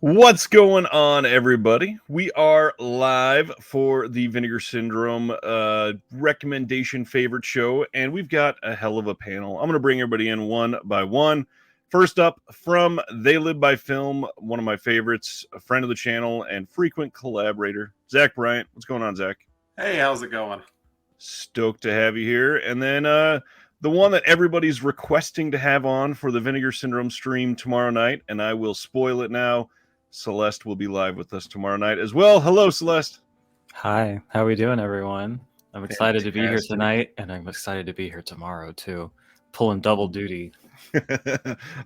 What's going on, everybody? We are live for the Vinegar Syndrome recommendation favorite show, and we've got a hell of a panel. I'm going to bring everybody in one by one. First up, from They Live by Film, one of my favorites, a friend of the channel and frequent collaborator, Zach Bryant. What's going on, Zach? Hey, how's it going? Stoked to have you here. And then the one that everybody's requesting to have on for the Vinegar Syndrome stream tomorrow night, and I will spoil it now. Celeste will be live with us tomorrow night as well. Hello, Celeste. Hi, how we doing, everyone? I'm excited to be here tonight, and I'm excited to be here tomorrow, too. Pulling double duty.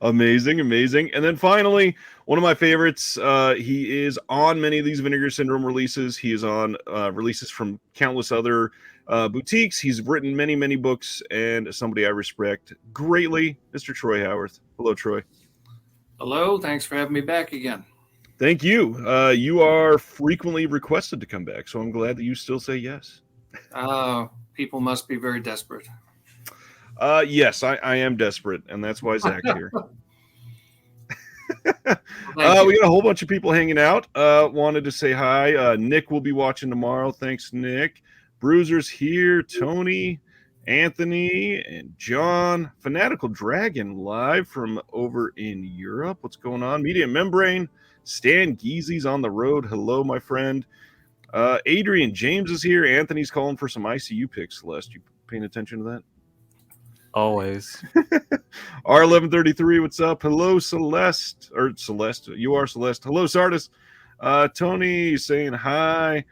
Amazing. And then finally, one of my favorites. He is on many of these Vinegar Syndrome releases. He is on releases from countless other boutiques. He's written many books, and somebody I respect greatly, Mr. Troy Howarth. Hello, Troy. Hello. Thanks for having me back again. Thank you. You are frequently requested to come back, so I'm glad that you still say yes. People must be very desperate. Yes, I am desperate, and that's why Zach's here. We got a whole bunch of people hanging out. Wanted to say hi. Nick will be watching tomorrow. Thanks, Nick. Bruiser's here. Tony, Anthony, and John. Fanatical Dragon live from over in Europe. What's going on? Media Membrane. Stan Geezy's on the road. Hello, my friend. Adrian James is here. Anthony's calling for some ICU picks. Celeste, you paying attention to that? Always. R1133, what's up? Hello, Celeste. Or Celeste. You are Celeste. Hello, Sardis. Tony saying hi.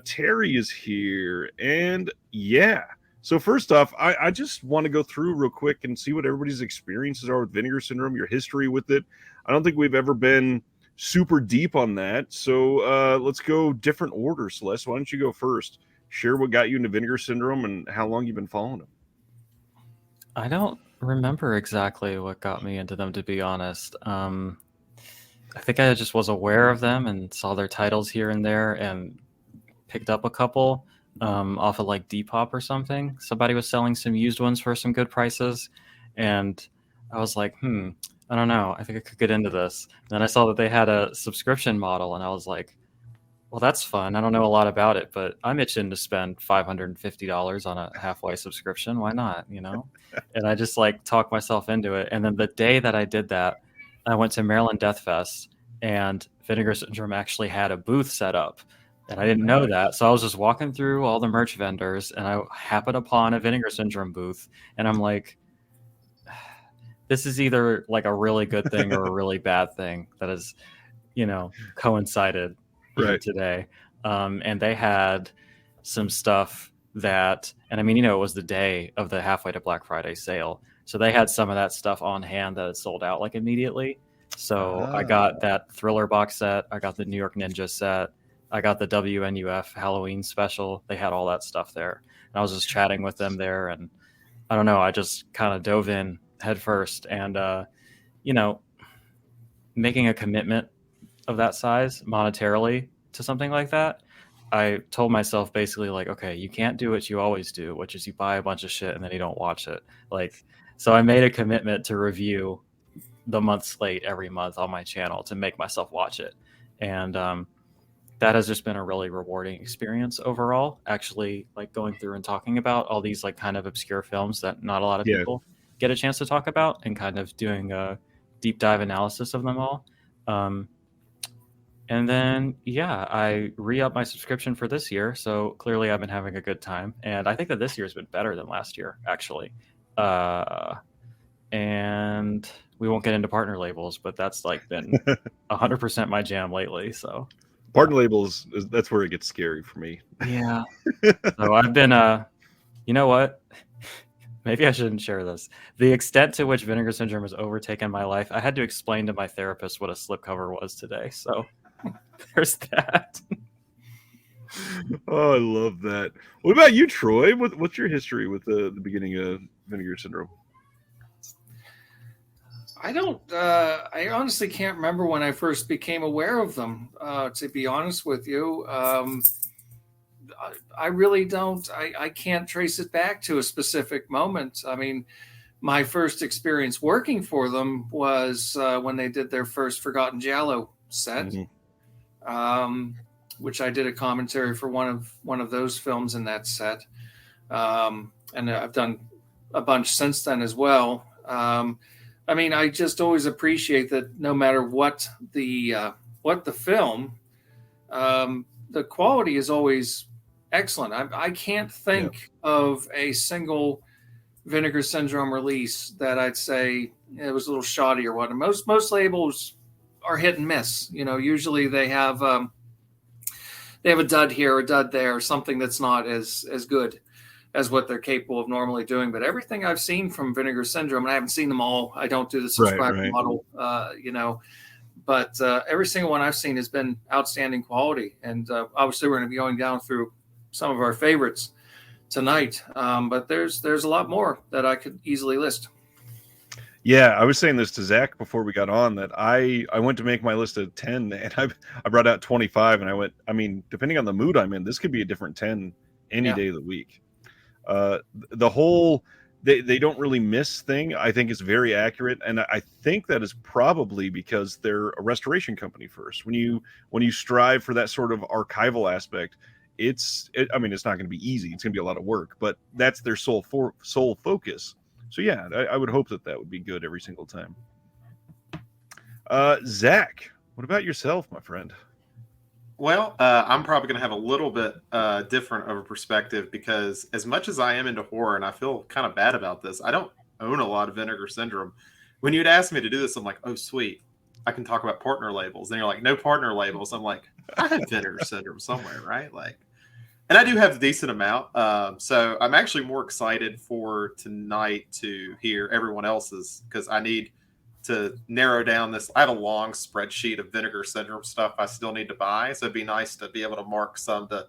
Terry is here. And yeah. So first off, I just want to go through real quick and see what everybody's experiences are with Vinegar Syndrome, your history with it. I don't think we've ever been super deep on that. So let's go different order. Celeste, why don't you go first? Share what got you into Vinegar Syndrome and how long you've been following them. I don't remember exactly what got me into them, to be honest. I think I just was aware of them and saw their titles here and there and picked up a couple off of like Depop or something. Somebody was selling some used ones for some good prices, and I was like, I don't know. I think I could get into this. Then I saw that they had a subscription model, and I was like, well, that's fun. I don't know a lot about it, but I'm itching to spend $550 on a halfway subscription. Why not, And I just like talked myself into it. And then the day that I did that, I went to Maryland Death Fest, and Vinegar Syndrome actually had a booth set up. And I didn't know that. So I was just walking through all the merch vendors, and I happened upon a Vinegar Syndrome booth. And I'm like, this is either like a really good thing or a really bad thing that has, coincided today. And they had some stuff that, and I mean, it was the day of the halfway to Black Friday sale. So they had some of that stuff on hand that had sold out like immediately. So I got that Thriller box set. I got the New York Ninja set. I got the WNUF Halloween special. They had all that stuff there. And I was just chatting with them there. And I don't know, I just kind of dove in head first, and making a commitment of that size monetarily to something like that, I told myself basically like, okay, you can't do what you always do, which is you buy a bunch of shit and then you don't watch it. So I made a commitment to review the month slate every month on my channel to make myself watch it. And that has just been a really rewarding experience overall, actually, like going through and talking about all these like kind of obscure films that not a lot of people get a chance to talk about, and kind of doing a deep dive analysis of them all. And then, yeah, I re-upped my subscription for this year. So clearly I've been having a good time. And I think that this year's been better than last year, actually. And we won't get into partner labels, but that's like been 100% my jam lately. So Partner labels, that's where it gets scary for me. yeah. So I've been, you know what? Maybe I shouldn't share this. The extent to which Vinegar Syndrome has overtaken my life, I had to explain to my therapist what a slipcover was today. So there's that. Oh, I love that. What about you, Troy? What's your history with the beginning of Vinegar Syndrome? I honestly can't remember when I first became aware of them, to be honest with you. I really don't. I can't trace it back to a specific moment. I mean, my first experience working for them was when they did their first Forgotten Giallo set, which I did a commentary for one of those films in that set, and I've done a bunch since then as well. I mean, I just always appreciate that no matter what the film, the quality is always excellent. I can't think of a single Vinegar Syndrome release that I'd say it was a little shoddy or what. Most labels are hit and miss. You know, usually they have a dud here, a dud there, something that's not as good as what they're capable of normally doing. But everything I've seen from Vinegar Syndrome, and I haven't seen them all. I don't do the subscriber model, but every single one I've seen has been outstanding quality. And obviously we're going to be going down through some of our favorites tonight. But there's a lot more that I could easily list. Yeah, I was saying this to Zach before we got on that I went to make my list of 10 and I brought out 25 and I went, I mean, depending on the mood I'm in, this could be a different 10 any day of the week. The whole they don't really miss thing I think is very accurate, and I think that is probably because they're a restoration company first. When you strive for that sort of archival aspect, I mean, it's not going to be easy. It's going to be a lot of work, but that's their sole focus. So yeah, I would hope that would be good every single time. Zach, what about yourself, my friend? Well, I'm probably going to have a little bit different of a perspective because as much as I am into horror, and I feel kind of bad about this, I don't own a lot of Vinegar Syndrome. When you'd ask me to do this, I'm like, oh, sweet. I can talk about partner labels. And you're like, no partner labels. I'm like, I have Vinegar Syndrome somewhere, right? Like, and I do have a decent amount. So I'm actually more excited for tonight to hear everyone else's because I need to narrow down this. I have a long spreadsheet of Vinegar Syndrome stuff I still need to buy. So it'd be nice to be able to mark some to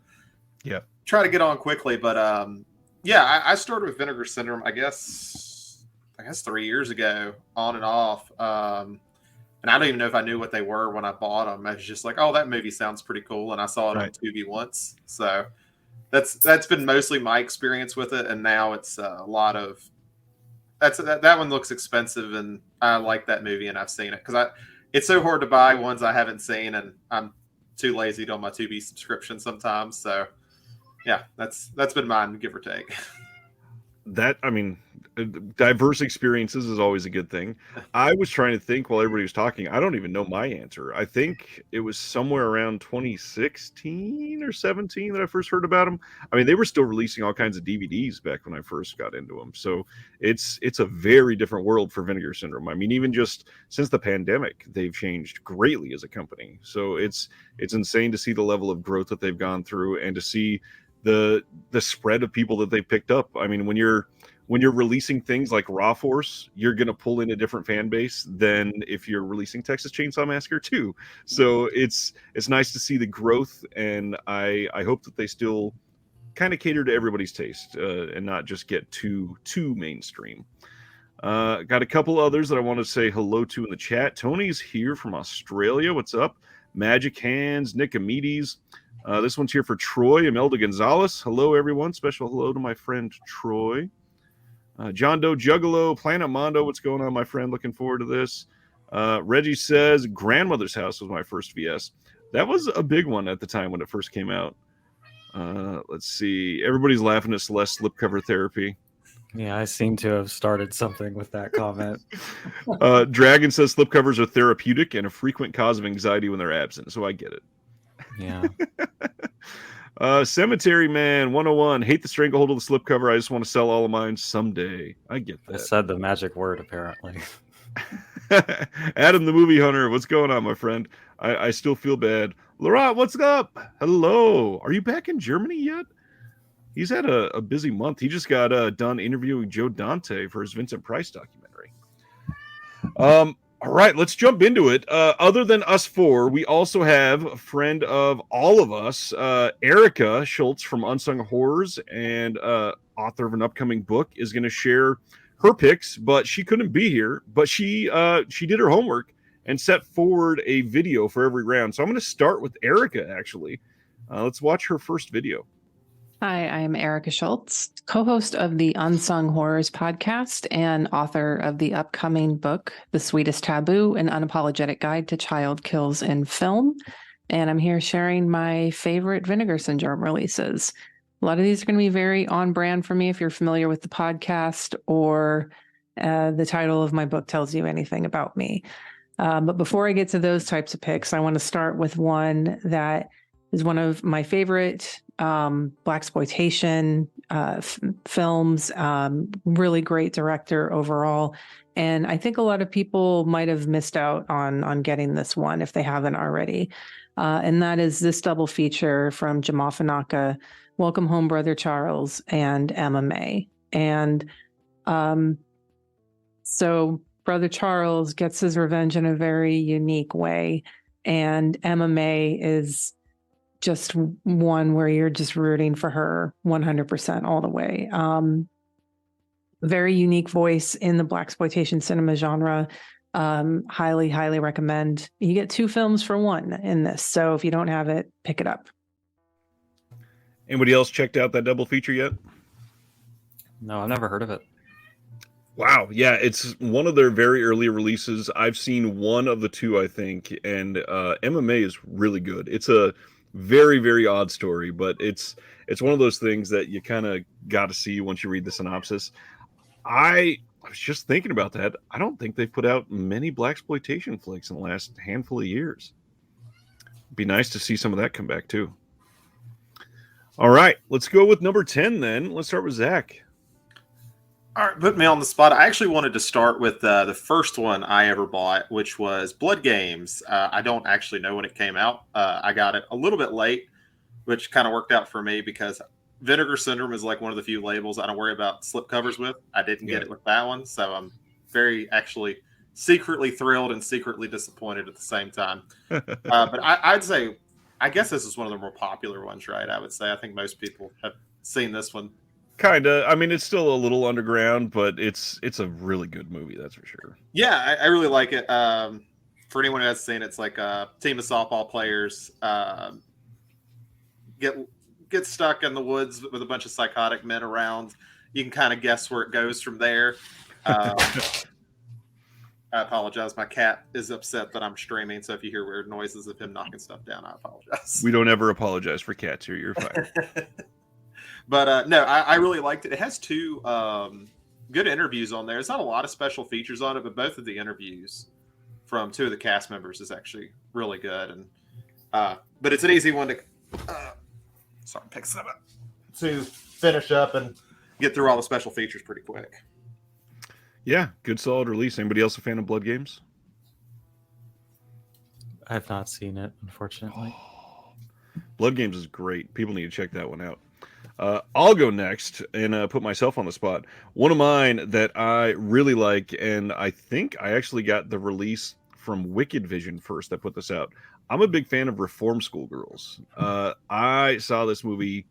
try to get on quickly. But I started with Vinegar Syndrome, I guess 3 years ago on and off. And I don't even know if I knew what they were when I bought them. I was just like, oh, that movie sounds pretty cool. And I saw it on Tubi once. So that's been mostly my experience with it. And now it's a lot of, that one looks expensive, and I like that movie, and I've seen it because it's so hard to buy ones I haven't seen, and I'm too lazy to on my Tubi subscription sometimes. So, yeah, that's been mine, give or take. That, I mean, diverse experiences is always a good thing. I was trying to think while everybody was talking. I don't even know my answer. I think it was somewhere around 2016 or 17 that I first heard about them. I mean, they were still releasing all kinds of DVDs back when I first got into them. So it's a very different world for Vinegar Syndrome. I mean, even just since the pandemic, they've changed greatly as a company. So it's insane to see the level of growth that they've gone through and to see the spread of people that they picked up. I mean, when you're releasing things like Raw Force, you're going to pull in a different fan base than if you're releasing Texas Chainsaw Massacre 2. So it's nice to see the growth, and I hope that they still kind of cater to everybody's taste and not just get too mainstream. Got a couple others that I want to say hello to in the chat. Tony's here from Australia. What's up? Magic Hands, Nicomedes. This one's here for Troy, Imelda Gonzalez. Hello, everyone. Special hello to my friend Troy. John Doe Juggalo, Planet Mondo. What's going on, my friend? Looking forward to this. Reggie says, Grandmother's House was my first VS. That was a big one at the time when it first came out. Let's see. Everybody's laughing at Celeste slipcover therapy. Yeah, I seem to have started something with that comment. Dragon says slipcovers are therapeutic and a frequent cause of anxiety when they're absent. So I get it. Yeah. Cemetery Man 101. Hate the stranglehold of the slipcover. I just want to sell all of mine someday. I get I that. said the magic word, apparently. Adam the Movie Hunter. What's going on, my friend? I still feel bad. Laurent, what's up? Hello. Are you back in Germany yet? He's had a busy month. He just got done interviewing Joe Dante for his Vincent Price documentary. All right, let's jump into it. Other than us four, we also have a friend of all of us, Erica Schultz from Unsung Horrors and author of an upcoming book, is going to share her picks, but she couldn't be here. But she did her homework and set forward a video for every round. So I'm going to start with Erica, actually. Let's watch her first video. Hi, I'm Erica Schultz, co-host of the Unsung Horrors podcast and author of the upcoming book, The Sweetest Taboo, An Unapologetic Guide to Child Kills in Film. And I'm here sharing my favorite Vinegar Syndrome releases. A lot of these are going to be very on brand for me if you're familiar with the podcast or the title of my book tells you anything about me. But before I get to those types of picks, I want to start with one that is one of my favorite blaxploitation films. Really great director overall, and I think a lot of people might have missed out on getting this one if they haven't already. And that is this double feature from Jamal Fanaka, Welcome Home, Brother Charles, and Emma May. And so Brother Charles gets his revenge in a very unique way, and Emma May is just one where you're just rooting for her 100% all the way. Very unique voice in the blaxploitation cinema genre. Highly, highly recommend. You get 2 films for 1 in this. So if you don't have it, pick it up. Anybody else checked out that double feature yet? No, I've never heard of it. Wow. Yeah, it's one of their very early releases. I've seen one of the 2, I think, and MMA is really good. It's a very, very odd story, but it's one of those things that you kind of got to see once you read the synopsis. I was just thinking about that. I don't think they've put out many blaxploitation flicks in the last handful of years. It'd be nice to see some of that come back too. All right, let's go with number 10 then. Let's start with Zach. All right, put me on the spot. I actually wanted to start with the first one I ever bought, which was Blood Games. I don't actually know when it came out. I got it a little bit late, which kind of worked out for me because Vinegar Syndrome is like one of the few labels I don't worry about slipcovers with. I didn't get it with that one, so I'm very actually secretly thrilled and secretly disappointed at the same time. But I'd say, I guess this is one of the more popular ones, right? I would say I think most people have seen this one. Kinda. I mean, it's still a little underground, but it's a really good movie, that's for sure. Yeah, I really like it. For anyone who hasn't seen it, it's like a team of softball players get stuck in the woods with a bunch of psychotic men around. You can kind of guess where it goes from there. I apologize. My cat is upset that I'm streaming, so if you hear weird noises of him knocking stuff down, I apologize. We don't ever apologize for cats here. You're fine. But no, I really liked it. It has 2 good interviews on there. It's not a lot of special features on it, but both of the interviews from 2 of the cast members is actually really good. And but it's an easy one to to finish up and get through all the special features pretty quick. Yeah, good solid release. Anybody else a fan of Blood Games? I've not seen it, unfortunately. Blood Games is great. People need to check that one out. I'll go next and put myself on the spot. One of mine that I really like, and I think I actually got the release from Wicked Vision first that put this out. I'm a big fan of Reform School Girls. I saw this movie,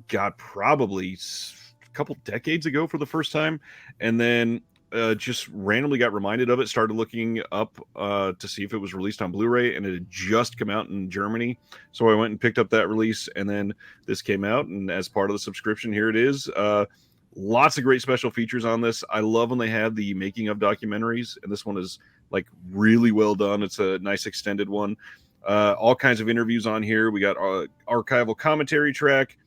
probably a couple decades ago for the first time, and then just randomly got reminded of it, started looking up to see if it was released on Blu-ray, and it had just come out in Germany. So I went and picked up that release, and then this came out, and as part of the subscription, here it is. Lots of great special features on this. I love when they have the making of documentaries, and this one is like really well done. It's a nice extended one. All kinds of interviews on here. We got archival commentary track,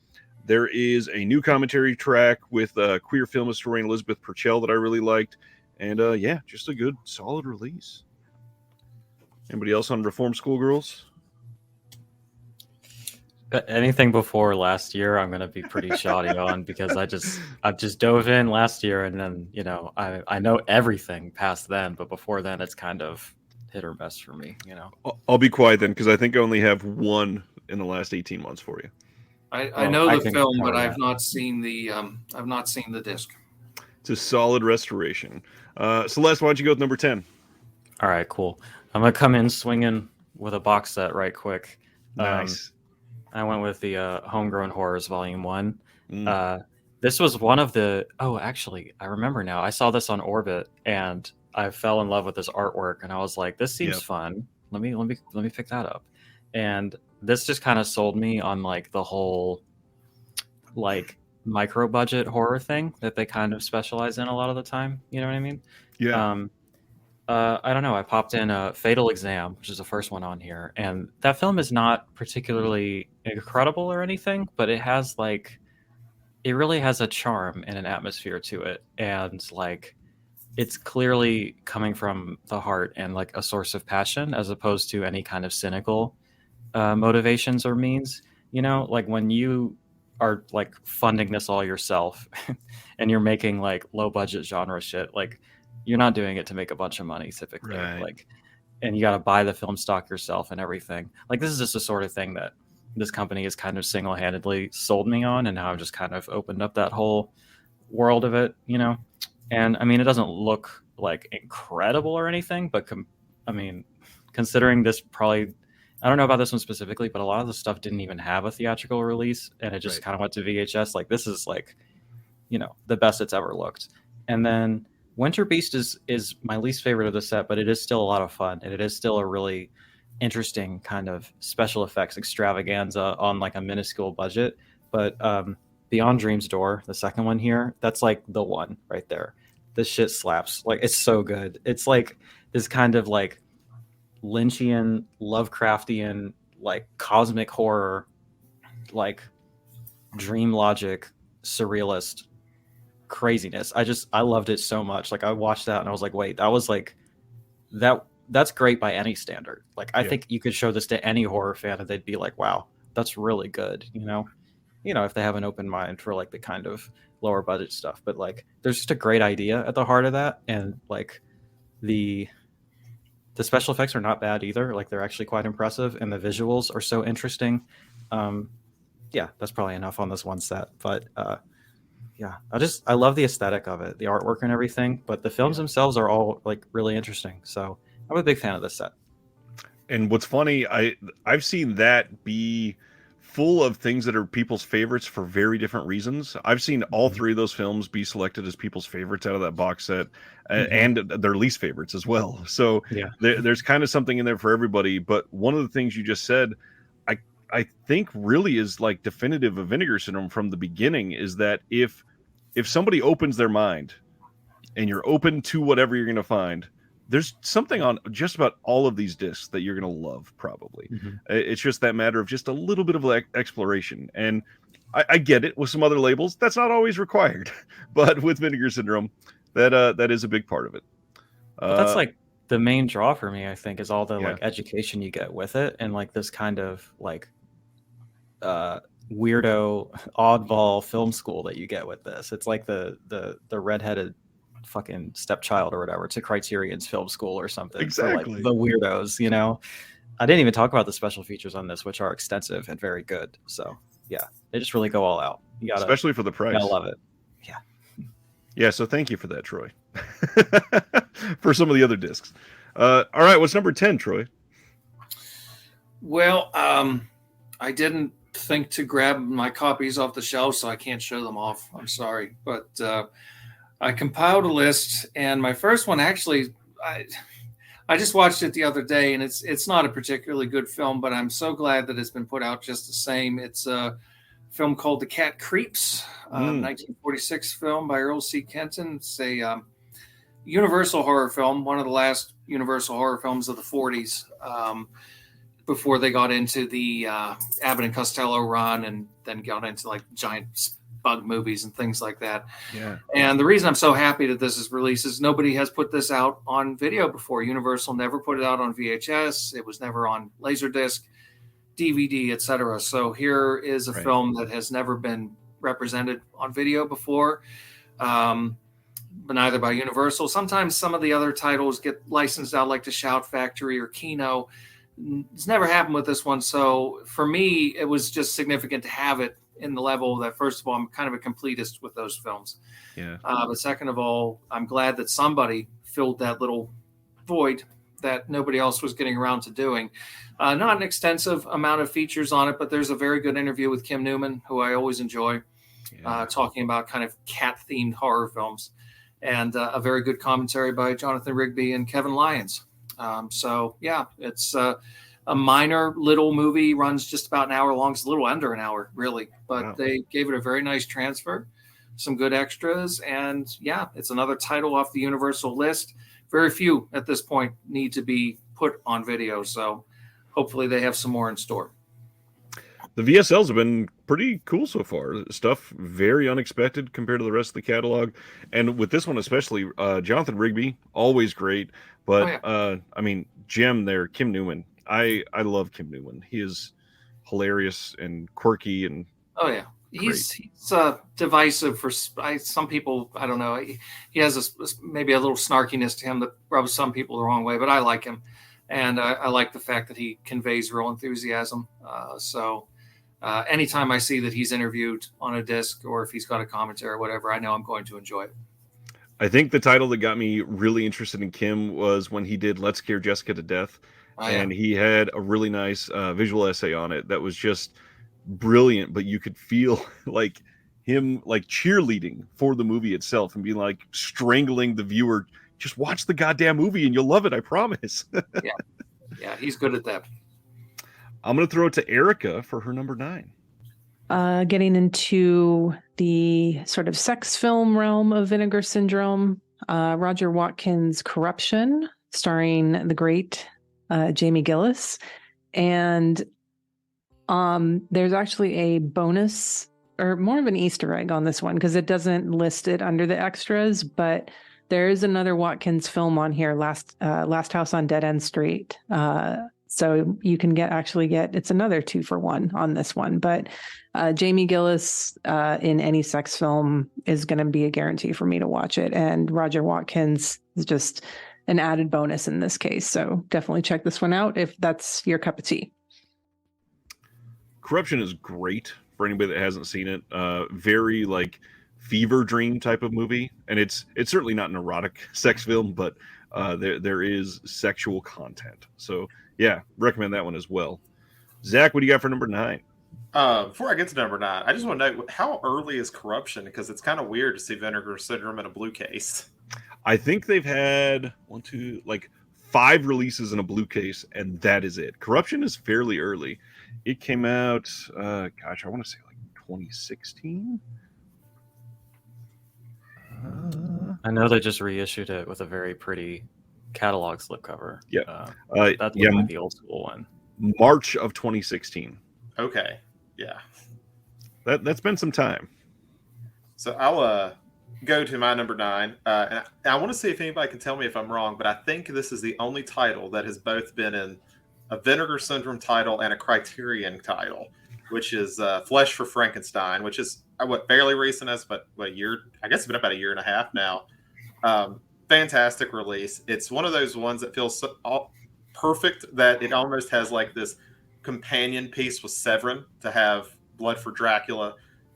There is a new commentary track with queer film historian Elizabeth Purcell that I really liked. And yeah, just a good, solid release. Anybody else on Reform Schoolgirls? Anything before last year, I'm gonna be pretty shoddy on because I just dove in last year, and then I know everything past then, but before then it's kind of hit or miss for me. I'll be quiet then because I think I only have one in the last 18 months for you. I know I the can film, cover but that. I've not seen the disc. It's a solid restoration. Celeste, why don't you go with number 10? All right, cool. I'm gonna come in swinging with a box set right quick. Nice. I went with the Homegrown Horrors Volume 1. Mm. This was one of the... Oh, actually, I remember now. I saw this on Orbit, and I fell in love with this artwork, and I was like, this seems fun. Let me pick that up. And this just kind of sold me on like the whole like micro budget horror thing that they kind of specialize in a lot of the time. You know what I mean? Yeah. I don't know. I popped in a Fatal Exam, which is the first one on here, and that film is not particularly incredible or anything, but it really has a charm and an atmosphere to it, and like it's clearly coming from the heart and like a source of passion as opposed to any kind of cynical motivations or means. Like when you are like funding this all yourself and you're making like low budget genre shit, like you're not doing it to make a bunch of money typically. Right. Like, and you got to buy the film stock yourself and everything. Like this is just the sort of thing that this company has kind of single-handedly sold me on, and now I've just kind of opened up that whole world of it, And I mean, it doesn't look like incredible or anything, but considering this probably, I don't know about this one specifically, but a lot of the stuff didn't even have a theatrical release, and it just kind of went to VHS. Like this is like, the best it's ever looked. And then Winter Beast is my least favorite of the set, but it is still a lot of fun, and it is still a really interesting kind of special effects extravaganza on like a minuscule budget. But Beyond Dream's Door, the second one here, that's like the one right there. This shit slaps. Like it's so good. It's like this kind of like Lynchian, Lovecraftian, like cosmic horror, like dream logic, surrealist craziness. I loved it so much. Like I watched that and I was like, wait, that was like that's great by any standard. Like I think you could show this to any horror fan and they'd be like, wow, that's really good, if they have an open mind for like the kind of lower budget stuff. But like there's just a great idea at the heart of that, and like the special effects are not bad either. Like they're actually quite impressive, and the visuals are so interesting. Yeah, that's probably enough on this one set, but yeah, I love the aesthetic of it, the artwork and everything, but the films themselves are all like really interesting. So I'm a big fan of this set. And what's funny, I've seen that be full of things that are people's favorites for very different reasons. I've seen all three of those films be selected as people's favorites out of that box set, and their least favorites as well. So there's kind of something in there for everybody. But one of the things you just said, I think really is like definitive of Vinegar Syndrome from the beginning, is that if somebody opens their mind and you're open to whatever you're going to find, there's something on just about all of these discs that you're going to love, probably. It's just that matter of just a little bit of exploration. And I get it with some other labels. That's not always required. But with Vinegar Syndrome, that is a big part of it. But that's like the main draw for me, I think, is all the like education you get with it, and like this kind of like weirdo oddball film school that you get with this. It's like the redheaded fucking stepchild or whatever to Criterion's film school or something. Exactly. For like the weirdos, I didn't even talk about the special features on this, which are extensive and very good. So yeah, they just really go all out. You gotta, especially for the price. I love it. Yeah, so thank you for that, Troy. For some of the other discs. All right, what's number 10, Troy? Well, I didn't think to grab my copies off the shelf, so I can't show them off. I'm sorry. But I compiled a list, and my first one actually, I just watched it the other day, and it's not a particularly good film, but I'm so glad that it's been put out just the same. It's a film called The Cat Creeps, 1946 film by Earl C. Kenton. It's a Universal horror film, one of the last Universal horror films of the 40s. before they got into the Abbott and Costello run, and then got into like giant bug movies and things like that. Yeah. And the reason I'm so happy that this is released is nobody has put this out on video before. Universal never put it out on VHS. It was never on Laserdisc, DVD, etc. So here is a film that has never been represented on video before, but neither by Universal. Sometimes some of the other titles get licensed out, like the Shout Factory or Kino. It's never happened with this one. So for me, it was just significant to have it in the level that, first of all, I'm kind of a completist with those films. Yeah. But second of all, I'm glad that somebody filled that little void that nobody else was getting around to doing. Not an extensive amount of features on it, but there's a very good interview with Kim Newman, who I always enjoy, talking about kind of cat-themed horror films, and a very good commentary by Jonathan Rigby and Kevin Lyons. So, yeah, it's a minor little movie, runs just about an hour long. It's a little under an hour, really. But They gave it a very nice transfer, some good extras, and, yeah, it's another title off the Universal list. Very few at this point need to be put on video, so hopefully they have some more in store. The VSLs have been pretty cool so far. Stuff very unexpected compared to the rest of the catalog. And with this one especially, Jonathan Rigby, always great. But, I mean, gem there, Kim Newman. I love Kim Newman. He is hilarious and quirky. And he's divisive for some people. I don't know. He has maybe a little snarkiness to him that rubs some people the wrong way, but I like him. And I like the fact that he conveys real enthusiasm. So anytime I see that he's interviewed on a disc, or if he's got a commentary or whatever, I know I'm going to enjoy it. I think the title that got me really interested in Kim was when he did Let's Scare Jessica to Death. And he had a really nice visual essay on it that was just brilliant, but you could feel like him like cheerleading for the movie itself and being like strangling the viewer. Just watch the goddamn movie and you'll love it, I promise. Yeah, he's good at that. I'm going to throw it to Erica for her number 9. Getting into the sort of sex film realm of Vinegar Syndrome, Roger Watkins' Corruption, starring the great Jamie Gillis. And there's actually a bonus, or more of an Easter egg on this one, because it doesn't list it under the extras, but there is another Watkins film on here, Last House on Dead End Street. So you can get it's another 2-for-1 on this one. But Jamie Gillis in any sex film is going to be a guarantee for me to watch it. And Roger Watkins is just an added bonus in this case. So definitely check this one out if that's your cup of tea. Corruption is great for anybody that hasn't seen it. Very like fever dream type of movie, and it's certainly not an erotic sex film, but there is sexual content. So yeah, recommend that one as well. Zach, what do you got for number 9? Before I get to number 9, I just want to know, how early is Corruption? Because it's kind of weird to see Vinegar Syndrome in a blue case. I think they've had 5 releases in a blue case, and that is it. Corruption is fairly early. It came out, I want to say like 2016. I know they just reissued it with a very pretty catalog slipcover. Yeah. That's like the old school one. March of 2016. Okay. Yeah. That's been some time. So I'll go to my number 9. And I want to see if anybody can tell me if I'm wrong, but I think this is the only title that has both been in a Vinegar Syndrome title and a Criterion title, which is Flesh for Frankenstein, which is fairly recent, as but a year. I guess it's been about a year and a half now. Fantastic release. It's one of those ones that feels so perfect that it almost has like this companion piece with Severin to have Blood for Dracula,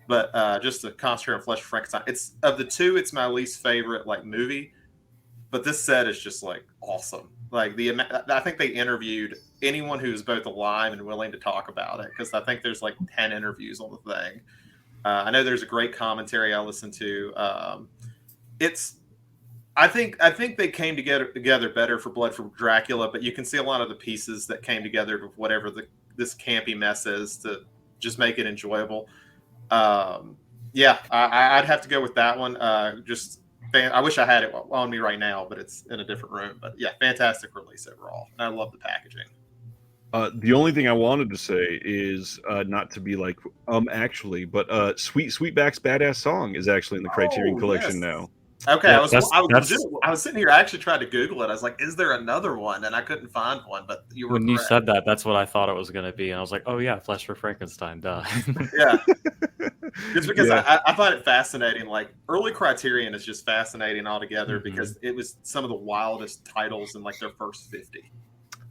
but just to concentrate on Flesh for Frankenstein. It's of the two, it's my least favorite like movie, but this set is just like awesome. Like I think they interviewed anyone who's both alive and willing to talk about it, because I think there's like 10 interviews on the thing. I know there's a great commentary I listened to. I think they came together better for Blood for Dracula, but you can see a lot of the pieces that came together with whatever this campy mess is to just make it enjoyable. I'd have to go with that one. I wish I had it on me right now, but it's in a different room. But yeah, fantastic release overall. And I love the packaging. The only thing I wanted to say is not to be like actually, but Sweet Sweetback's Badass Song is actually in the Criterion Oh, Collection yes. now. Okay, Yeah, I was sitting here. I actually tried to Google it. I was like, "Is there another one?" And I couldn't find one. But you were when you correct. said that, that's what I thought it was going to be, and I was like, "Oh yeah, Flesh for Frankenstein, duh." Yeah, just because Yeah. I find it fascinating. Like early Criterion is just fascinating altogether Mhm. because it was some of the wildest titles in like their first 50.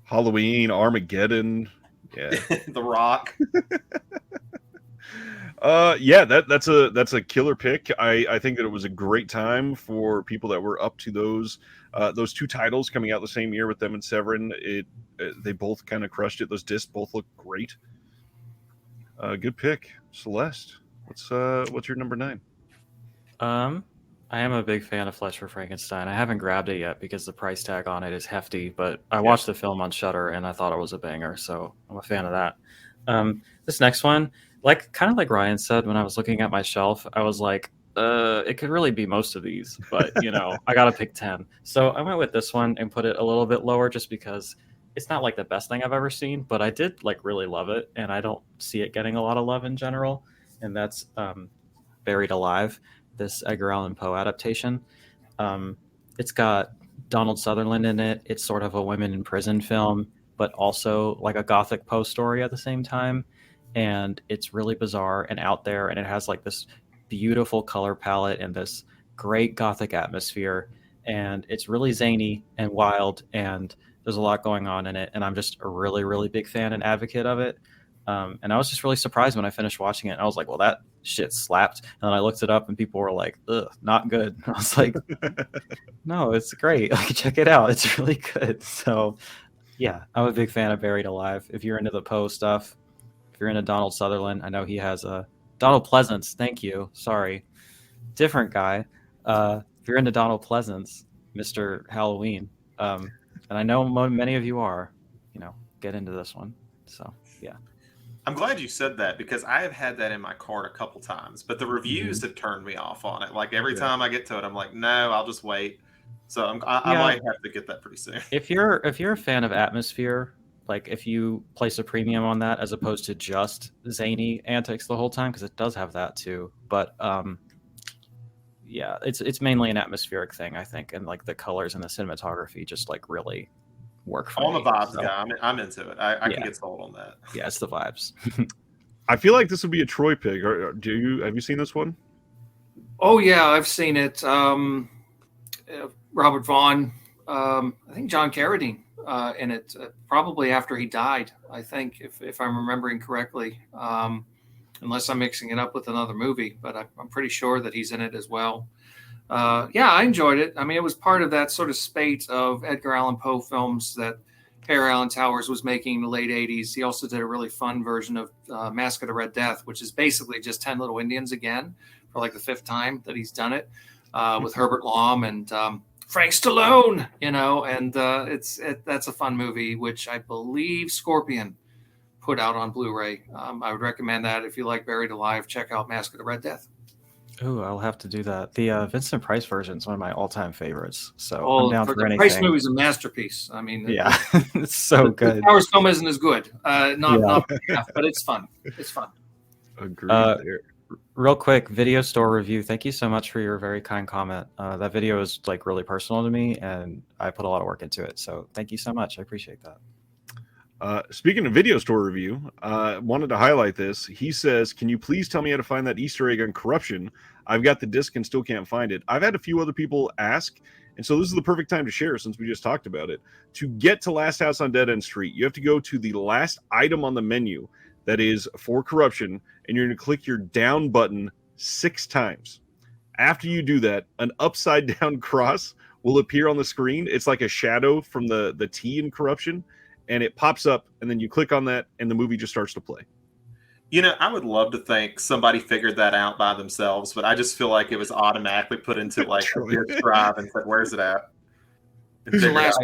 Halloween, Armageddon. Yeah. The Rock. Yeah, that's a killer pick. I think that it was a great time for people that were up to those two titles coming out the same year with them and Severin. They both kind of crushed it. Those discs both look great. Good pick, Celeste. What's your number 9? I am a big fan of Flesh for Frankenstein. I haven't grabbed it yet because the price tag on it is hefty, but I watched the film on Shudder and I thought it was a banger, so I'm a fan of that. This next one, kind of like Ryan said, when I was looking at my shelf, I was like, it could really be most of these, but I gotta pick 10. So I went with this one and put it a little bit lower just because it's not like the best thing I've ever seen, but I did really love it, and I don't see it getting a lot of love in general, and that's Buried Alive, this Edgar Allan Poe adaptation. It's got Donald Sutherland in it. It's sort of a women in prison film, but also like a Gothic Poe story at the same time. And it's really bizarre and out there, and it has like this beautiful color palette and this great Gothic atmosphere. And it's really zany and wild, and there's a lot going on in it. And I'm just a really, really big fan and advocate of it. And I was just really surprised when I finished watching it. And I was like, well, that shit slapped. And then I looked it up and people were like, ugh, not good. And I was like, no, it's great. Like, check it out. It's really good. So, yeah, I'm a big fan of Buried Alive. If you're into the Poe stuff, if you're into Donald Sutherland, I know he has a Donald Pleasance. Thank you. Sorry. Different guy. If you're into Donald Pleasance, Mr. Halloween, and I know many of you are, get into this one. So, yeah. I'm glad you said that because I have had that in my cart a couple times, but the reviews have turned me off on it. Like every time I get to it, I'm like, no, I'll just wait. So I might have to get that pretty soon. If you're a fan of atmosphere, like if you place a premium on that as opposed to just zany antics the whole time, because it does have that too. But yeah, it's mainly an atmospheric thing, I think, and like the colors and the cinematography just like really work for me. I'm a vibes guy. I'm into it. I can get sold on that. Yeah, it's the vibes. I feel like this would be a Troy pick. Have you seen this one? Oh yeah, I've seen it. Robert Vaughn, I think John Carradine in it, probably after he died, I think, if I'm remembering correctly, unless I'm mixing it up with another movie, but I'm pretty sure that he's in it as well. Yeah, I enjoyed it. I mean, it was part of that sort of spate of Edgar Allan Poe films that Harry Allen Towers was making in the late 80s. He also did a really fun version of Mask of the Red Death, which is basically just 10 Little Indians again for like the 5th time that he's done it, with Herbert Lom and Frank Stallone, and that's a fun movie, which I believe Scorpion put out on Blu-ray. I would recommend that if you like Buried Alive, check out Mask of the Red Death. Oh, I'll have to do that. The Vincent Price version is one of my all-time favorites. So I'm down for anything. Price movie's a masterpiece. I mean, yeah, it's so good. Towers film isn't as good, not enough, but it's fun. It's fun. Agreed there. Real quick, video store review. Thank you so much for your very kind comment. That video is like really personal to me, and I put a lot of work into it. So thank you so much. I appreciate that. Speaking of video store review, wanted to highlight this. He says, can you please tell me how to find that Easter egg on Corruption? I've got the disc and still can't find it. I've had a few other people ask, and so this is the perfect time to share since we just talked about it. To get to Last House on Dead End Street, you have to go to the last item on the menu that is for Corruption, and you're going to click your down button 6 times. After you do that, an upside down cross will appear on the screen. It's like a shadow from the T in Corruption, and it pops up, and then you click on that, and the movie just starts to play. I would love to think somebody figured that out by themselves, but I just feel like it was automatically put into like a disk drive and said, "Where's it at?" Who's the last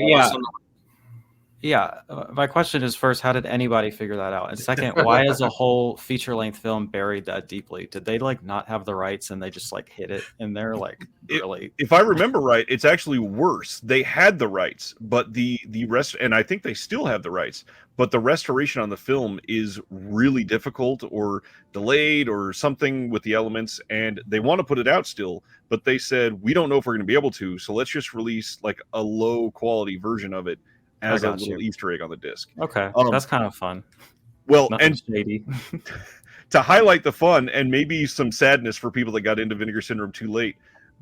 Yeah, my question is first, how did anybody figure that out? And second, why is a whole feature-length film buried that deeply? Did they like not have the rights and they just like hid it in there? Like really? If I remember right, it's actually worse. They had the rights, but the rest, and I think they still have the rights, but the restoration on the film is really difficult or delayed or something with the elements, and they want to put it out still, but they said we don't know if we're going to be able to, so let's just release like a low quality version of it as a little Easter egg on the disc. Okay, that's kind of fun. Well, Nothing and shady. to highlight the fun and maybe some sadness for people that got into Vinegar Syndrome too late,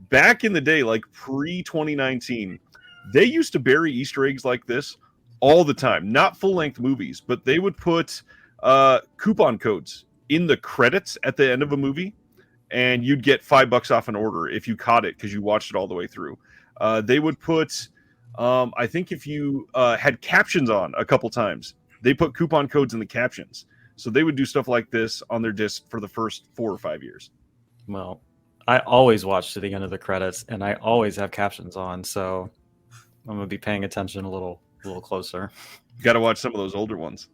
back in the day, like pre-2019, they used to bury Easter eggs like this all the time. Not full-length movies, but they would put coupon codes in the credits at the end of a movie, and you'd get $5 off an order if you caught it because you watched it all the way through. They would put, I think if you had captions on a couple times, they put coupon codes in the captions. So they would do stuff like this on their disc for the first 4 or 5 years. Well, I always watch to the end of the credits, and I always have captions on, so I'm gonna be paying attention a little closer. Got to watch some of those older ones.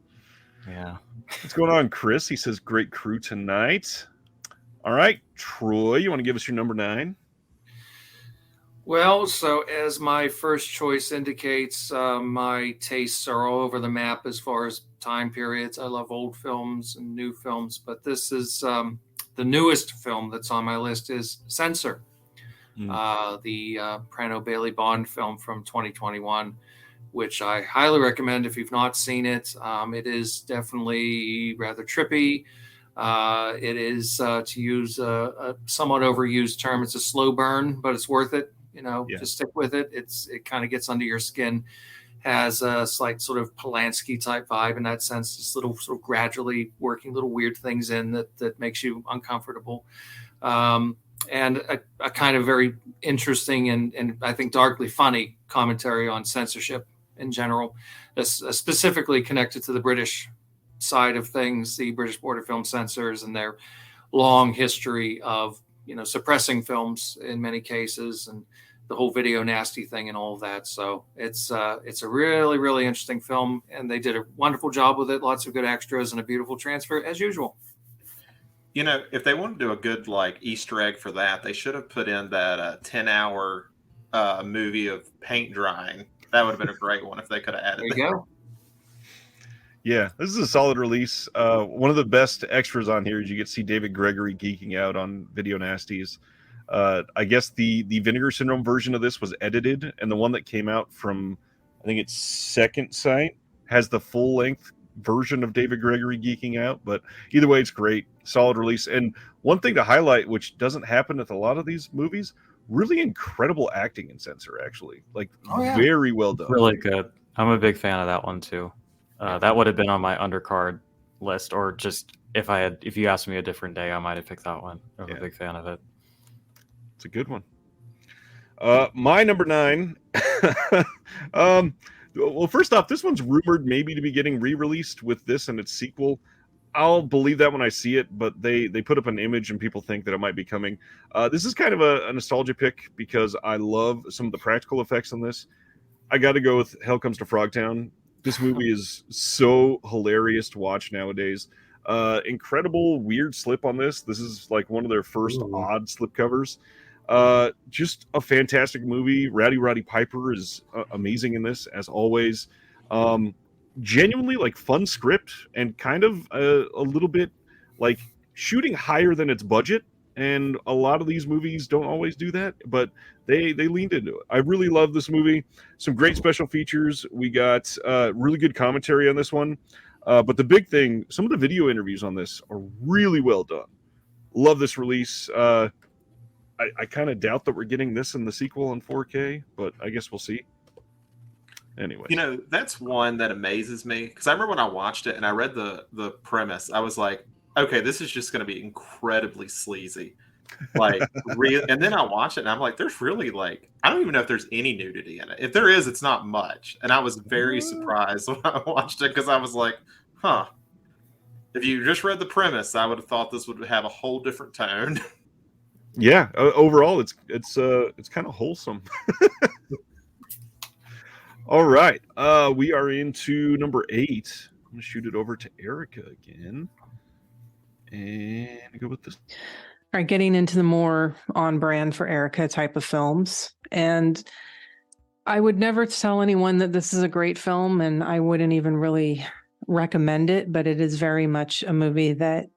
Yeah. What's going on, Chris? He says, great crew tonight. All right, Troy, you want to give us your number 9? Well, so as my first choice indicates, my tastes are all over the map as far as time periods. I love old films and new films, but this is the newest film that's on my list is Censor, the Prano Bailey Bond film from 2021, which I highly recommend if you've not seen it. It is definitely rather trippy. It is, to use a somewhat overused term, it's a slow burn, but it's worth it. Just stick with it. It kind of gets under your skin, has a slight sort of Polanski type vibe in that sense, just little sort of gradually working little weird things in that makes you uncomfortable. And a kind of very interesting and I think darkly funny commentary on censorship in general, specifically connected to the British side of things, the British Board of Film Censors and their long history of suppressing films in many cases, and the whole video nasty thing and all of that. So it's a really, really interesting film, and they did a wonderful job with it. Lots of good extras and a beautiful transfer as usual. If they want to do a good like Easter egg for that, they should have put in that 10-hour movie of paint drying. That would have been a great one if they could have added there you go. Yeah, this is a solid release. One of the best extras on here is you get to see David Gregory geeking out on video nasties. I guess the Vinegar Syndrome version of this was edited, and the one that came out from, I think it's Second Sight, has the full-length version of David Gregory geeking out. But either way, it's great. Solid release. And one thing to highlight, which doesn't happen with a lot of these movies, really incredible acting in Censor, actually. Like, very well done. Really good. I'm a big fan of that one, too. That would have been on my undercard list, or just if you asked me a different day, I might have picked that one. I'm a big fan of it. It's a good one. My number 9. Well, first off, this one's rumored maybe to be getting re-released with this and its sequel. I'll believe that when I see it, but they put up an image and people think that it might be coming. This is kind of a nostalgia pick because I love some of the practical effects on this. I got to go with Hell Comes to Frogtown. This movie is so hilarious to watch nowadays. Incredible weird slip on this. This is like one of their first odd slip covers. Just a fantastic movie. Roddy Piper is amazing in this, as always. Genuinely like fun script and kind of a little bit like shooting higher than its budget. And a lot of these movies don't always do that, but they leaned into it. I really love this movie. Some great special features. We got really good commentary on this one. But the big thing, some of the video interviews on this are really well done. Love this release. I kind of doubt that we're getting this in the sequel in 4K, but I guess we'll see. Anyway, that's one that amazes me because I remember when I watched it and I read the premise, I was like, okay, this is just going to be incredibly sleazy, like and then I watched it and I'm like, there's really like, I don't even know if there's any nudity in it. If there is, it's not much. And I was very surprised when I watched it because I was like, huh, if you just read the premise, I would have thought this would have a whole different tone. Yeah, overall, it's kind of wholesome. All right. We are into number 8. I'm going to shoot it over to Erica again. And go with this. All right, getting into the more on brand for Erica type of films. And I would never tell anyone that this is a great film, and I wouldn't even really recommend it, but it is very much a movie that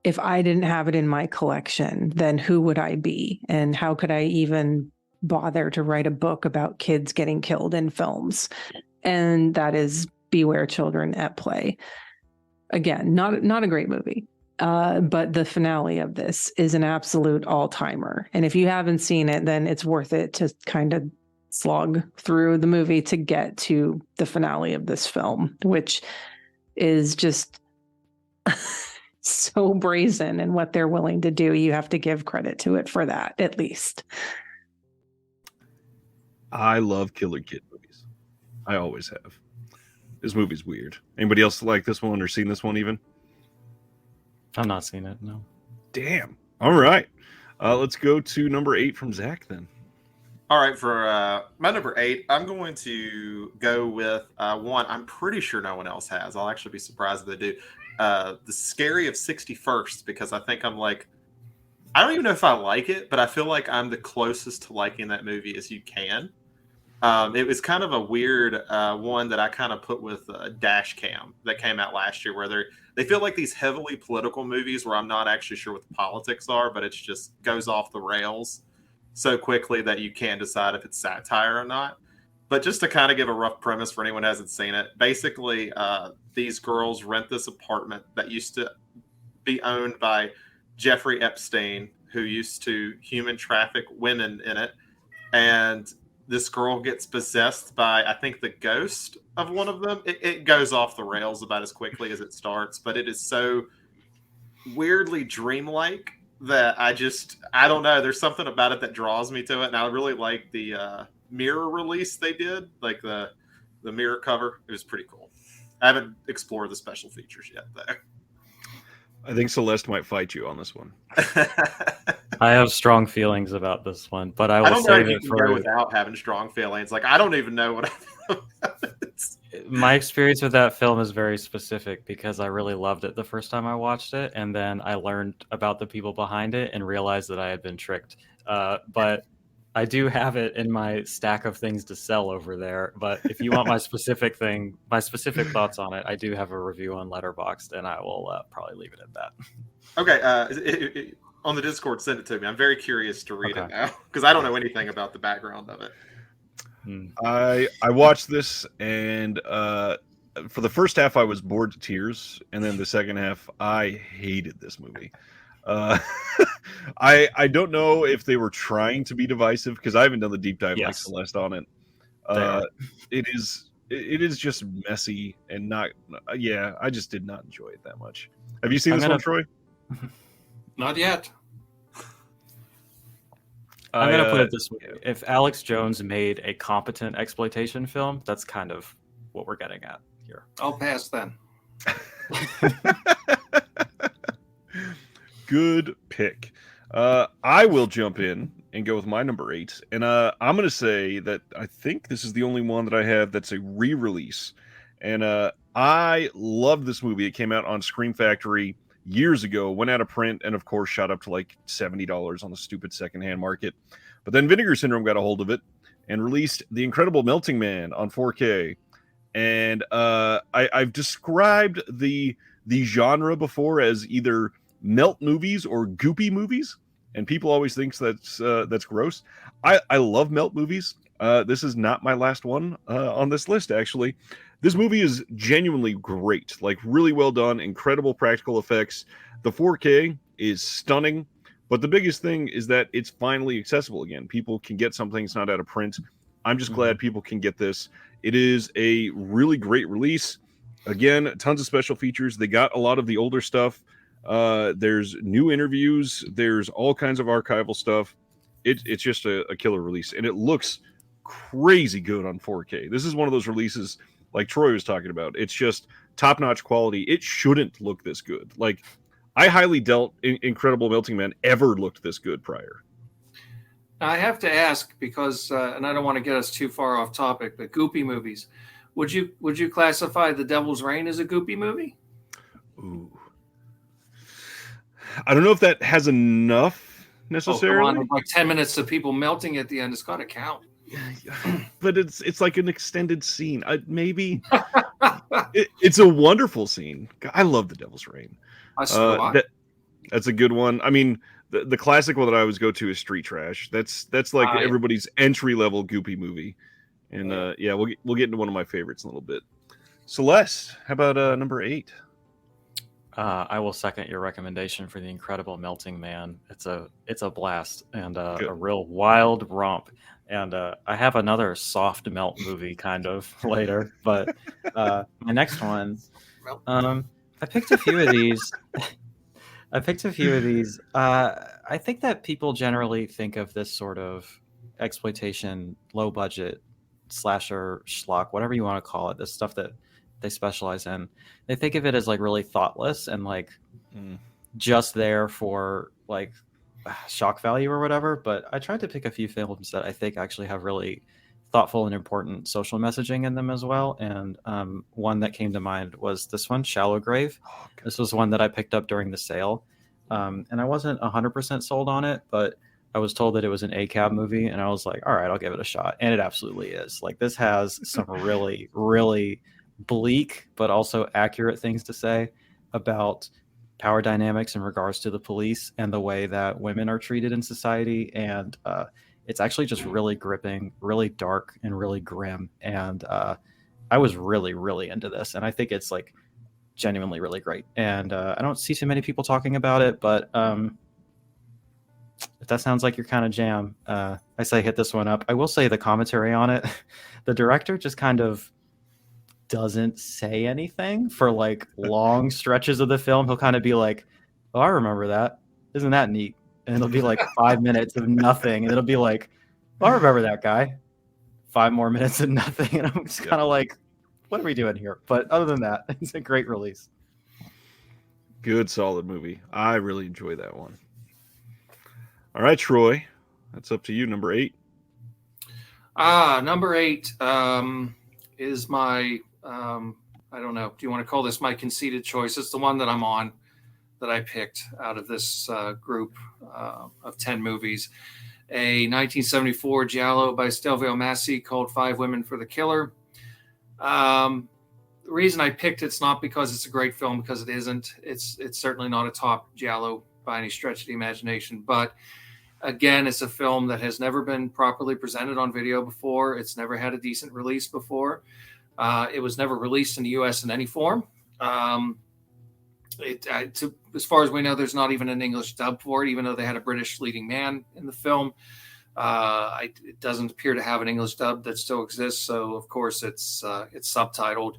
if I didn't have it in my collection, then who would I be? And how could I even bother to write a book about kids getting killed in films? And that is Beware Children at Play. Again, not a great movie. But the finale of this is an absolute all-timer. And if you haven't seen it, then it's worth it to kind of slog through the movie to get to the finale of this film, which is just so brazen in what they're willing to do. You have to give credit to it for that, at least. I love killer kid movies. I always have. This movie's weird. Anybody else like this one or seen this one even? I've not seen it, no. Damn. All right. Let's go to number 8 from Zach then. All right, for my number 8, I'm going to go with one I'm pretty sure no one else has. I'll actually be surprised if they do. The Scary of 61st, because I think I'm like, I don't even know if I like it, but I feel like I'm the closest to liking that movie as you can. It was kind of a weird one that I kind of put with Dash Cam that came out last year, where they feel like these heavily political movies where I'm not actually sure what the politics are, but it just goes off the rails so quickly that you can't decide if it's satire or not. But just to kind of give a rough premise for anyone who hasn't seen it, basically these girls rent this apartment that used to be owned by Jeffrey Epstein, who used to human traffic women in it. And this girl gets possessed by, I think, the ghost of one of them. It goes off the rails about as quickly as it starts, but it is so weirdly dreamlike that I don't know. There's something about it that draws me to it, and I really like the mirror release they did, like the mirror cover. It was pretty cool. I haven't explored the special features yet, though. I think Celeste might fight you on this one. I have strong feelings about this one, but I will don't know save if you it can for go without having strong feelings. Like, I don't even know what I feel about it. my experience with that film is very specific because I really loved it the first time I watched it, and then I learned about the people behind it and realized that I had been tricked. But I do have it in my stack of things to sell over there. But if you want my specific thoughts on it, I do have a review on Letterboxd, and I will probably leave it at that. Okay, on the Discord, send it to me. I'm very curious to read it now because I don't know anything about the background of it. I watched this, and for the first half I was bored to tears, and then the second half I hated this movie. I don't know if they were trying to be divisive, because I haven't done the deep dive like Celeste on it. It is just messy and not. I just did not enjoy it that much. Have you seen this one, Troy? Not yet. I'm going to put it this way. If Alex Jones made a competent exploitation film, that's kind of what we're getting at here. I'll pass then. Good pick. I will jump in and go with my number 8. And I'm going to say that I think this is the only one that I have that's a re-release. And I love this movie. It came out on Scream Factory years ago, went out of print, and of course shot up to like $70 on the stupid secondhand market. But then Vinegar Syndrome got a hold of it and released The Incredible Melting Man on 4K. And I've described the genre before as either melt movies or goopy movies, and people always think that's gross. I love melt movies. This is not my last one on this list, actually. This movie is genuinely great, like really well done, incredible practical effects. The 4K is stunning, but the biggest thing is that it's finally accessible again. People can get something that's not out of print. I'm just glad people can get this. It is a really great release. Again, tons of special features. They got a lot of the older stuff. There's new interviews. There's all kinds of archival stuff. It's just a killer release, and it looks crazy good on 4K. This is one of those releases like Troy was talking about. It's just top-notch quality. It shouldn't look this good. Like, I highly doubt Incredible Melting Man ever looked this good prior. I have to ask because, and I don't want to get us too far off topic, but Goopy movies. Would you classify The Devil's Reign as a Goopy movie? Ooh. I don't know if that has enough Oh, necessarily. come on, like 10 minutes of people melting at the end. It's got to count. But it's like an extended scene. Maybe it's a wonderful scene. I love The Devil's Reign. That's a good one. I mean, the classic one that I always go to is Street Trash. That's like everybody's entry level Goopy movie. And we'll get into one of my favorites in a little bit. Celeste, how about number 8? I will second your recommendation for The Incredible Melting Man. It's a blast and a real wild romp. And I have another soft melt movie kind of later, but my next one, I picked a few of these. I think that people generally think of this sort of exploitation, low budget slasher schlock, whatever you want to call it, this stuff that they specialize in. They think of it as like really thoughtless and like just there for like shock value or whatever. But I tried to pick a few films that I think actually have really thoughtful and important social messaging in them as well. And one that came to mind was this one, Shallow Grave. This was one that I picked up during the sale. And I wasn't 100% sold on it, but I was told that it was an ACAB movie, and I was like, all right, I'll give it a shot. And it absolutely is. Like, this has some really, really bleak, but also accurate things to say about power dynamics in regards to the police and the way that women are treated in society. And it's actually just really gripping, really dark, and really grim. And I was really, really into this. And I think it's like genuinely really great. And I don't see too many people talking about it, but if that sounds like your kind of jam, I say hit this one up. I will say the commentary on it, the director just kind of doesn't say anything for like long stretches of the film. He'll kind of be like, oh, I remember that. Isn't that neat? And it'll be like 5 minutes of nothing. And it'll be like, oh, I remember that guy. 5 more minutes of nothing. And I'm just kind of like, what are we doing here? But other than that, it's a great release. Good, solid movie. I really enjoy that one. All right, Troy, that's up to you. Number 8. Number 8 is my, I don't know. Do you want to call this my conceded choice? It's the one that I'm on, that I picked out of this group of 10 movies. A 1974 giallo by Stelvio Massi called 5 Women for the Killer. The reason I picked it's not because it's a great film, because it isn't. It's certainly not a top giallo by any stretch of the imagination. But again, it's a film that has never been properly presented on video before. It's never had a decent release before. It was never released in the U.S. in any form. As far as we know, there's not even an English dub for it, even though they had a British leading man in the film. It doesn't appear to have an English dub that still exists. So, of course, it's subtitled.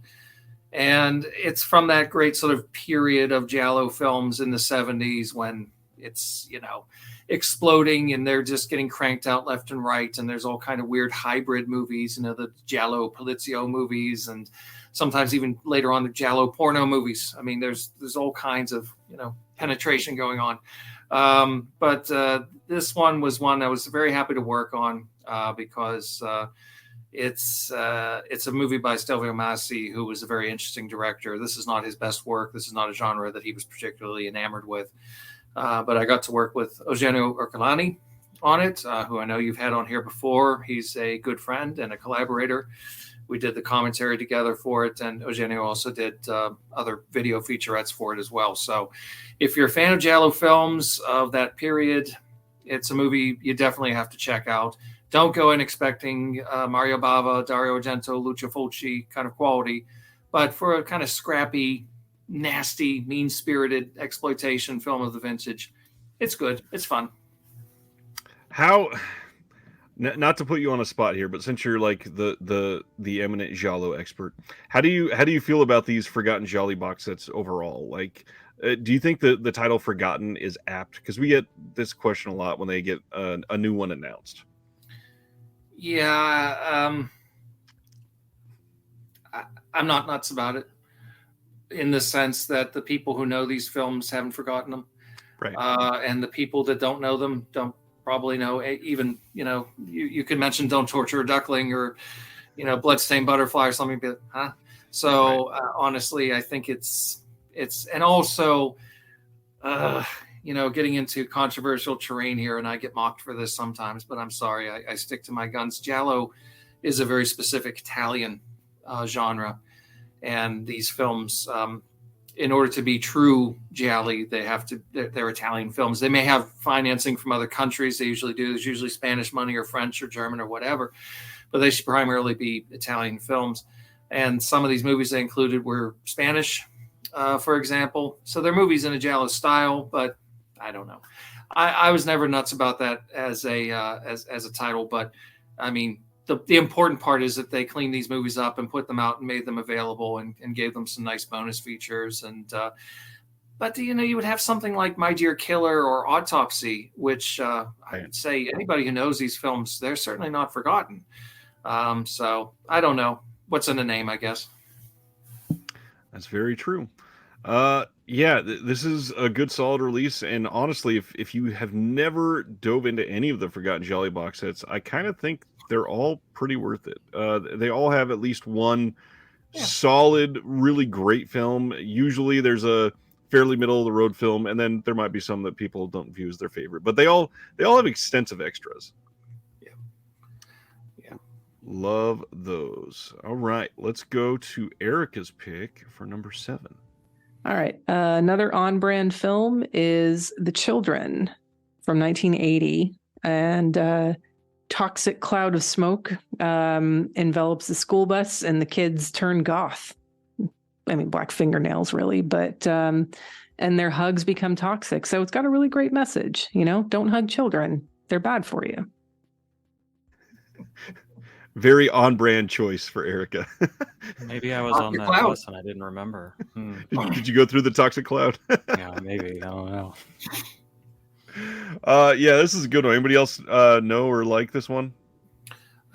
And it's from that great sort of period of giallo films in the 70s when it's, exploding and they're just getting cranked out left and right. And there's all kind of weird hybrid movies, the giallo polizio movies, and sometimes even later on the giallo porno movies. I mean, there's all kinds of, penetration going on. But this one was one I was very happy to work on because it's a movie by Stelvio Massi, who was a very interesting director. This is not his best work. This is not a genre that he was particularly enamored with. But I got to work with Eugenio Ercolani on it, who I know you've had on here before. He's a good friend and a collaborator. We did the commentary together for it, and Eugenio also did other video featurettes for it as well. So if you're a fan of giallo films of that period, it's a movie you definitely have to check out. Don't go in expecting Mario Bava, Dario Argento, Lucio Fulci kind of quality, but for a kind of scrappy, nasty, mean-spirited exploitation film of the vintage, it's good. It's fun. How, not to put you on a spot here, but since you're like the eminent giallo expert, how do you feel about these Forgotten Gialli box sets overall? Like, do you think the title Forgotten is apt? Because we get this question a lot when they get a new one announced. Yeah, I'm not nuts about it, in the sense that the people who know these films haven't forgotten them. Right. And the people that don't know them don't probably know. Even you could mention "Don't Torture a Duckling" or "Bloodstained Butterfly" or something. But so honestly, I think it's and also getting into controversial terrain here, and I get mocked for this sometimes, but I'm sorry, I stick to my guns. Giallo is a very specific Italian genre, and these films, in order to be true gialli, they're Italian films. They may have financing from other countries. They usually do. There's usually Spanish money or French or German or whatever, but they should primarily be Italian films. And some of these movies they included were Spanish, for example. So they're movies in a giallo style, but I don't know. I was never nuts about that as a title, but I mean, the important part is that they cleaned these movies up and put them out and made them available and gave them some nice bonus features. And but you would have something like My Dear Killer or Autopsy, which I would say anybody who knows these films, they're certainly not forgotten. So I don't know what's in the name, I guess. That's very true. This is a good solid release, and honestly, if you have never dove into any of the Forgotten Jolly box sets, I kind of think they're all pretty worth it. They all have at least one solid, really great film. Usually there's a fairly middle of the road film, and then there might be some that people don't view as their favorite, but they all have extensive extras. Love those. All right, let's go to Erica's pick for number 7. All right. Another on-brand film is The Children from 1980. And toxic cloud of smoke envelops the school bus, and the kids turn goth. I mean, black fingernails, really. But and their hugs become toxic. So it's got a really great message. Don't hug children. They're bad for you. Very on-brand choice for Erica. Maybe I was on that bus and I didn't remember. Did you go through the toxic cloud? Yeah, maybe. I don't know. This is a good one. Anybody else know or like this one?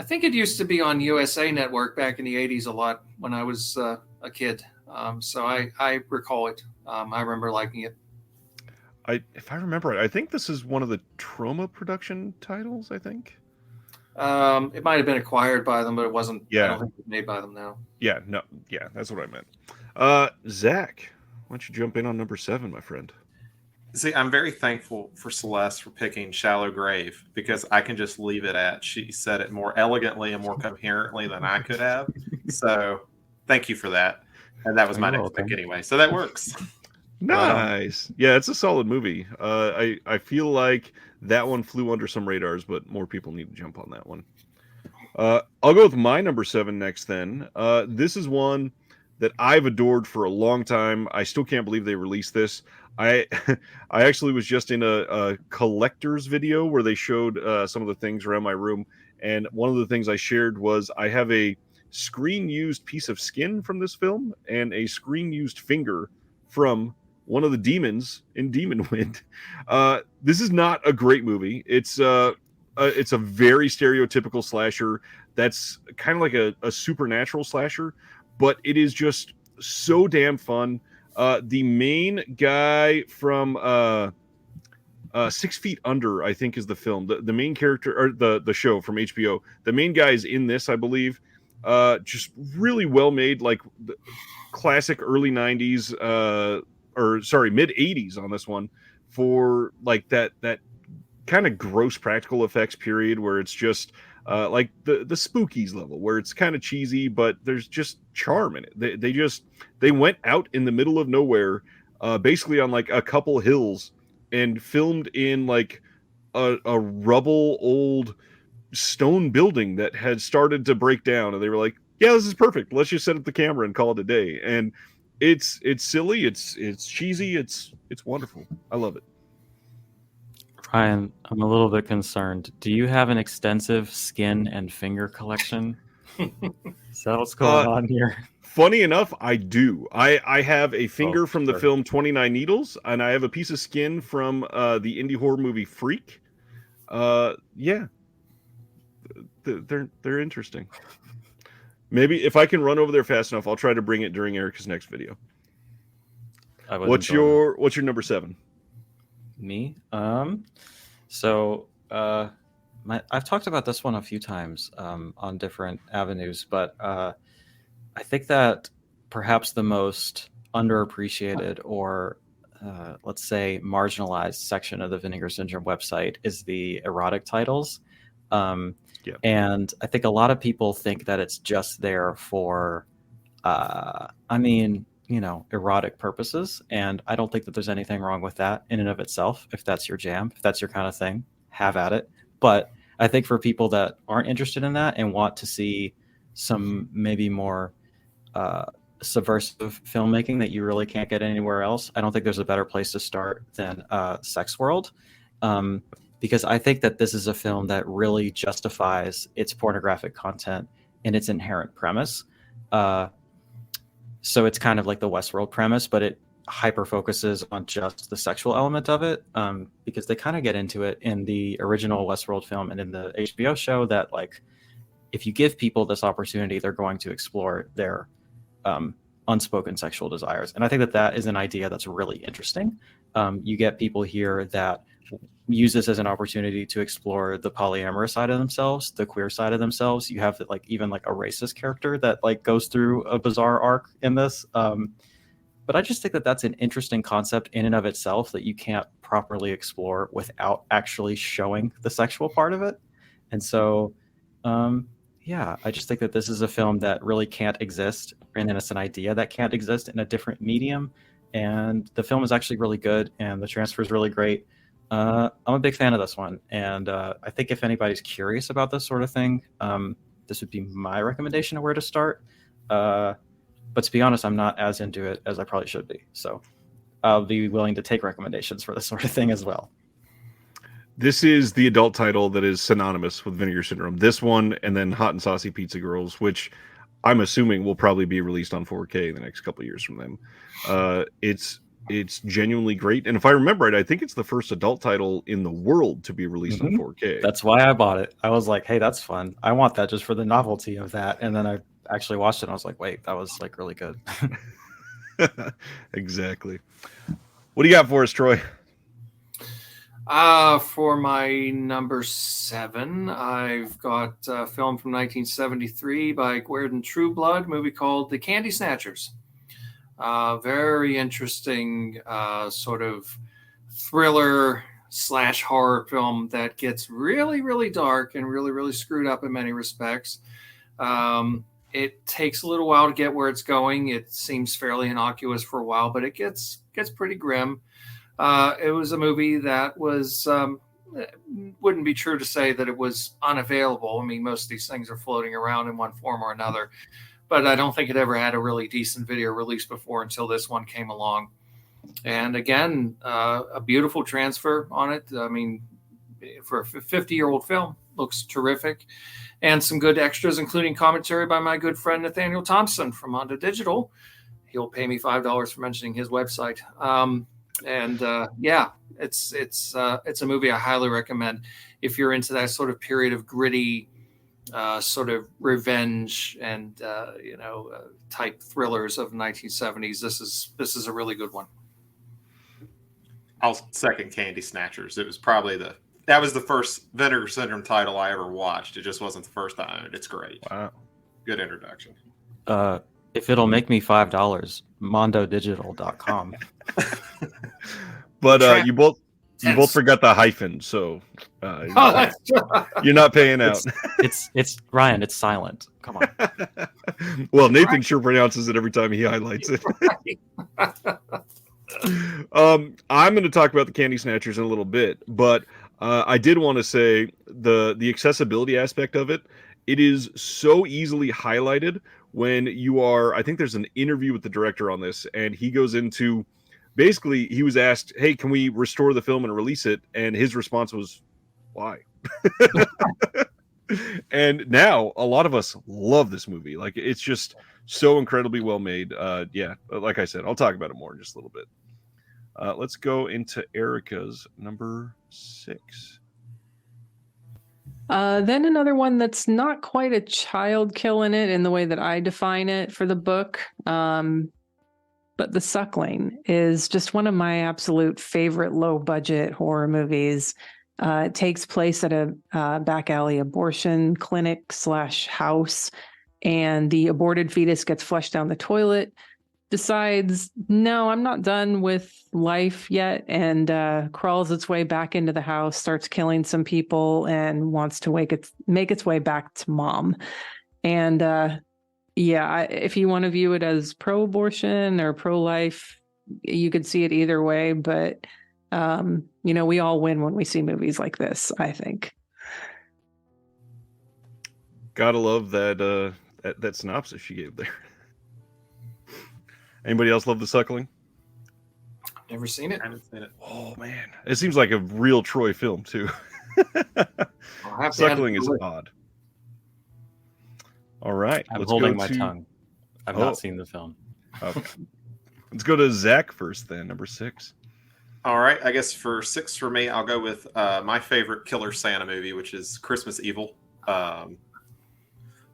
I think it used to be on USA Network back in the 80s a lot when I was a kid. So I recall it. I remember liking it. If I remember right, I think this is one of the Troma production titles, I think. It might have been acquired by them, but it wasn't. Yeah. I don't think it's made by them now. Yeah, no, yeah, that's what I meant. Zach, why don't you jump in on number 7, my friend? See, I'm very thankful for Celeste for picking Shallow Grave, because I can just leave it at she said it more elegantly and more coherently than I could have. So thank you for that. And that was my next pick anyway. So that works. Nice. Yeah, it's a solid movie. I feel like that one flew under some radars, but more people need to jump on that one. I'll go with my number 7 next then. This is one that I've adored for a long time. I still can't believe they released this. I actually was just in a collector's video where they showed some of the things around my room, and one of the things I shared was I have a screen-used piece of skin from this film and a screen-used finger from one of the demons in Demon Wind. This is not a great movie. It's a very stereotypical slasher that's kind of like a supernatural slasher, but it is just so damn fun. The main guy from 6 Feet Under, I think, is the film. The main character, or the show from HBO. The main guy is in this, I believe. Just really well made, like classic early 90s, mid 80s on this one, for like that kind of gross practical effects period where it's just like the spookies level, where it's kind of cheesy, but there's just charm in it. They went out in the middle of nowhere, basically on like a couple hills, and filmed in like a rubble old stone building that had started to break down, and they were like, yeah, this is perfect, let's just set up the camera and call it a day. And it's silly, it's cheesy, it's wonderful. I love it. Ryan, I'm a little bit concerned. Do you have an extensive skin and finger collection? Is that what's going on here? Funny enough, I do. I have a finger from the film 29 Needles, and I have a piece of skin from the indie horror movie Freak. Yeah. They're interesting. Maybe if I can run over there fast enough, I'll try to bring it during Erica's next video. What's your number 7? Me? So I've talked about this one a few times on different avenues, but I think that perhaps the most underappreciated or let's say marginalized section of the Vinegar Syndrome website is the erotic titles. Yeah. And I think a lot of people think that it's just there for, erotic purposes. And I don't think that there's anything wrong with that in and of itself. If that's your jam, if that's your kind of thing, have at it. But I think for people that aren't interested in that and want to see some maybe more subversive filmmaking that you really can't get anywhere else, I don't think there's a better place to start than Sex World. Because I think that this is a film that really justifies its pornographic content and its inherent premise. So it's kind of like the Westworld premise, but it hyper focuses on just the sexual element of it, because they kind of get into it in the original Westworld film and in the HBO show that, like, if you give people this opportunity, they're going to explore their unspoken sexual desires. And I think that that is an idea that's really interesting. You get people here that use this as an opportunity to explore the polyamorous side of themselves, the queer side of themselves. You have like even like a racist character that like goes through a bizarre arc in this. But I just think that that's an interesting concept in and of itself that you can't properly explore without actually showing the sexual part of it. And so, yeah, I just think that this is a film that really can't exist, and then it's an idea that can't exist in a different medium. And the film is actually really good, and the transfer is really great. I'm a big fan of this one, and I think if anybody's curious about this sort of thing, this would be my recommendation of where to start. But to be honest, I'm not as into it as I probably should be. So I'll be willing to take recommendations for this sort of thing as well. This is the adult title that is synonymous with Vinegar Syndrome. This one, and then Hot and Saucy Pizza Girls, which I'm assuming will probably be released on 4K in the next couple of years from them. It's genuinely great, and if I remember right, I think it's the first adult title in the world to be released on 4K. That's why I bought it. I was like, hey, that's fun. I want that just for the novelty of that. And then I actually watched it and I was like, wait, that was like really good. Exactly. What do you got for us, Troy? For my number 7, I've got a film from 1973 by Guerdon Trueblood, movie called The Candy Snatchers. Very interesting sort of thriller / horror film that gets really, really dark and really, really screwed up in many respects. It takes a little while to get where it's going. It seems fairly innocuous for a while, but it gets pretty grim. It was a movie that was wouldn't be true to say that it was unavailable. I mean, most of these things are floating around in one form or another. But I don't think it ever had a really decent video release before until this one came along. And again, a beautiful transfer on it. I mean, for a 50-year-old film, looks terrific. And some good extras, including commentary by my good friend Nathaniel Thompson from Mondo Digital. He'll pay me $5 for mentioning his website. Yeah, it's a movie I highly recommend if you're into that sort of period of gritty, sort of revenge and type thrillers of the 1970s. This is a really good one. I'll second Candy Snatchers. It was probably that was the first Vinegar Syndrome title I ever watched. It just wasn't the first I owned. It's great. Wow. Good introduction. If it'll make me $5, mondodigital.com. But you both forgot the hyphen, so you're not paying out. It's Ryan. It's silent. Come on. Well, Nathan sure pronounces it every time he highlights it. I'm going to talk about the Candy Snatchers in a little bit, but I did want to say the accessibility aspect of it. It is so easily highlighted when you are. I think there's an interview with the director on this, and he goes into. Basically, he was asked, hey, can we restore the film and release it? And his response was, why? And now a lot of us love this movie. Like, it's just so incredibly well made. Yeah, like I said, I'll talk about it more in just a little bit. Let's go into Erica's number 6. Then another one that's not quite a child kill in it in the way that I define it for the book. But The Suckling is just one of my absolute favorite low budget horror movies. It takes place at a back alley abortion clinic / house, and the aborted fetus gets flushed down the toilet, decides, no, I'm not done with life yet, and crawls its way back into the house, starts killing some people, and wants to make its way back to mom. And if you want to view it as pro-abortion or pro-life, you could see it either way. But, we all win when we see movies like this, I think. Gotta love that that synopsis you gave there. Anybody else love The Suckling? Never seen it. I haven't seen it. Oh man, it seems like a real Troy film too. Suckling is odd. All right, I'm holding my tongue. I've not seen the film. Okay. Let's go to Zach first then, number 6. All right, I guess for 6 for me, I'll go with my favorite Killer Santa movie, which is Christmas Evil.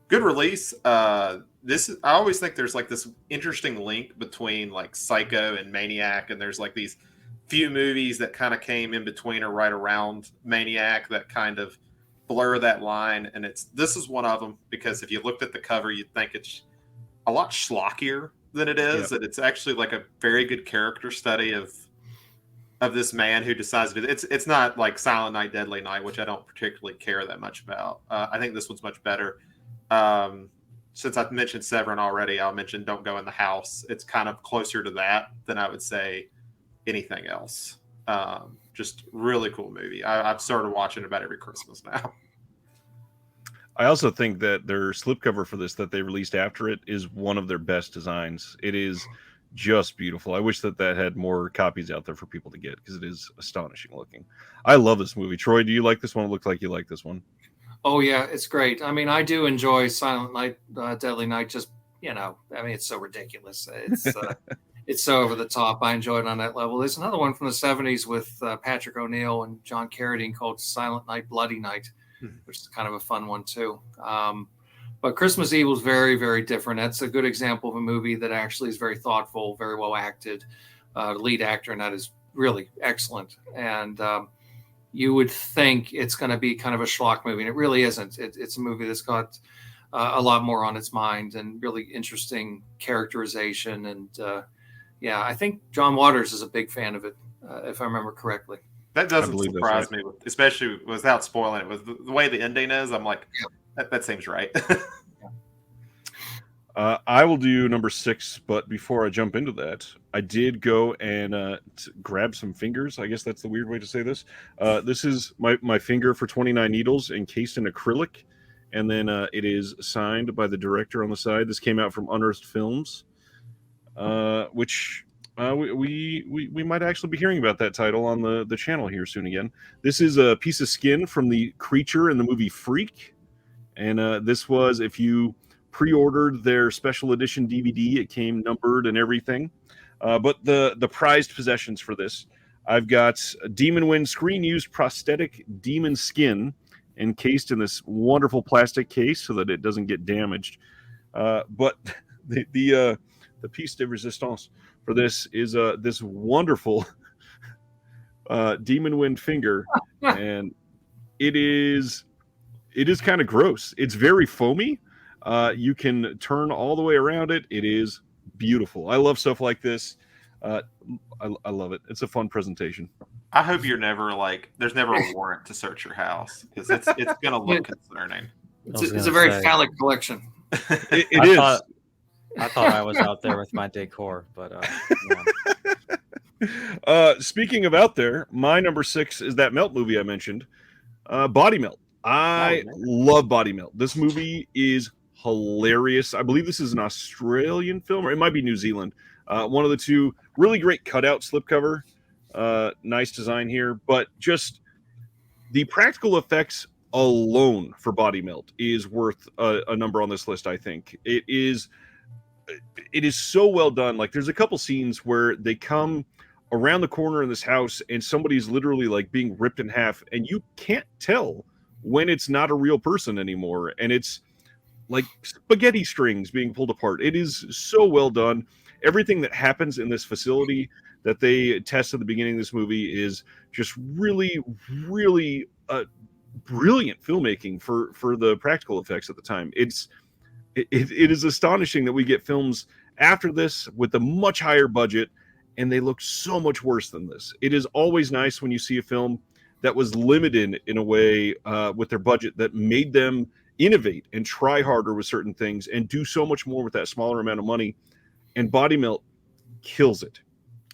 Good release. I always think there's like this interesting link between like Psycho and Maniac, and there's like these few movies that kind of came in between or right around Maniac that kind of blur that line. And this is one of them, because if you looked at the cover, you'd think it's a lot schlockier than it is. Yep. And it's actually like a very good character study of this man who decides to. It's not like Silent Night, Deadly Night, which I don't particularly care that much about. I think this one's much better. Since I've mentioned Severin already, I'll mention Don't Go in the House. It's kind of closer to that than I would say anything else. Just really cool movie. I've started watching about every Christmas now. I also think that their slipcover for this that they released after it is one of their best designs. It is just beautiful. I wish that had more copies out there for people to get, because it is astonishing looking. I love this movie. Troy, do you like this one? It looked like you like this one. Oh yeah, it's great. I mean, I do enjoy Silent Night, Deadly Night. Just it's so ridiculous. It's so over the top. I enjoy it on that level. There's another one from the '70s with Patrick O'Neill and John Carradine called Silent Night, Bloody Night, which is kind of a fun one too. But Christmas Evil is very, very different. That's a good example of a movie that actually is very thoughtful, very well acted. The lead actor in that is really excellent, and you would think it's going to be kind of a schlock movie, and it really isn't. It's a movie that's got a lot more on its mind and really interesting characterization. And I think John Waters is a big fan of it, if I remember correctly. That doesn't surprise me, especially without spoiling it. With the way the ending is, I'm like, that seems right. I will do number 6, but before I jump into that, I did go and grab some fingers. I guess that's the weird way to say this. This is my finger for 29 needles encased in acrylic, and then it is signed by the director on the side. This came out from Unearthed Films, which we might actually be hearing about that title on the channel here soon again. This is a piece of skin from the creature in the movie Freak, and this was, if you pre-ordered their special edition DVD, it came numbered and everything. But the prized possessions for this, I've got a Demon Wind screen-used prosthetic demon skin encased in this wonderful plastic case so that it doesn't get damaged. But the piece de resistance for this is this wonderful Demon Wind finger, and it is kind of gross. It's very foamy. You can turn all the way around it. It is beautiful. I love stuff like this. I love it. It's a fun presentation. I hope you're never there's never a warrant to search your house, because it's going to look concerning. It's a very phallic collection. It is. I thought I was out there with my decor, but speaking of out there, my number 6 is that Melt movie I mentioned, Body Melt. I love Body Melt. This movie is hilarious. I believe this is an Australian film, or it might be New Zealand. One of the two. Really great cutout slipcover. Nice design here, but just the practical effects alone for Body Melt is worth a number on this list. I think it is so well done. Like, there's a couple scenes where they come around the corner in this house and somebody's literally being ripped in half, and you can't tell when it's not a real person anymore, and it's like spaghetti strings being pulled apart. It is so well done. everything that happens in this facility that they test at the beginning of this movie is just really, really brilliant filmmaking for the practical effects at the time. It is astonishing that we get films after this with a much higher budget, and they look so much worse than this. It is always nice when you see a film that was limited in a way with their budget that made them innovate and try harder with certain things and do so much more with that smaller amount of money. And Body Melt kills it.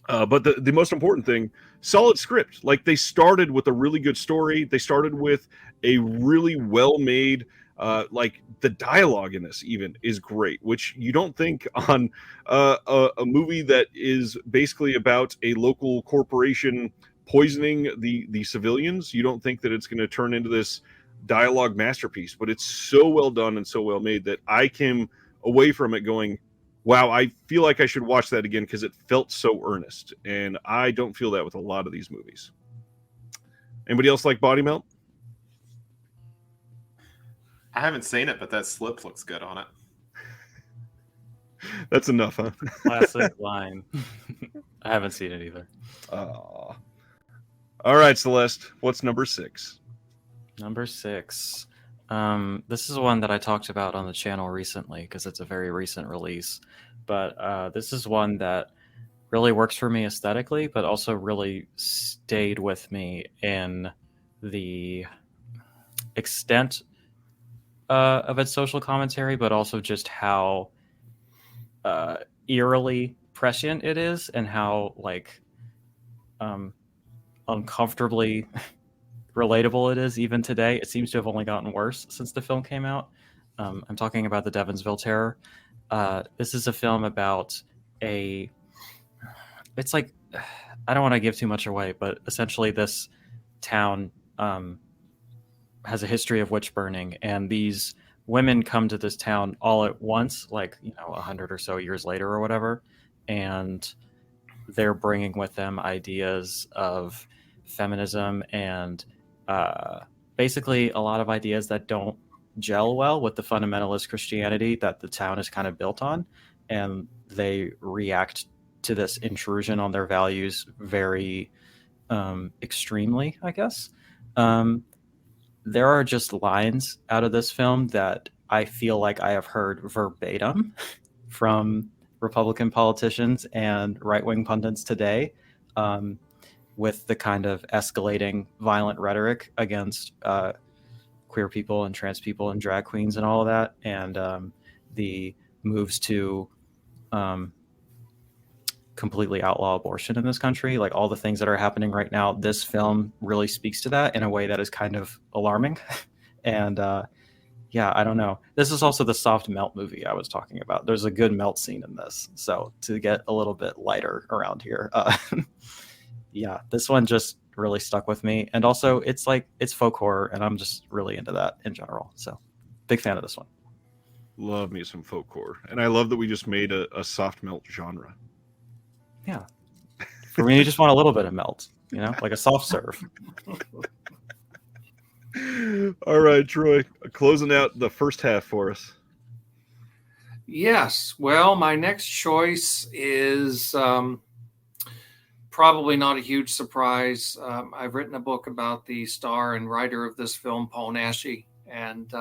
But the most important thing, solid script. Like, they started with a really good story. They started with a really well-made, like, the dialogue in this even is great, which you don't think on a movie that is basically about a local corporation poisoning the civilians. You don't think that it's going to turn into this dialogue masterpiece, but it's so well done and so well made that I came away from it going, wow, I feel like I should watch that again because it felt so earnest. And I don't feel that with a lot of these movies. Anybody else like Body Melt? I haven't seen it, but that slip looks good on it. That's enough, huh? Classic line. I haven't seen it either. All right, Celeste, what's number 6? Number 6. This is one that I talked about on the channel recently because it's a very recent release. But this is one that really works for me aesthetically, but also really stayed with me in the extent of its social commentary, but also just how eerily prescient it is and how uncomfortably relatable it is even today. It seems to have only gotten worse since the film came out. I'm talking about the Devonsville Terror. This is a film about it's like, I don't want to give too much away, but essentially this town has a history of witch burning, and these women come to this town all at once, 100 or so years later or whatever, and they're bringing with them ideas of feminism and basically a lot of ideas that don't gel well with the fundamentalist Christianity that the town is kind of built on, and they react to this intrusion on their values very extremely, I guess. There are just lines out of this film that I feel like I have heard verbatim from Republican politicians and right-wing pundits today, with the kind of escalating violent rhetoric against queer people and trans people and drag queens and all of that, and the moves to completely outlaw abortion in this country, like all the things that are happening right now. This film really speaks to that in a way that is kind of alarming. And yeah, I don't know. This is also the soft melt movie I was talking about. There's a good melt scene in this. So to get a little bit lighter around here, yeah, this one just really stuck with me. And also it's folk horror, and I'm just really into that in general. So big fan of this one. Love me some folk horror. And I love that we just made a soft melt genre. Yeah. For me, you just want a little bit of melt, like a soft serve. All right, Troy, closing out the first half for us. Yes. Well, my next choice is probably not a huge surprise. I've written a book about the star and writer of this film, Paul Naschy, and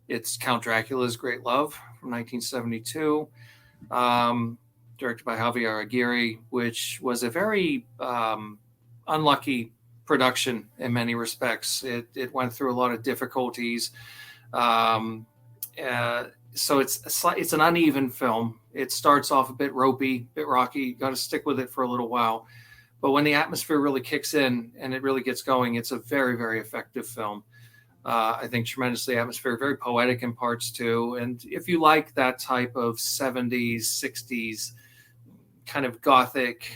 it's Count Dracula's Great Love from 1972. Directed by Javier Aguirre, which was a very unlucky production in many respects. It went through a lot of difficulties. So it's an uneven film. It starts off a bit ropey, a bit rocky. You got to stick with it for a little while. But when the atmosphere really kicks in and it really gets going, it's a very, very effective film. I think tremendously atmospheric, very poetic in parts too. And if you like that type of 70s, 60s kind of gothic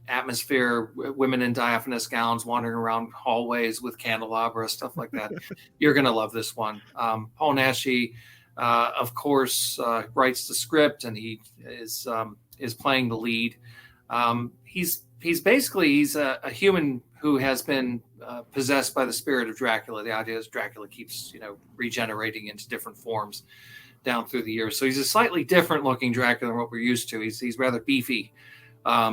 atmosphere, women in diaphanous gowns wandering around hallways with candelabra, stuff like that, you're going to love this one. Paul Naschy, of course, writes the script, and he is playing the lead. He's a human who has been possessed by the spirit of Dracula. The idea is Dracula keeps regenerating into different forms. down through the years. So he's a slightly different looking Dracula than what we're used to. He's rather beefy.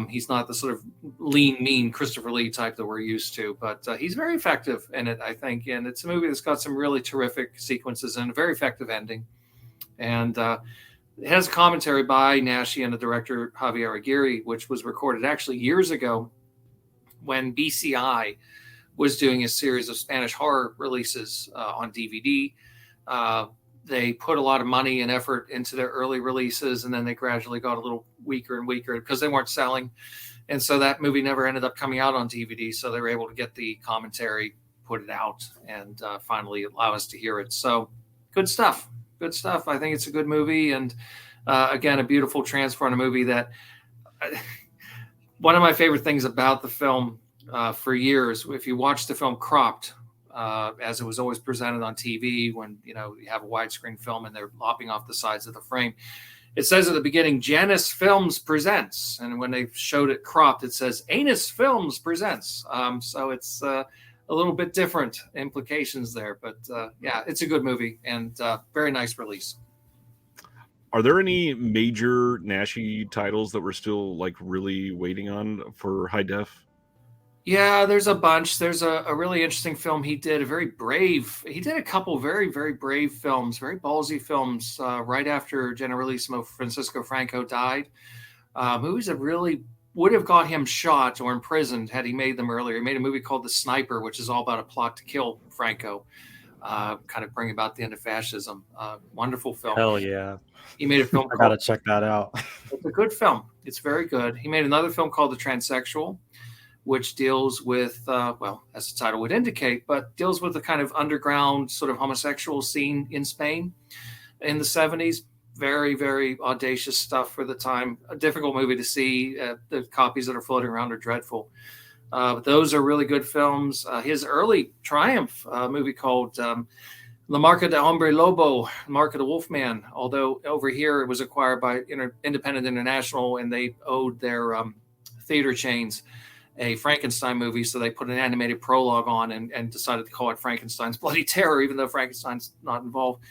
He's not the sort of lean, mean Christopher Lee type that we're used to, but he's very effective in it, I think. And it's a movie that's got some really terrific sequences and a very effective ending. And it has a commentary by Naschy and the director Javier Aguirre, which was recorded actually years ago when BCI was doing a series of Spanish horror releases on DVD. They put a lot of money and effort into their early releases, and then they gradually got a little weaker and weaker because they weren't selling. And so that movie never ended up coming out on DVD. So they were able to get the commentary, put it out, and finally allow us to hear it. So good stuff. Good stuff. I think it's a good movie. And again, a beautiful transfer on a movie that one of my favorite things about the film for years, if you watch the film cropped, as it was always presented on TV when, you have a widescreen film and they're lopping off the sides of the frame. It says at the beginning, Janus Films presents. And when they showed it cropped, it says Anus Films presents. So it's a little bit different implications there. But yeah, it's a good movie and very nice release. Are there any major Naschy titles that we're still like really waiting on for high def? Yeah, there's a bunch. There's a really interesting film he did, he did a couple very, very brave films, very ballsy films right after Generalissimo Francisco Franco died. Movies that really would have got him shot or imprisoned had he made them earlier. He made a movie called The Sniper, which is all about a plot to kill Franco, kind of bring about the end of fascism. Wonderful film. Hell yeah. He made a film I gotta check that out. It's a good film. It's very good. He made another film called The Transsexual, which deals with, well, as the title would indicate, but deals with the kind of underground sort of homosexual scene in Spain in the 70s. Very, very audacious stuff for the time. A difficult movie to see. The copies that are floating around are dreadful. But those are really good films. His early triumph movie called La Marca de Hombre Lobo, Marca de Wolfman, although over here it was acquired by Independent International and they owed their theater chains a Frankenstein movie, so they put an animated prologue on and decided to call it Frankenstein's Bloody Terror, even though Frankenstein's not involved.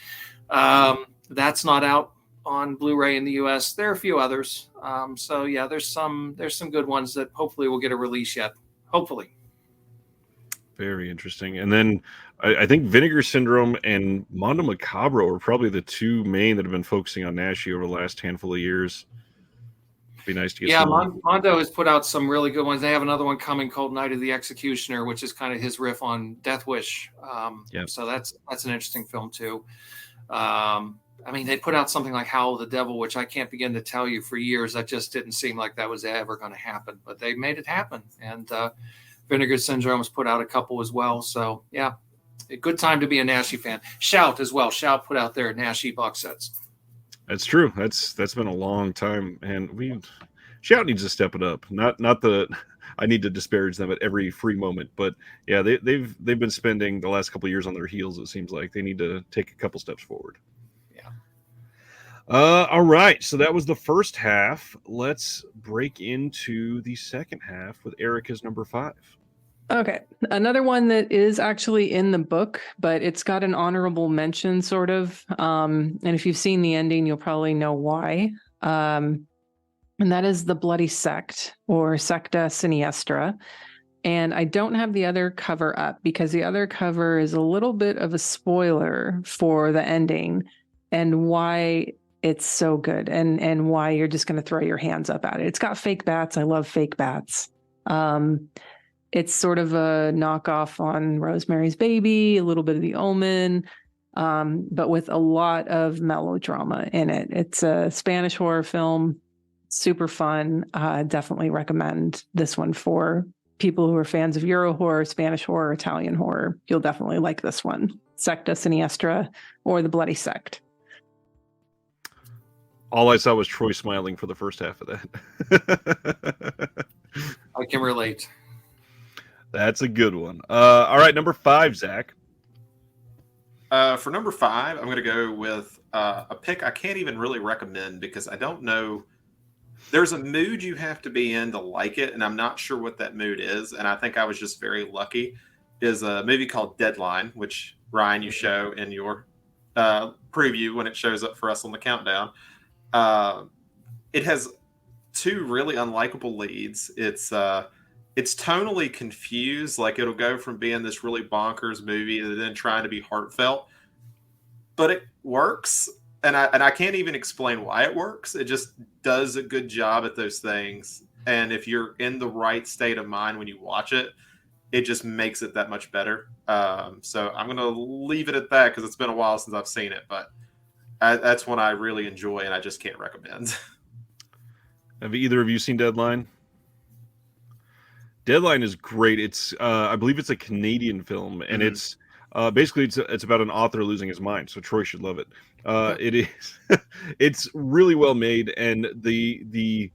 That's not out on Blu-ray in the U.S. There are a few others. So yeah, there's some good ones that hopefully will get a release yet. Hopefully. Very interesting. And then I think Vinegar Syndrome and Mondo Macabro are probably the two main that have been focusing on Naschy over the last handful of years. Be nice to get. Yeah, Mondo has put out some really good ones. They have another one coming called Night of the Executioner, which is kind of his riff on Death Wish. So that's an interesting film too. I mean, they put out something like Howl of the Devil, which I can't begin to tell you for years. That just didn't seem like that was ever going to happen, but they made it happen. And Vinegar Syndrome has put out a couple as well. So yeah, a good time to be a Naschy fan. Shout as well. Shout put out their Naschy box sets. That's true. That's been a long time, and Shout needs to step it up. Not that I need to disparage them at every free moment, but yeah, they've been spending the last couple of years on their heels. It seems like they need to take a couple steps forward. Yeah. All right. So that was the first half. Let's break into the second half with Erica's number 5. Okay. Another one that is actually in the book, but it's got an honorable mention, sort of. And if you've seen the ending, you'll probably know why. And that is The Bloody Sect, or Secta Siniestra. And I don't have the other cover up because the other cover is a little bit of a spoiler for the ending and why it's so good and why you're just going to throw your hands up at it. It's got fake bats. I love fake bats. It's sort of a knockoff on Rosemary's Baby, a little bit of The Omen, but with a lot of melodrama in it. It's a Spanish horror film, super fun. Definitely recommend this one for people who are fans of Euro horror, Spanish horror, Italian horror. You'll definitely like this one. Secta Siniestra, or The Bloody Sect. All I saw was Troy smiling for the first half of that. I can relate. That's a good one. All right, number 5, Zach. For number 5, I'm going to go with a pick I can't even really recommend because I don't know. There's a mood you have to be in to like it, and I'm not sure what that mood is. And I think I was just very lucky. Is a movie called Deadline, which Ryan, you show in your preview when it shows up for us on the countdown. It has two really unlikable leads. It's tonally confused. Like it'll go from being this really bonkers movie to then trying to be heartfelt, but it works. And I can't even explain why it works. It just does a good job at those things. And if you're in the right state of mind when you watch it, it just makes it that much better. So I'm going to leave it at that because it's been a while since I've seen it, but that's one I really enjoy and I just can't recommend. Have either of you seen Deadline? Deadline is great. It's I believe it's a Canadian film, and it's basically it's about an author losing his mind. So Troy should love it. It is it's really well made, and the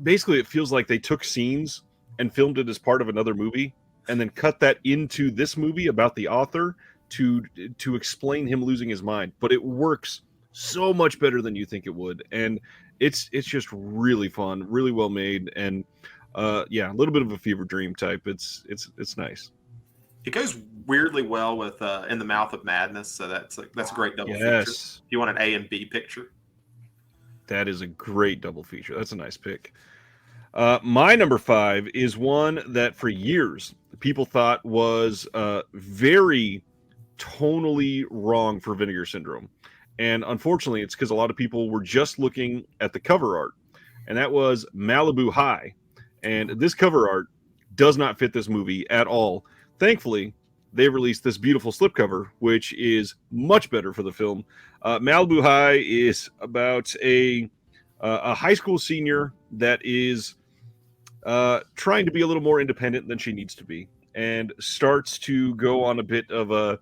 basically it feels like they took scenes and filmed it as part of another movie, and then cut that into this movie about the author to explain him losing his mind. But it works so much better than you think it would, and it's just really fun, really well made, and yeah, a little bit of a fever dream type. It's nice. It goes weirdly well with In the Mouth of Madness, so that's a great double feature. If you want an A and B picture, that is a great double feature. That's a nice pick. My number 5 is one that for years people thought was very tonally wrong for Vinegar Syndrome, and unfortunately, it's because a lot of people were just looking at the cover art, and that was Malibu High. And this cover art does not fit this movie at all. Thankfully, they released this beautiful slipcover, which is much better for the film. Malibu High is about a high school senior that is trying to be a little more independent than she needs to be, and starts to go on a bit of a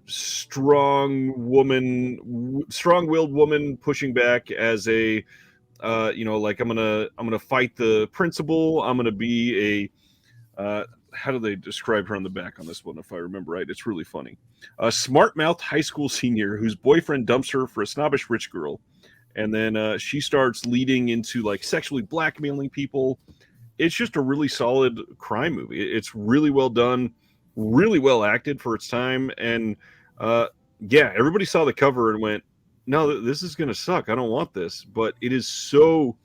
strong-willed woman pushing back as a like I'm gonna fight the principal. I'm gonna be a how do they describe her on the back on this one? If I remember right, it's really funny. A smart-mouthed high school senior whose boyfriend dumps her for a snobbish rich girl, and then she starts leading into like sexually blackmailing people. It's just a really solid crime movie. It's really well done, really well acted for its time, and yeah, everybody saw the cover and went, no, this is going to suck. I don't want this. But it is so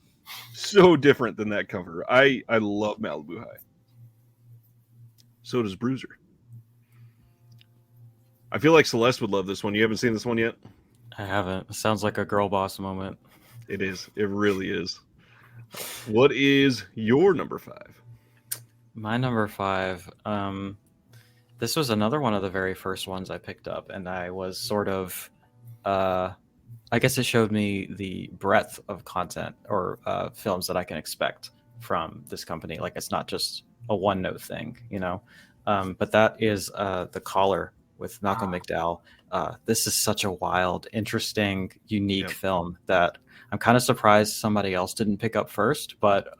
different than that cover. I love Malibu High. So does Bruiser. I feel like Celeste would love this one. You haven't seen this one yet? I haven't. It sounds like a girl boss moment. It is. It really is. What is your number 5? My number 5. This was another one of the very first ones I picked up, and I was sort of I guess it showed me the breadth of content or films that I can expect from this company. Like it's not just a one-note thing, But that is The Caller with Malcolm McDowell. This is such a wild, interesting, unique film that I'm kind of surprised somebody else didn't pick up first. But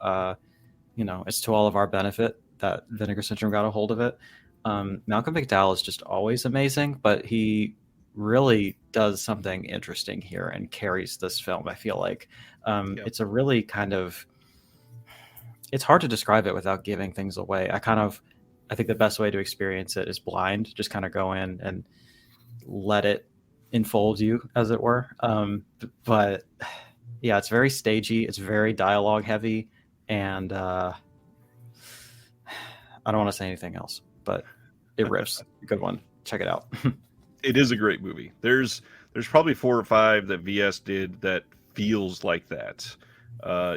it's to all of our benefit that Vinegar Syndrome got a hold of it. Malcolm McDowell is just always amazing, but he really does something interesting here and carries this film. I feel like it's a really kind of, it's hard to describe it without giving things away. I think the best way to experience it is blind. Just kind of go in and let it enfold you, as it were. But yeah, it's very stagey. It's very dialogue heavy, and I don't want to say anything else, but it rips. Good one. Check it out. It is a great movie. There's probably 4 or 5 that VS did that feels like that.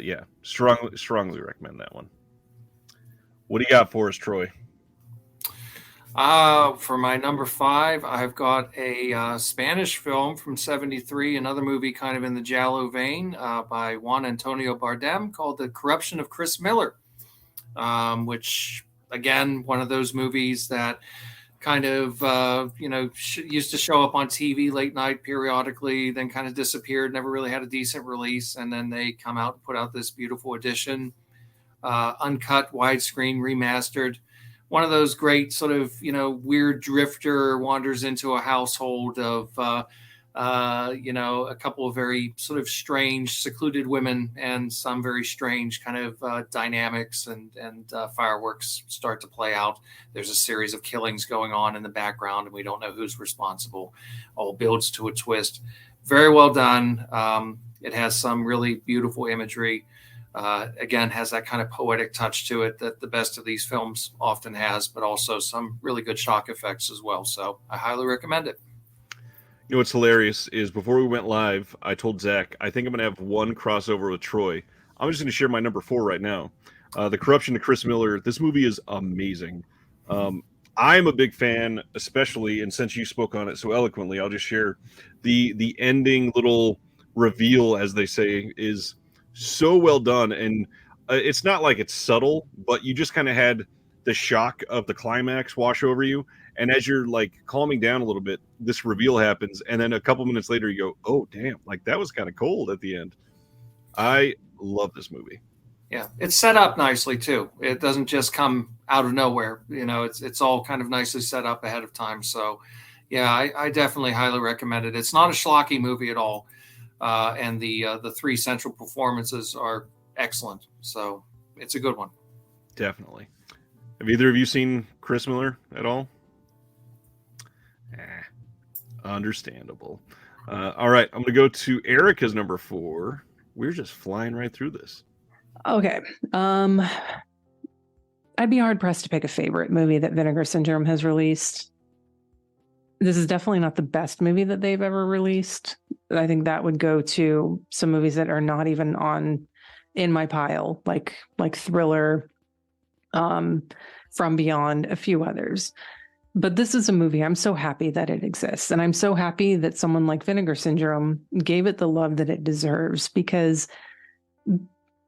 Yeah, strongly recommend that one. What do you got for us, Troy? For my number 5, I've got a Spanish film from '73, another movie kind of in the Giallo vein, by Juan Antonio Bardem, called The Corruption of Chris Miller, which, again, one of those movies that kind of, used to show up on TV late night periodically, then kind of disappeared, never really had a decent release. And then they come out and put out this beautiful edition, uncut, widescreen, remastered. One of those great sort of, weird drifter wanders into a household of a couple of very sort of strange, secluded women, and some very strange kind of dynamics and fireworks start to play out. There's a series of killings going on in the background, and we don't know who's responsible. All builds to a twist. Very well done. It has some really beautiful imagery. Again, has that kind of poetic touch to it that the best of these films often has, but also some really good shock effects as well. So I highly recommend it. You know what's hilarious is before we went live, I told Zach, I think I'm going to have one crossover with Troy. I'm just going to share my number 4 right now. The Corruption to Chris Miller. This movie is amazing. I'm a big fan, especially, and since you spoke on it so eloquently, I'll just share the ending little reveal, as they say, is so well done. And it's not like it's subtle, but you just kind of had the shock of the climax wash over you. And as you're like calming down a little bit, this reveal happens. And then a couple minutes later, you go, oh, damn, like that was kind of cold at the end. I love this movie. Yeah, it's set up nicely too. It doesn't just come out of nowhere. It's all kind of nicely set up ahead of time. So, yeah, I definitely highly recommend it. It's not a schlocky movie at all, and the 3 central performances are excellent. So it's a good one. Definitely. Have either of you seen Chris Miller at all? Understandable. All right, I'm going to go to Erica's number 4. We're just flying right through this. Okay. I'd be hard pressed to pick a favorite movie that Vinegar Syndrome has released. This is definitely not the best movie that they've ever released. I think that would go to some movies that are not even in my pile, like Thriller, From Beyond, a few others. But this is a movie I'm so happy that it exists. And I'm so happy that someone like Vinegar Syndrome gave it the love that it deserves, because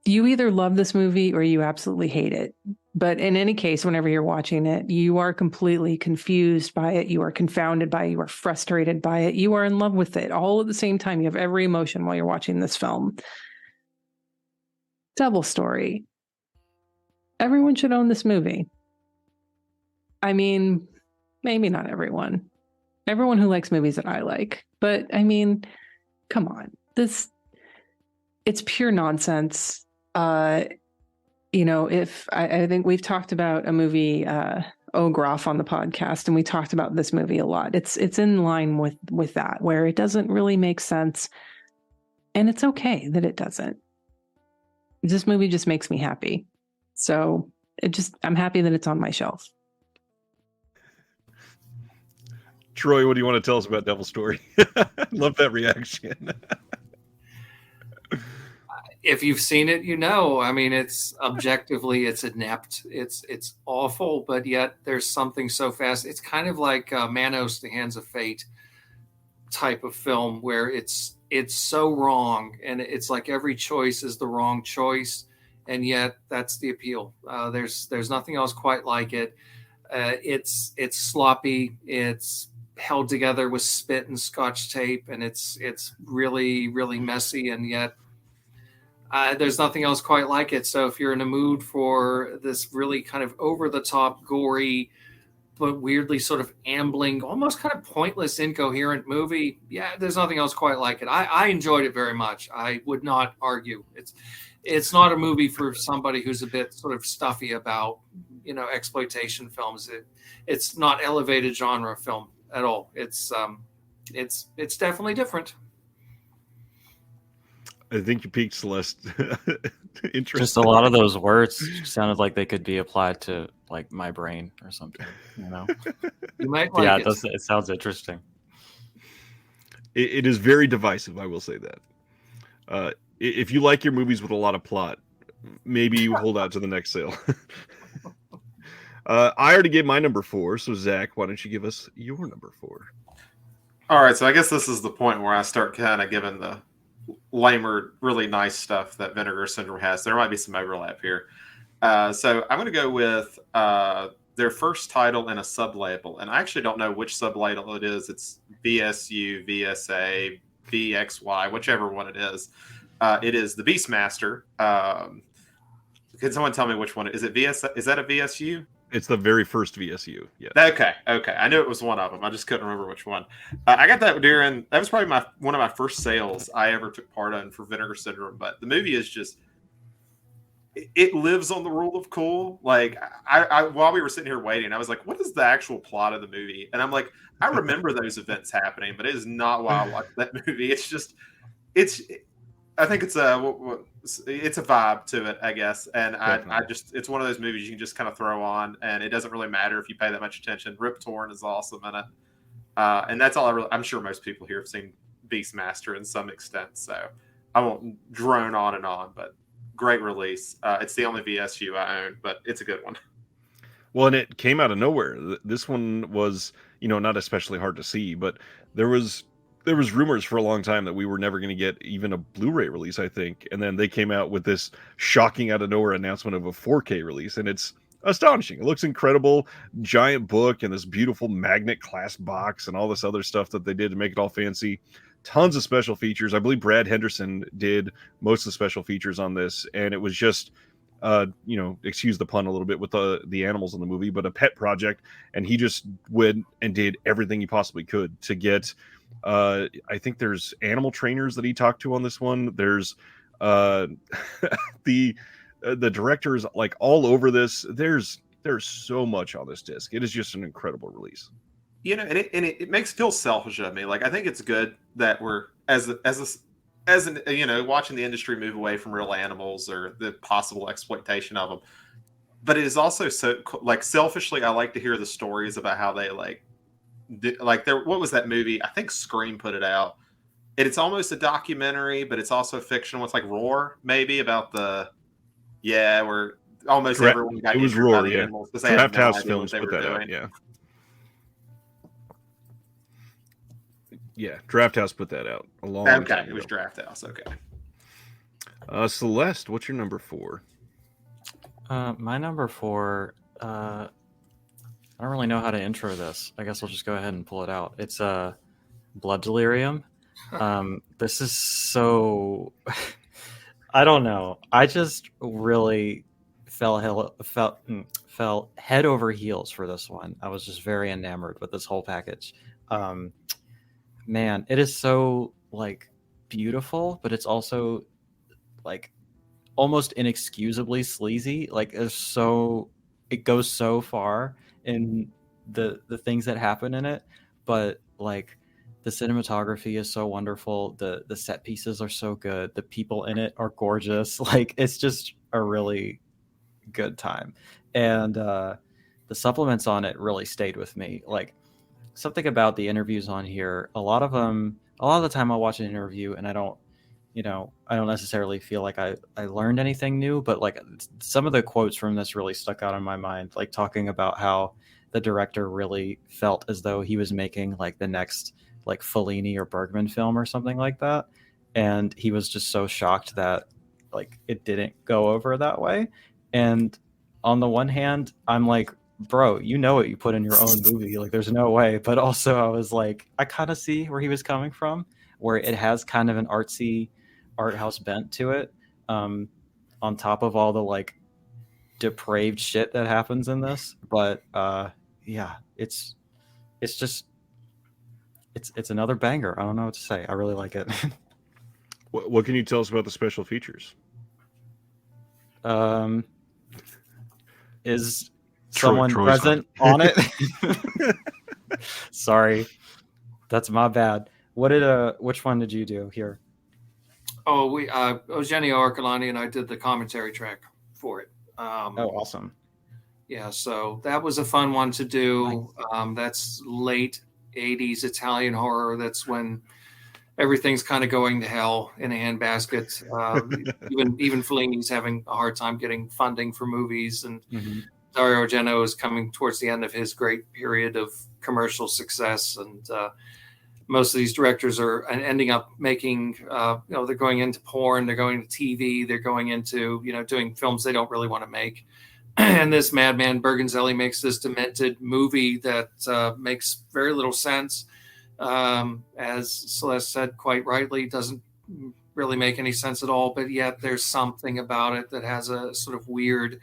you either love this movie or you absolutely hate it. But in any case, whenever you're watching it, you are completely confused by it. You are confounded by it. You are frustrated by it. You are in love with it all at the same time. You have every emotion while you're watching this film. Double Story. Everyone should own this movie. I mean, maybe not everyone. Everyone who likes movies that I like. But I mean, come on. It's pure nonsense. If I think we've talked about a movie, Ogroff, on the podcast, and we talked about this movie a lot. It's in line with that, where it doesn't really make sense, and it's okay that it doesn't. This movie just makes me happy, so I'm happy that it's on my shelf. Troy, what do you want to tell us about Devil Story? Love that reaction. If you've seen it, I mean, it's objectively, it's inept. It's awful, but yet there's something so fast. It's kind of like Manos, The Hands of Fate type of film, where it's so wrong, and it's like every choice is the wrong choice, and yet that's the appeal. There's nothing else quite like it. It's sloppy. It's held together with spit and Scotch tape, and it's really, really messy, and yet there's nothing else quite like it. So if you're in a mood for this really kind of over-the-top, gory, but weirdly sort of ambling, almost kind of pointless, incoherent movie, yeah, there's nothing else quite like it. I enjoyed it very much. I would not argue. It's not a movie for somebody who's a bit sort of stuffy about, exploitation films. It's not elevated genre film at all. It's definitely different. I think you piqued Celeste. Interesting. Just a lot of those words sounded like they could be applied to like my brain or something. You might like it. It sounds interesting. It is very divisive, I will say that. If you like your movies with a lot of plot, maybe you hold out to the next sale. I already gave my number 4, so Zach, why don't you give us your number 4? All right, so I guess this is the point where I start kind of giving the lamer, really nice stuff that Vinegar Syndrome has. There might be some overlap here. So I'm going to go with their first title in a sub-label. And I actually don't know which sub-label it is. It's VSU, VSA, VXY, whichever one it is. It is the Beastmaster. Can someone tell me which one? Is it VS? Is that a VSU? It's the very first VSU. Yeah. Okay. I knew it was one of them. I just couldn't remember which one. I got that that was probably one of my first sales I ever took part in for Vinegar Syndrome. But the movie is just, it lives on the rule of cool. Like I while we were sitting here waiting, I was like, what is the actual plot of the movie? And I'm like, I remember those events happening, but it is not why I watched that movie. It's just, I think it's a vibe to it, I guess. And I just, it's one of those movies you can just kind of throw on, and it doesn't really matter if you pay that much attention. Rip Torn is awesome in it. And that's all I'm sure most people here have seen Beastmaster in some extent. So I won't drone on and on, but great release. It's the only VSU I own, but it's a good one. Well, and it came out of nowhere. This one was, not especially hard to see, but there was rumors for a long time that we were never going to get even a Blu-ray release, I think. And then they came out with this shocking out of nowhere announcement of a 4K release, and it's astonishing. It looks incredible, giant book and this beautiful magnet clasp box and all this other stuff that they did to make it all fancy. Tons of special features. I believe Brad Henderson did most of the special features on this, and it was just excuse the pun a little bit with the animals in the movie, but a pet project, and he just went and did everything he possibly could to get I think there's animal trainers that he talked to on this one. There's the directors like all over this. There's so much on this disc. It is just an incredible release. And it makes it feel selfish of me. Like, I think it's good that we're as watching the industry move away from real animals or the possible exploitation of them. But it is also so, like, selfishly, I like to hear the stories about how they what was that movie? I think Scream put it out. It's almost a documentary, but it's also fictional. It's like Roar, maybe, about where almost everyone got injured Roar, by the animals because they Draft had no House idea Films what they put were that doing. out, yeah. Yeah, Draft House put that out a long time ago. It was Draft House. Okay. Celeste, what's your number 4? My number 4, I don't really know how to intro this. I guess I'll just go ahead and pull it out. It's Blood Delirium. This is so... I don't know. I just really fell head over heels for this one. I was just very enamored with this whole package. Man, it is so beautiful, but it's also almost inexcusably sleazy. It goes so far in the things that happen in it, but the cinematography is so wonderful. The set pieces are so good. The people in it are gorgeous. It's just a really good time. And the supplements on it really stayed with me. Something about the interviews on here, a lot of the time I'll watch an interview and I don't necessarily feel like I learned anything new, but some of the quotes from this really stuck out in my mind, talking about how the director really felt as though he was making the next Fellini or Bergman film or something like that. And he was just so shocked that it didn't go over that way. And on the one hand, I'm bro, you know what you put in your own movie. There's no way. But also I was I kind of see where he was coming from, where it has kind of an artsy art house bent to it. On top of all the depraved shit that happens in this. But it's another banger. I don't know what to say. I really like it. What can you tell us about the special features? Is someone present on it? Sorry, that's my bad. Which one did you do here? Oh, we Eugenio Arcolani and I did the commentary track for it. Awesome. Yeah, so that was a fun one to do. That's late 80s Italian horror. That's when everything's kind of going to hell in a handbasket. Even Fellini's having a hard time getting funding for movies, and Dario Argento is coming towards the end of his great period of commercial success, and most of these directors are ending up making, they're going into porn, they're going to TV, they're going into, doing films they don't really want to make. And this madman Bergonzelli makes this demented movie that makes very little sense. As Celeste said quite rightly, doesn't really make any sense at all, but yet there's something about it that has a sort of weird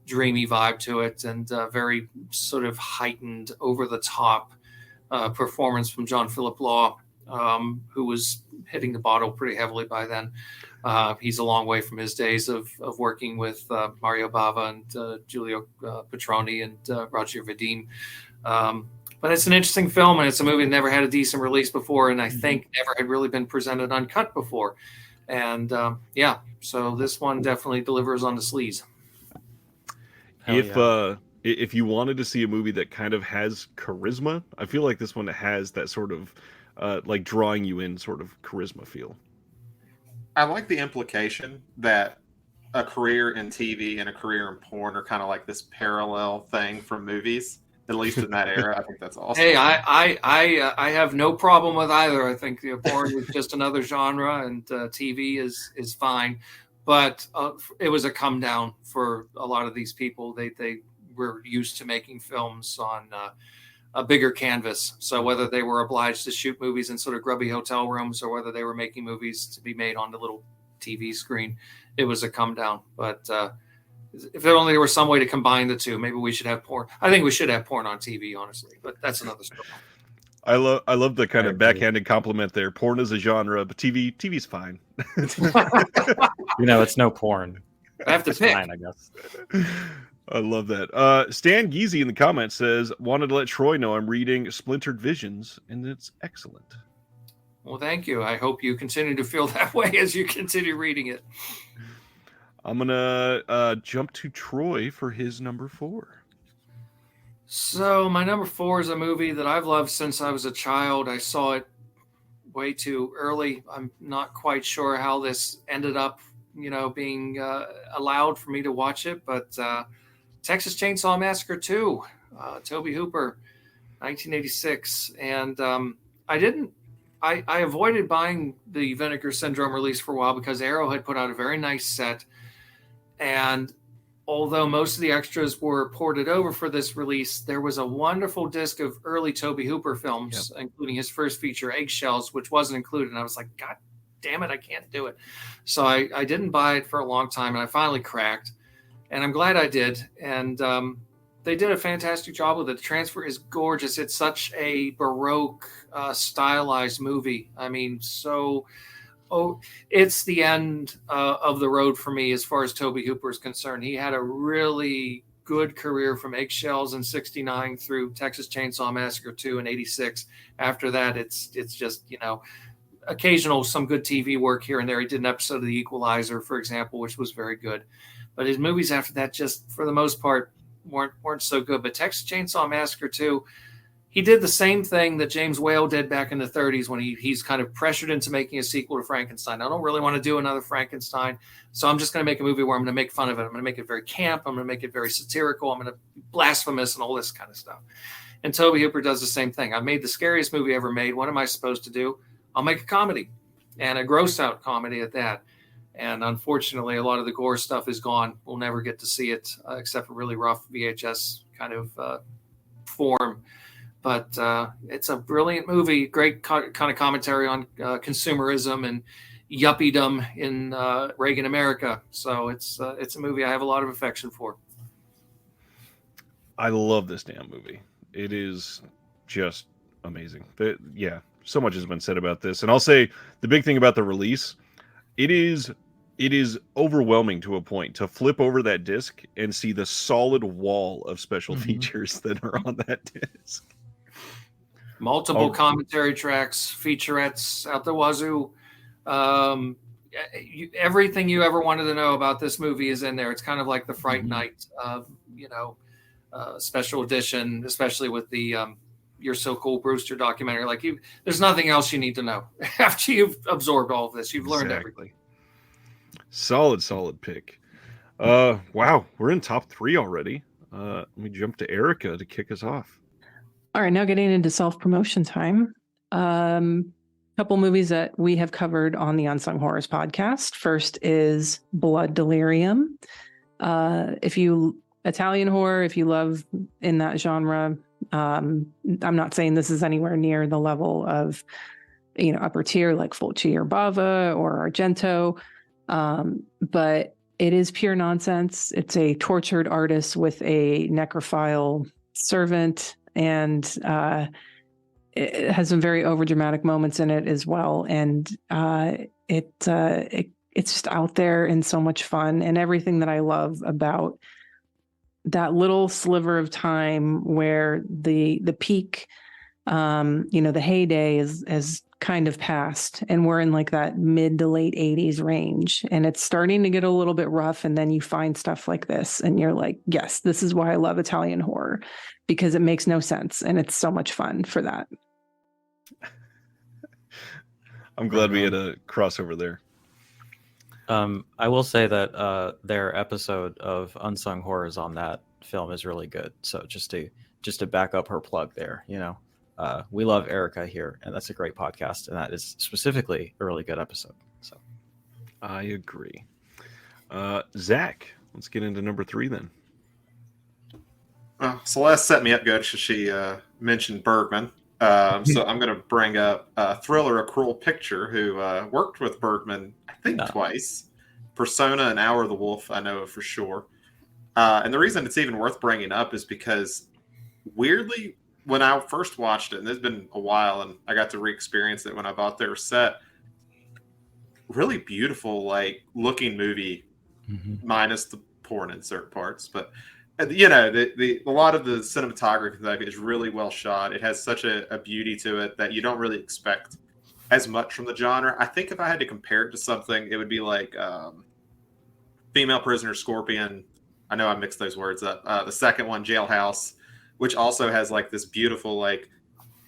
dreamy vibe to it, and very sort of heightened, over the top performance from John Philip Law, who was hitting the bottle pretty heavily by then. He's a long way from his days of working with Mario Bava and Giulio Petroni and Roger Vadim. But it's an interesting film, and it's a movie that never had a decent release before, and I think never had really been presented uncut before. And so this one definitely delivers on the sleaze. If you wanted to see a movie that kind of has charisma, I feel like this one has that sort of like drawing you in sort of charisma feel. I like the implication that a career in TV and a career in porn are kind of like this parallel thing from movies, at least in that era. I think that's awesome. Hey, I have no problem with either. I think porn is just another genre, and TV is fine. But it was a come down for a lot of these people. They were used to making films on a bigger canvas. So whether they were obliged to shoot movies in sort of grubby hotel rooms, or whether they were making movies to be made on the little TV screen, it was a come down. But if only there was some way to combine the two, maybe we should have porn. I think we should have porn on TV, honestly, but that's another story. I love the kind of backhanded compliment there. Porn is a genre, but TV's fine. It's no porn. I have to pick. Fine, I guess. I love that. Stan Geezy in the comments says, wanted to let Troy know I'm reading Splintered Visions, and it's excellent. Well, thank you. I hope you continue to feel that way as you continue reading it. I'm going to jump to Troy for his number 4. So my number 4 is a movie that I've loved since I was a child. I saw it way too early. I'm not quite sure how this ended up, being allowed for me to watch it, but Texas Chainsaw Massacre 2, Tobe Hooper, 1986. And I avoided buying the Vinegar Syndrome release for a while because Arrow had put out a very nice set. And although most of the extras were ported over for this release, there was a wonderful disc of early Tobe Hooper films, including his first feature, Eggshells, which wasn't included. And I was like, God damn it, I can't do it. So I didn't buy it for a long time, and I finally cracked. And I'm glad I did. And they did a fantastic job with it. The transfer is gorgeous. It's such a Baroque, stylized movie. I mean, it's the end of the road for me as far as Tobe Hooper is concerned. He had a really good career from Eggshells in 69 through Texas Chainsaw Massacre 2 in 86. After that, it's just, occasional some good TV work here and there. He did an episode of The Equalizer, for example, which was very good. But his movies after that, just for the most part, weren't so good. But Texas Chainsaw Massacre 2, he did the same thing that James Whale did back in the 30s when he's kind of pressured into making a sequel to Frankenstein. I don't really want to do another Frankenstein, so I'm just going to make a movie where I'm going to make fun of it. I'm going to make it very camp. I'm going to make it very satirical. I'm going to be blasphemous and all this kind of stuff. And Tobe Hooper does the same thing. I made the scariest movie ever made. What am I supposed to do? I'll make a comedy, and a gross-out comedy at that. And unfortunately, a lot of the gore stuff is gone. We'll never get to see it except for really rough VHS kind of form. But it's a brilliant movie, great kind of commentary on consumerism and yuppiedom in Reagan America. So it's a movie I have a lot of affection for. I love this damn movie. It is just amazing. So much has been said about this. And I'll say the big thing about the release, it is overwhelming to a point to flip over that disc and see the solid wall of special features that are on that disc. Multiple commentary tracks, featurettes out the wazoo. Everything you ever wanted to know about this movie is in there. It's kind of like the Fright Night, special edition, especially with the You're So Cool, Brewster documentary. Like there's nothing else you need to know after you've absorbed all of this. You've learned everything. Solid pick. Wow, we're in top 3 already. Let me jump to Erica to kick us off. All right, now getting into self-promotion time. Couple movies that we have covered on the Unsung Horrors podcast. First is Blood Delirium. If you Italian horror, if you love in that genre, I'm not saying this is anywhere near the level of, upper tier like Fulci or Bava or Argento, but It is pure nonsense. It's a tortured artist with a necrophile servant, and it has some very overdramatic moments in it as well. And it's just out there and so much fun, and everything that I love about that little sliver of time where the peak, the heyday is kind of passed, and we're in like that mid to late 80s range, and it's starting to get a little bit rough, and then you find stuff like this and you're like, yes, this is why I love Italian horror, because it makes no sense and it's so much fun for that. I'm glad we had a crossover there. I will say that their episode of Unsung Horrors on that film is really good. So just to back up her plug there, we love Erica here, and that's a great podcast, and that is specifically a really good episode. So I agree. Zach, let's get into number 3 then. Celeste set me up good because she mentioned Bergman. So I'm going to bring up Thriller, A Cruel Picture, who worked with Bergman, I think, twice. Persona and Hour of the Wolf, I know for sure. And the reason it's even worth bringing up is because, weirdly, when I first watched it, and it's been a while, and I got to re-experience it when I bought their set, really beautiful, like, looking movie, minus the porn in certain parts. But, a lot of the cinematography is really well shot. It has such a beauty to it that you don't really expect as much from the genre. I think if I had to compare it to something, it would be like Female Prisoner Scorpion. I know I mixed those words up. The second one, Jailhouse, which also has like this beautiful like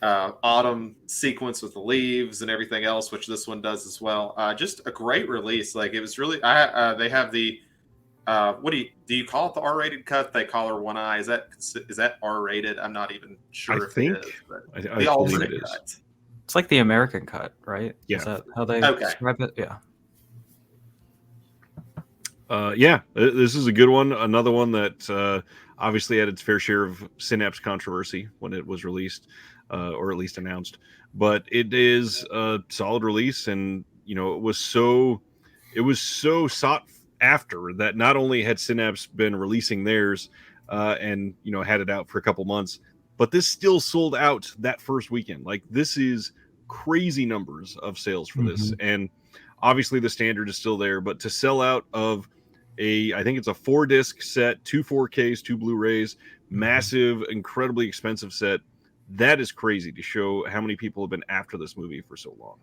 autumn sequence with the leaves and everything else, which this one does as well. Just a great release. Like, it was really. They have the what do you call it? The R-rated cut? They call her One Eye. Is that R-rated? I'm not even sure. I think it is, but I the alternate believe it is. cut. it's like the American cut, right? Yeah. Is that how they describe it? Yeah. This is a good one. Another one that obviously had its fair share of Synapse controversy when it was released, or at least announced. But it is a solid release, and it was so sought after that. Not only had Synapse been releasing theirs, and had it out for a couple months, but this still sold out that first weekend. Like, this is crazy numbers of sales for this, and obviously the standard is still there. But to sell out of I think it's a 4-disc set, 2 4Ks, 2 Blu-rays, massive, incredibly expensive set. That is crazy to show how many people have been after this movie for so long.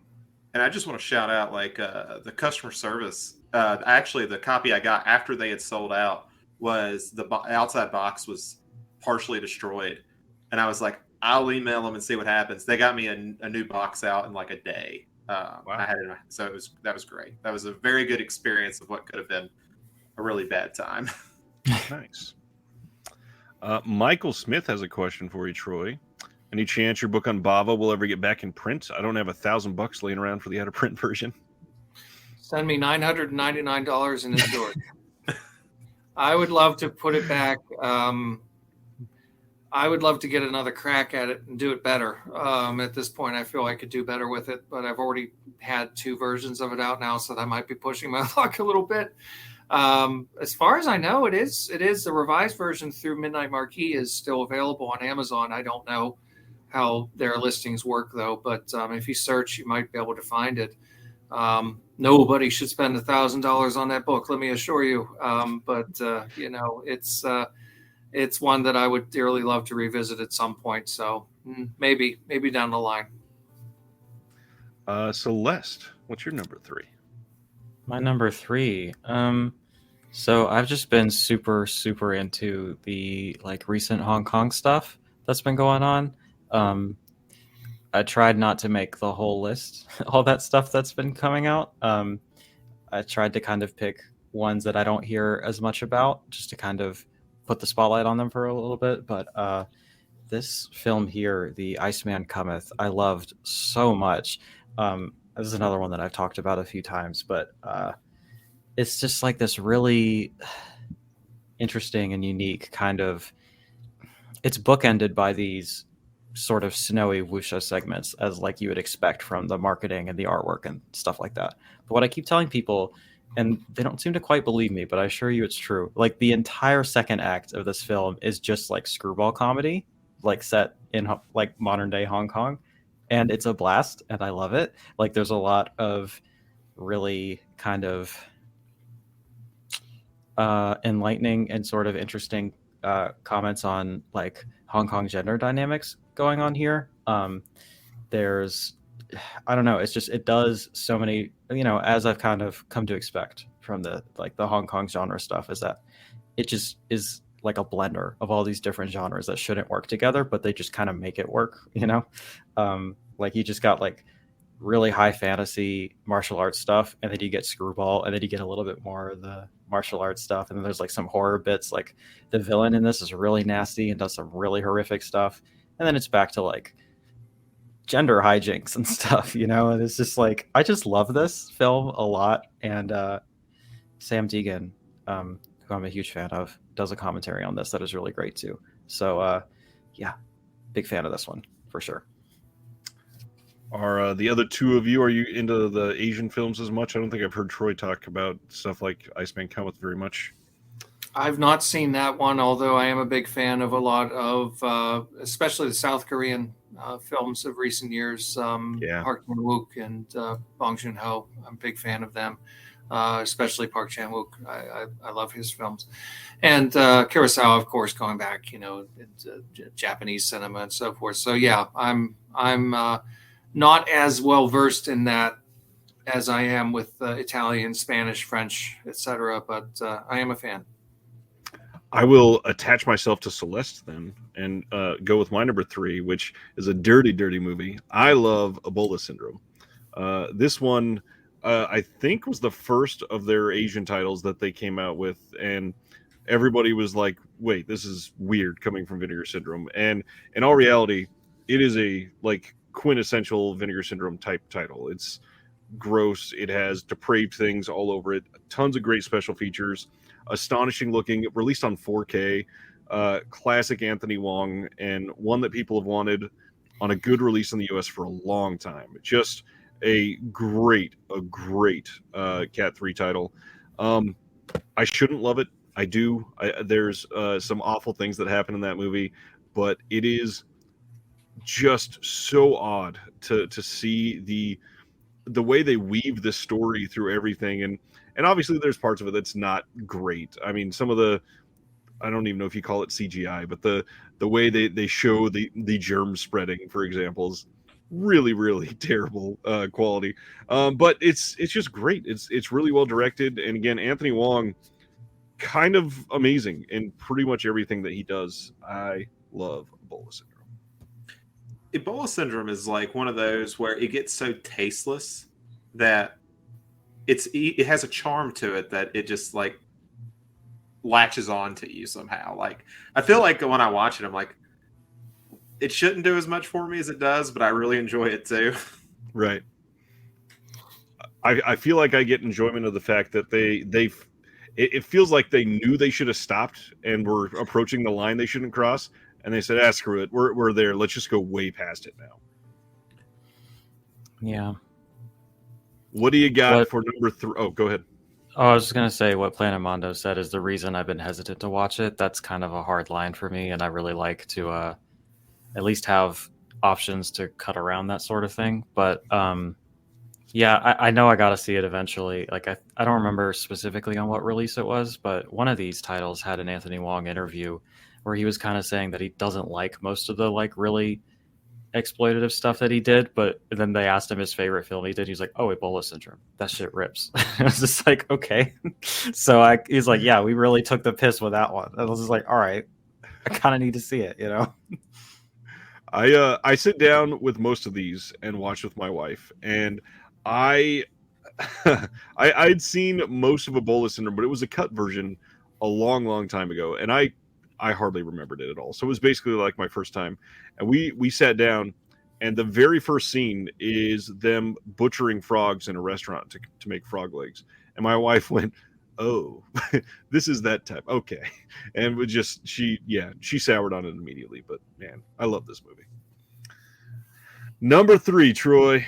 And I just want to shout out the customer service. Actually, the copy I got after they had sold out was the outside box was partially destroyed, and I was like, I'll email them and see what happens. They got me a new box out in like a day. Wow. I had it, so that was great. That was a very good experience of what could have been a really bad time. Nice. Michael Smith has a question for you, Troy. Any chance your book on Bava will ever get back in print? I don't have $1,000 laying around for the out of print version. Send me $999 in his door. I would love to put it back. I would love to get another crack at it and do it better. At this point, I feel I could do better with it, but I've already had 2 versions of it out now, so that might be pushing my luck a little bit. As far as I know, it is the revised version through Midnight Marquee is still available on Amazon. I don't know how their listings work though, but if you search, you might be able to find it. Nobody should spend $1,000 on that book, let me assure you. But it's one that I would dearly love to revisit at some point. So maybe down the line. Celeste, what's your number 3? My number 3. So I've just been super, super into the recent Hong Kong stuff that's been going on. I tried not to make the whole list, all that stuff that's been coming out. I tried to kind of pick ones that I don't hear as much about, just to kind of put the spotlight on them for a little bit. But this film here, The Iceman Cometh, I loved so much. This is another one that I've talked about a few times, but it's just like this really interesting and unique kind of. It's bookended by these sort of snowy wuxia segments, as like you would expect from the marketing and the artwork and stuff like that. But what I keep telling people and they don't seem to quite believe me, but I assure you it's true. Like the entire second act of this film is just like screwball comedy, like set in like modern day Hong Kong, and it's a blast, and I love it. Like there's a lot of really kind of enlightening and sort of interesting comments on like Hong Kong gender dynamics going on here. There's, I don't know, it's just, it does so many, as I've kind of come to expect from the Hong Kong genre stuff, is that it just is like a blender of all these different genres that shouldn't work together, but they just kind of make it work. Like you just got like really high fantasy martial arts stuff, and then you get screwball, and then you get a little bit more of the martial arts stuff, and then there's like some horror bits. Like the villain in this is really nasty and does some really horrific stuff, and then it's back to like gender hijinks and stuff, and it's just like, I just love this film a lot. And Sam Deegan, who I'm a huge fan of, does a commentary on this that is really great too. So yeah, big fan of this one for sure. Are the other two of you, are you into the Asian films as much? I don't think I've heard Troy talk about stuff like Iceman Cometh very much. I've not seen that one, although I am a big fan of a lot of, especially the South Korean films of recent years. Park Chan-wook and Bong Joon-ho. I'm a big fan of them, especially Park Chan-wook. I love his films. And Kurosawa, of course, going back, into Japanese cinema and so forth. So yeah, I'm not as well versed in that as I am with Italian, Spanish, French, etc. But I am a fan. I will attach myself to Celeste then and go with my number 3, which is a dirty, dirty movie. I love Ebola Syndrome. This one, I think, was the first of their Asian titles that they came out with, and everybody was like, wait, this is weird coming from Vinegar Syndrome. And in all reality, it is a like quintessential Vinegar Syndrome type title. It's gross. It has depraved things all over it. Tons of great special features. Astonishing looking, released on 4K, classic Anthony Wong, and one that people have wanted on a good release in the US for a long time. Just a great Cat 3 title. I shouldn't love it. I do. There's some awful things that happen in that movie, but it is just so odd to see the way they weave the story through everything. And obviously there's parts of it that's not great. I mean, some of the, I don't even know if you call it CGI, but the way they show the germ spreading, for example, is really, really terrible quality. But it's just great. It's really well directed. And again, Anthony Wong, kind of amazing in pretty much everything that he does. I love Ebola Syndrome. Ebola Syndrome is like one of those where it gets so tasteless that it has a charm to it that it just like latches on to you somehow. Like I feel like when I watch it, I'm like, it shouldn't do as much for me as it does, but I really enjoy it too. Right. I feel like I get enjoyment of the fact that it feels like they knew they should have stopped and were approaching the line they shouldn't cross, and they said, screw it, we're there, let's just go way past it now. Yeah. What do you got for number 3? Oh, go ahead. Oh, I was just gonna say what Planet Mondo said is the reason I've been hesitant to watch it. That's kind of a hard line for me, and I really like to at least have options to cut around that sort of thing. But yeah, I know I got to see it eventually. Like I don't remember specifically on what release it was, but one of these titles had an Anthony Wong interview where he was kind of saying that he doesn't like most of the like really exploitative stuff that he did, but then they asked him his favorite film he did. He's like, "Oh, Ebola Syndrome. That shit rips." I was just like, okay. So he's like, "Yeah, we really took the piss with that one." I was just like, "All right, I kind of need to see it," I sit down with most of these and watch with my wife, and I'd seen most of Ebola Syndrome, but it was a cut version a long time ago, and I hardly remembered it at all. So it was basically like my first time. And we sat down, and the very first scene is them butchering frogs in a restaurant to make frog legs. And my wife went, "Oh, this is that type. Okay." And she soured on it immediately. But man, I love this movie. Number 3, Troy.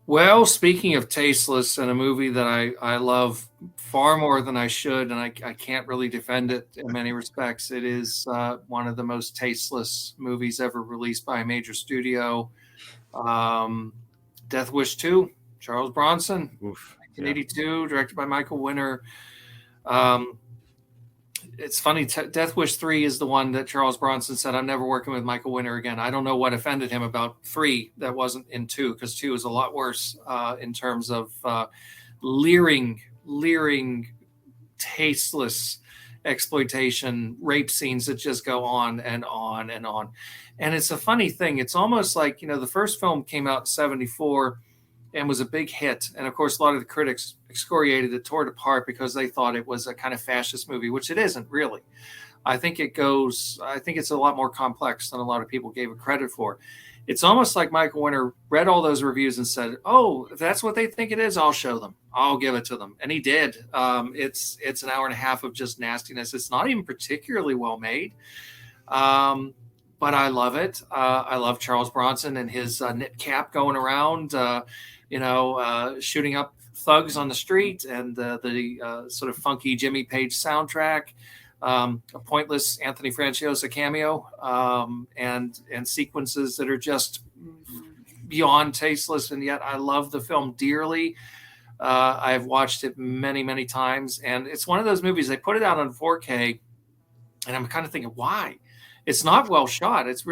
Well, speaking of tasteless, and a movie that I love far more than I should, and I can't really defend it in many respects, it is one of the most tasteless movies ever released by a major studio. Death Wish 2, Charles Bronson, Oof. 1982, directed by Michael Winner. It's funny, Death Wish 3 is the one that Charles Bronson said, I'm never working with Michael Winner again. I don't know what offended him about 3 that wasn't in 2, because 2 is a lot worse in terms of leering, tasteless exploitation, rape scenes that just go on and on and on. And it's a funny thing. It's almost like, the first film came out in 74 and was a big hit. And of course, a lot of the critics excoriated it, tore it apart because they thought it was a kind of fascist movie, which it isn't really. I think it's a lot more complex than a lot of people gave it credit for. It's almost like Michael Winner read all those reviews and said, oh, if that's what they think it is, I'll show them. I'll give it to them. And he did. It's an hour and a half of just nastiness. It's not even particularly well made. But I love it. I love Charles Bronson and his knit cap going around, shooting up thugs on the street, and the sort of funky Jimmy Page soundtrack, a pointless Anthony Franciosa cameo, and sequences that are just beyond tasteless. And yet I love the film dearly. I've watched it many, many times, and it's one of those movies, they put it out on 4K, and I'm kind of thinking, why? It's not well shot. It's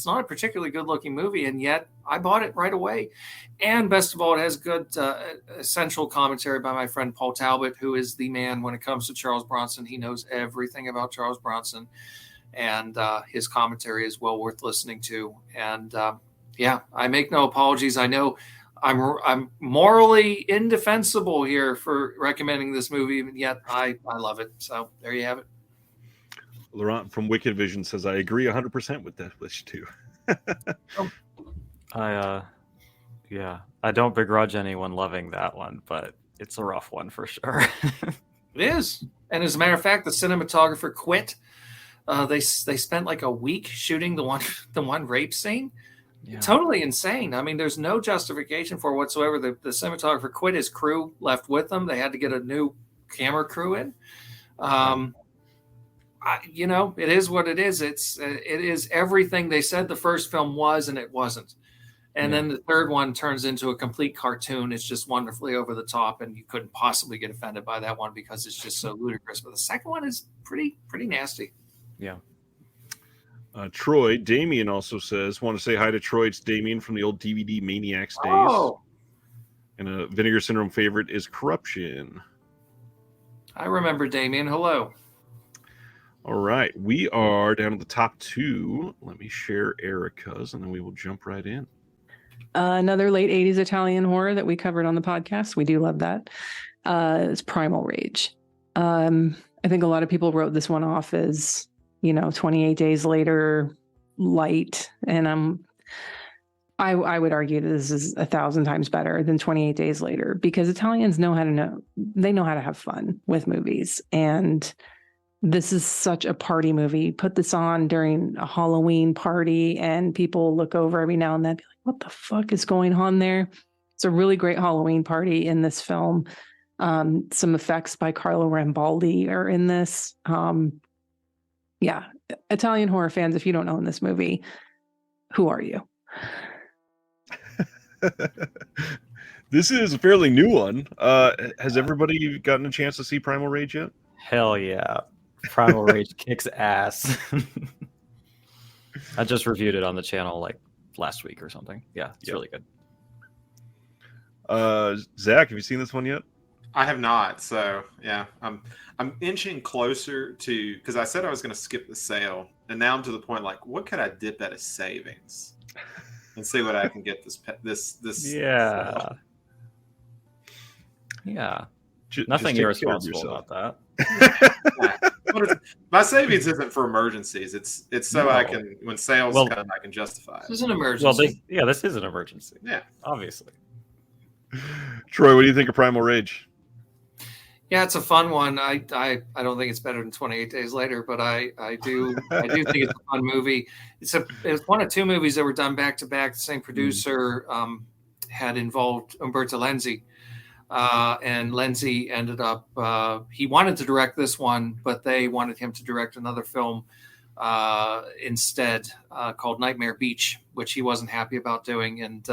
not a particularly good looking movie. And yet I bought it right away. And best of all, it has good essential commentary by my friend Paul Talbot, who is the man when it comes to Charles Bronson. He knows everything about Charles Bronson, and his commentary is well worth listening to. And I make no apologies. I know I'm morally indefensible here for recommending this movie, and yet I love it. So there you have it. Laurent from Wicked Vision says, I agree 100% with Death Wish 2. I don't begrudge anyone loving that one, but it's a rough one for sure. It is. And as a matter of fact, the cinematographer quit. They spent like a week shooting the one rape scene. Yeah. Totally insane. I mean, there's no justification for it whatsoever. The cinematographer quit. His crew left with them. They had to get a new camera crew in. It is what it is. It is everything they said the first film was, and it wasn't. And then the third one turns into a complete cartoon. It's just wonderfully over the top, and you couldn't possibly get offended by that one because it's just so ludicrous. But the second one is pretty nasty. Yeah. Troy, Damien also says, want to say hi to Troy. It's Damien from the old DVD Maniacs days. Oh. And a Vinegar Syndrome favorite is Corruption. I remember Damien. Hello. All right. We are down to the top 2. Let me share Erica's, and then we will jump right in. Another late 80s Italian horror that we covered on the podcast. We do love that. It's Primal Rage. I think a lot of people wrote this one off as, 28 Days Later light. And I would argue this is 1,000 times better than 28 Days Later, because Italians know how to have fun with movies. And this is such a party movie. Put this on during a Halloween party and people look over every now and then and be like, what the fuck is going on there? It's a really great Halloween party in this film. Some effects by Carlo Rambaldi are in this. Italian horror fans, if you don't own this movie, who are you? This is a fairly new one. Has everybody gotten a chance to see Primal Rage yet? Hell yeah. Primal Rage kicks ass. I just reviewed it on the channel like last week or something. Yeah, it's really good. Zach, have you seen this one yet? I have not. So yeah, I'm inching closer to, because I said I was going to skip the sale, and now I'm to the point like, what could I dip at a savings and see what I can get this. Yeah. Yeah. Nothing irresponsible about that. My savings isn't for emergencies. It's so I can, when sales come, I can justify it. This is an emergency. This is an emergency. Yeah, obviously. Troy, what do you think of Primal Rage? Yeah, it's a fun one. I don't think it's better than 28 Days Later, but I do think it's a fun movie. It's one of 2 movies that were done back to back. The same producer, had involved Umberto Lenzi. And Lenzi ended up, he wanted to direct this one, but they wanted him to direct another film instead called Nightmare Beach, which he wasn't happy about doing, and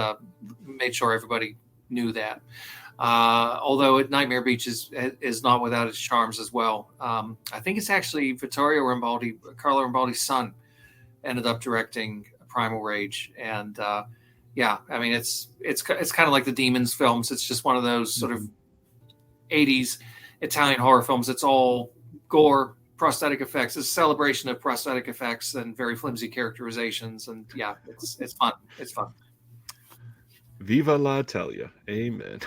made sure everybody knew that. Although Nightmare Beach is not without its charms as well. I think it's actually Vittorio Rambaldi, Carlo Rambaldi's son, ended up directing Primal Rage, and yeah, I mean it's kind of like the Demons films. It's just one of those sort of 80s Italian horror films. It's all gore, prosthetic effects. It's a celebration of prosthetic effects and very flimsy characterizations, and yeah, it's fun. It's fun. Viva la Italia. Amen.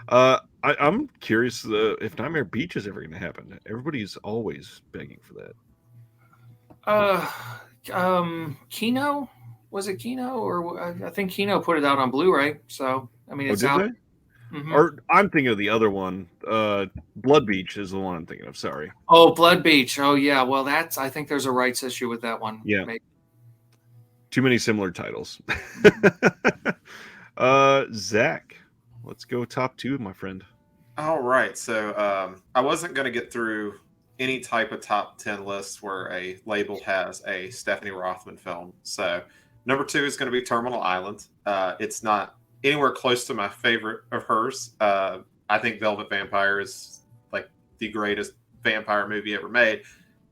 I'm curious if Nightmare Beach is ever going to happen. Everybody's always begging for that. Kino, was it Kino, or I think Kino put it out on Blu-ray. So I mean, it's out. Mm-hmm. Or I'm thinking of the other one. Blood Beach is the one I'm thinking of. Sorry. Oh, Blood Beach. Oh yeah. Well, I think there's a rights issue with that one. Yeah. Maybe. Too many similar titles. Zach, let's go top 2, my friend. All right. So I wasn't going to get through any type of top 10 lists where a label has a Stephanie Rothman film. So number 2 is going to be Terminal Island. It's not anywhere close to my favorite of hers. I think Velvet Vampire is like the greatest vampire movie ever made.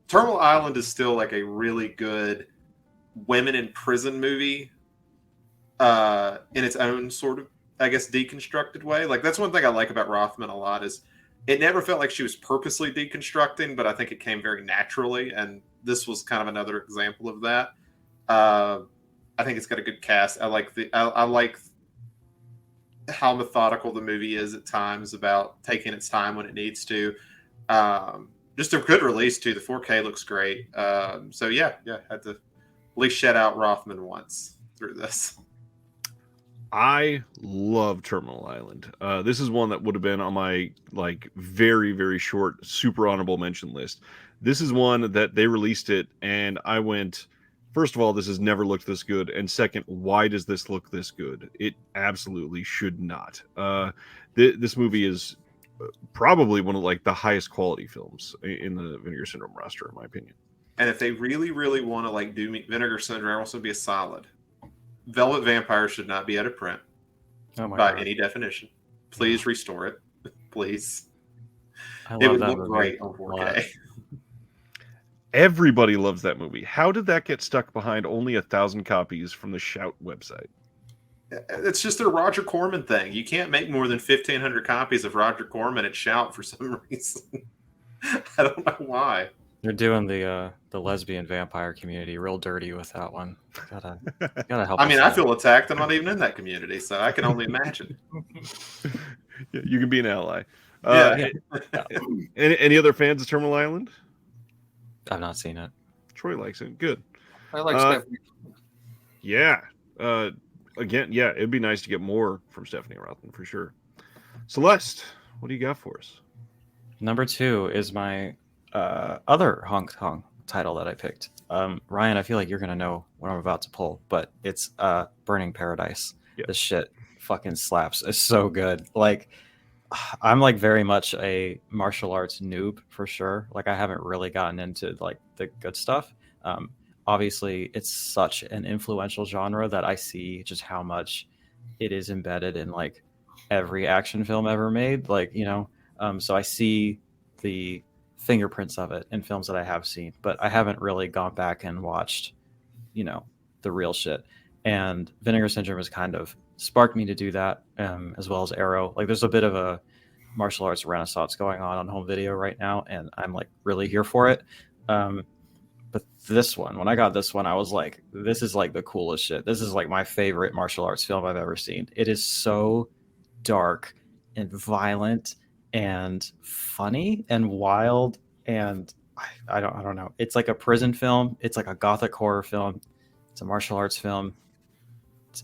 Terminal Island is still like a really good women in prison movie in its own sort of, I guess, deconstructed way. Like that's one thing I like about Rothman a lot is it never felt like she was purposely deconstructing, but I think it came very naturally, and this was kind of another example of that. I think it's got a good cast. I like how methodical the movie is at times about taking its time when it needs to. Just a good release too. The 4K looks great. So yeah, had to at least shout out Rothman once through this. I love Terminal Island. This is one that would have been on my very, very short, super honorable mention list. This is one that they released it, and I went, first of all, this has never looked this good, and second, why does this look this good? It absolutely should not. This movie is probably one of the highest quality films in the Vinegar Syndrome roster, in my opinion. And if they really, really want to do Vinegar Syndrome, also be a solid. Velvet Vampire should not be out of print by any definition. Please restore it. Please. It would look great on 4K. Everybody loves that movie. How did that get stuck behind only 1,000 copies from the Shout website? It's just a Roger Corman thing. You can't make more than 1,500 copies of Roger Corman at Shout for some reason. I don't know why. You're doing the lesbian vampire community real dirty with that one. Gotta help. I mean, I feel attacked. I'm not even in that community, so I can only imagine. You can be an ally. Yeah. Any other fans of Terminal Island? I've not seen it. Troy likes it. Good. I like Stephanie. Yeah. Again, yeah, it'd be nice to get more from Stephanie Rothman for sure. Celeste, what do you got for us? Number 2 is my other Hong Kong title that I picked. Ryan, I feel like you're gonna know what I'm about to pull, but it's Burning Paradise. Yeah. This shit fucking slaps. It's so good. I'm very much a martial arts noob for sure. I haven't really gotten into the good stuff. Obviously it's such an influential genre that I see just how much it is embedded in every action film ever made. So I see the fingerprints of it in films that I have seen, but I haven't really gone back and watched, the real shit. And Vinegar Syndrome has kind of sparked me to do that, as well as Arrow. There's a bit of a martial arts renaissance going on home video right now, and I'm really here for it. But this one, when I got this one, I was like, this is the coolest shit. This is my favorite martial arts film I've ever seen. It is so dark and violent and funny and wild, and I don't know. It's a prison film. It's a gothic horror film. It's a martial arts film.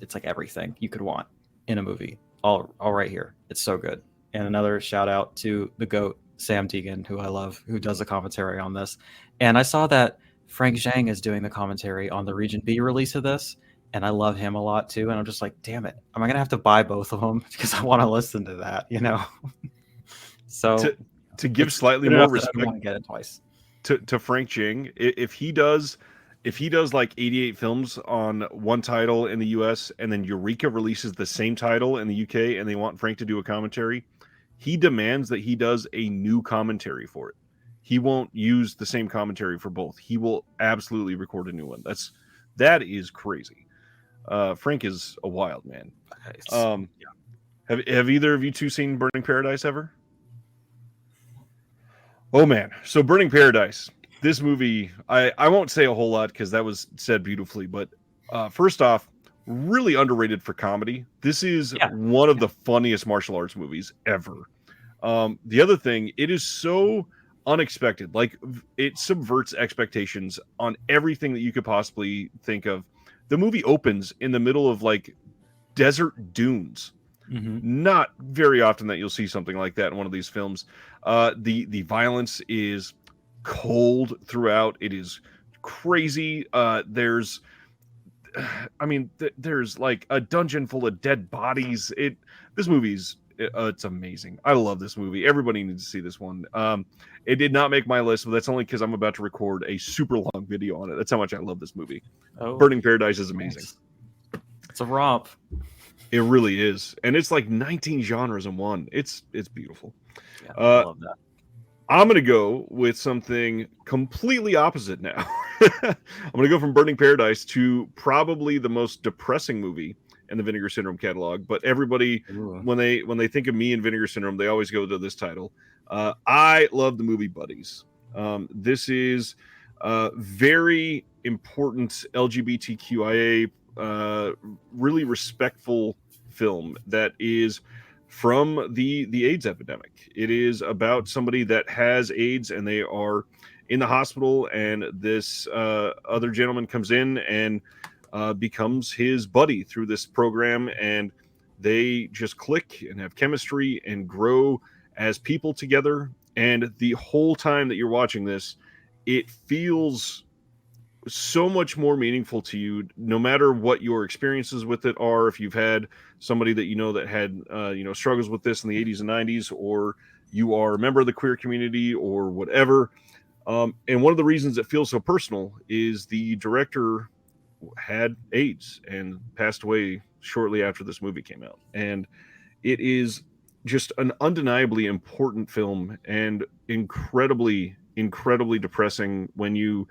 It's everything you could want in a movie. All right here. It's so good. And another shout out to the GOAT, Sam Teagan, who I love, who does the commentary on this. And I saw that Frank Zhang is doing the commentary on the Region B release of this, and I love him a lot too. And I'm just like, damn it, am I gonna have to buy both of them because I want to listen to that, you know? So to give it's slightly good more enough that I respect want to get it twice. to Frank Jing, if he does like 88 films on one title in the US and then Eureka releases the same title in the UK and they want Frank to do a commentary, he demands that he does a new commentary for it. He won't use the same commentary for both. He will absolutely record a new one. That is crazy. Frank is a wild man. Have either of you two seen Burning Paradise ever? Oh man, so Burning Paradise. This movie, I won't say a whole lot because that was said beautifully, but first off, really underrated for comedy. This is one of the funniest martial arts movies ever. The other thing, it is so unexpected. Like, it subverts expectations on everything that you could possibly think of. The movie opens in the middle of like desert dunes. Not very often that you'll see something like that in one of these films. The violence is cold throughout. It is crazy. There's like a dungeon full of dead bodies. This movie's it's amazing. I love this movie. Everybody needs to see this one. It did not make my list, but that's only because I'm about to record a super long video on it. That's how much I love this movie. Burning Paradise is amazing. Nice. It's a romp. It really is, and it's like 19 genres in one. It's beautiful. Yeah, I love that. I'm gonna go with something completely opposite now. I'm gonna go from Burning Paradise to probably the most depressing movie in the Vinegar Syndrome catalog. But everybody, when they think of me and Vinegar Syndrome, they always go to this title. I love the movie Buddies. This is very important LGBTQIA. Really respectful film that is from the AIDS epidemic. It is about somebody that has AIDS and they are in the hospital, and this other gentleman comes in and becomes his buddy through this program, and they just click and have chemistry and grow as people together. And the whole time that you're watching this, it feels so much more meaningful to you, no matter what your experiences with it are. If you've had somebody that you know that had struggles with this in the 80s and 90s, or you are a member of the queer community or whatever. And one of the reasons it feels so personal is the director had AIDS and passed away shortly after this movie came out. And it is just an undeniably important film and incredibly depressing when you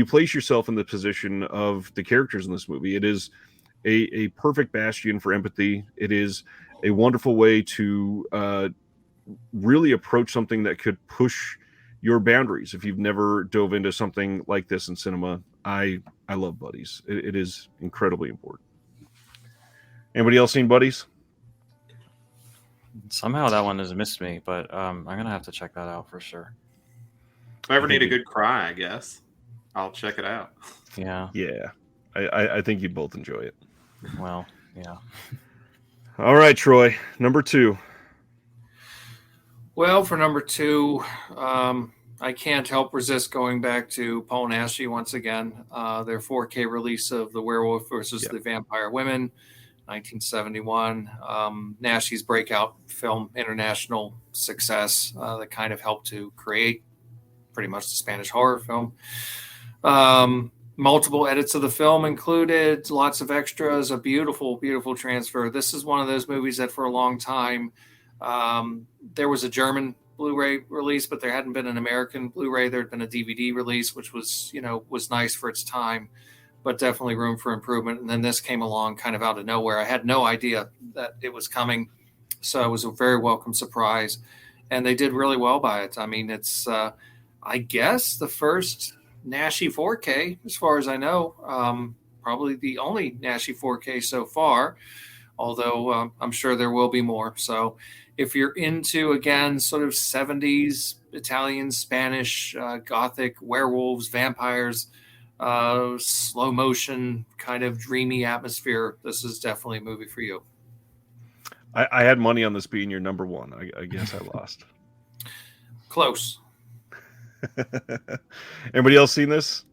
place yourself in the position of the characters in this movie. It is a perfect bastion for empathy. It is a wonderful way to really approach something that could push your boundaries. If you've never dove into something like this in cinema, I love Buddies. It is incredibly important. Anybody else seen Buddies? Somehow that one has missed me, but I'm gonna have to check that out for sure. If I ever need a good cry, I guess I'll check it out. Yeah. I think you'd both enjoy it. Well, yeah. All right, Troy, number 2. Well, for number 2, I can't help resist going back to Paul Naschy once again. Their 4K release of The Werewolf versus the Vampire Women, 1971. Naschy's breakout film, international success that kind of helped to create pretty much the Spanish horror film. Multiple edits of the film included, lots of extras, a beautiful, beautiful transfer. This is one of those movies that for a long time, there was a German Blu-ray release, but there hadn't been an American Blu-ray. There had been a DVD release, which was nice for its time, but definitely room for improvement. And then this came along kind of out of nowhere. I had no idea that it was coming, so it was a very welcome surprise. And they did really well by it. I mean, it's, I guess, the first Naschy 4K, as far as I know. Probably the only Naschy 4K so far, although I'm sure there will be more. So if you're into, again, sort of 70s Italian, Spanish, Gothic, werewolves, vampires, slow motion, kind of dreamy atmosphere, this is definitely a movie for you. I had money on this being your number 1. I guess I lost. Close. Anybody else seen this?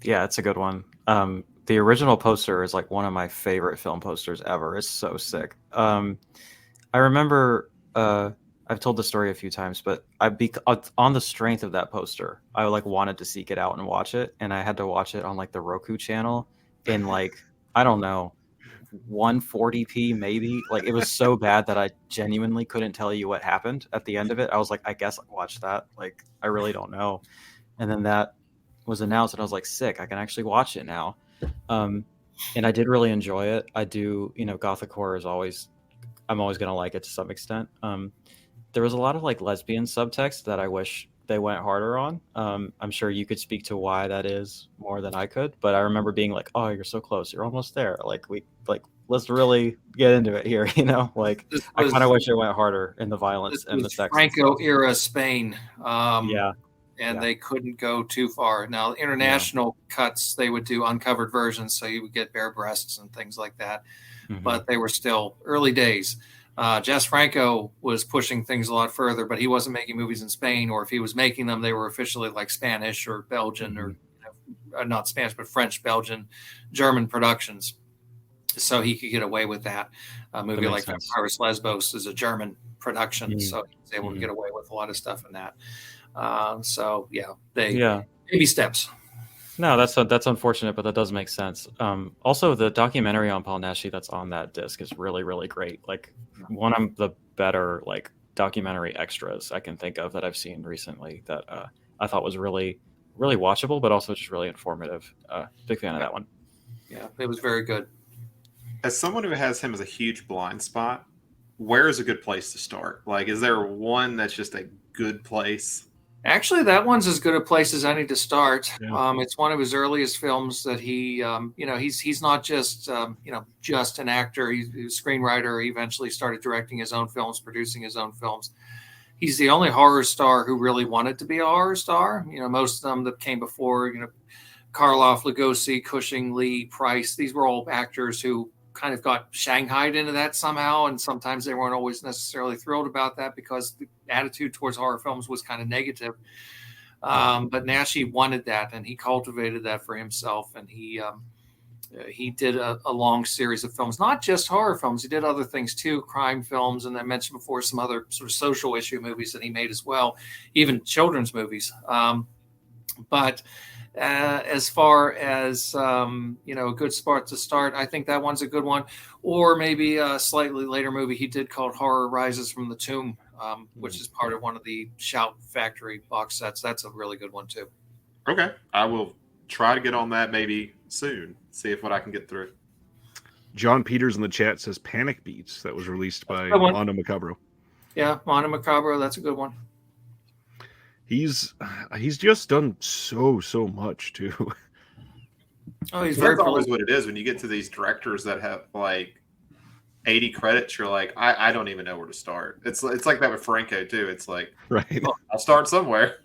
Yeah, it's a good one. the original poster is like one of my favorite film posters ever. It's so sick. I remember I've told the story a few times, but on the strength of that poster, I like wanted to seek it out and watch it, and I had to watch it on like the Roku channel in like I don't know 140p maybe. Like it was so bad that I genuinely couldn't tell you what happened at the end of it. I was like, I guess I'll watch that. Like I really don't know. And then that was announced, and I was like, sick, I can actually watch it now. And I did really enjoy it. I do, Gothic horror is always, I'm always going to like it to some extent. There was a lot of like lesbian subtext that I wish they went harder on. I'm sure you could speak to why that is more than I could, but I remember being like, oh, you're so close. You're almost there. Let's really get into it here. I kind of wish it went harder in the violence and the sex. Franco era Spain. Yeah. And they couldn't go too far. Now, international cuts, they would do uncovered versions, so you would get bare breasts and things like that. Mm-hmm. But they were still early days. Jess Franco was pushing things a lot further, but he wasn't making movies in Spain, or if he was making them, they were officially like Spanish or Belgian, or not Spanish, but French, Belgian, German productions. So he could get away with that. A movie like Paris Lesbos is a German production, so he was able to get away with a lot of stuff in that. Baby steps. No, that's unfortunate, but that does make sense. Also, the documentary on Paul Naschy that's on that disc is really, really great. Like one of the better like documentary extras I can think of that I've seen recently that I thought was really, really watchable, but also just really informative. Big fan of that one. Yeah, it was very good. As someone who has him as a huge blind spot, where is a good place to start? Like, is there one that's just a good place? Actually, that one's as good a place as any to start. Yeah. It's one of his earliest films that he, he's not just, just an actor. He's a screenwriter. He eventually started directing his own films, producing his own films. He's the only horror star who really wanted to be a horror star. Most of them that came before, Karloff, Lugosi, Cushing, Lee, Price, these were all actors who kind of got shanghaied into that somehow, and sometimes they weren't always necessarily thrilled about that because the attitude towards horror films was kind of negative. But Naschy wanted that, and he cultivated that for himself, and he did a long series of films, not just horror films. He did other things too, crime films, and I mentioned before some other sort of social issue movies that he made as well, even children's movies. But as far as a good spot to start, I think that one's a good one. Or maybe a slightly later movie he did called Horror Rises from the Tomb, which is part of one of the Shout Factory box sets. That's a really good one too. Okay, I will try to get on that maybe soon. See what I can get through. John Peters in the chat says Panic Beats. That was released by Mondo Macabro. Yeah, Mondo Macabro. That's a good one. He's just done so much too. Oh, he's that's always what it is when you get to these directors that have like 80 credits. You're like, I don't even know where to start. It's like that with Franco too. It's like, right, well, I'll start somewhere.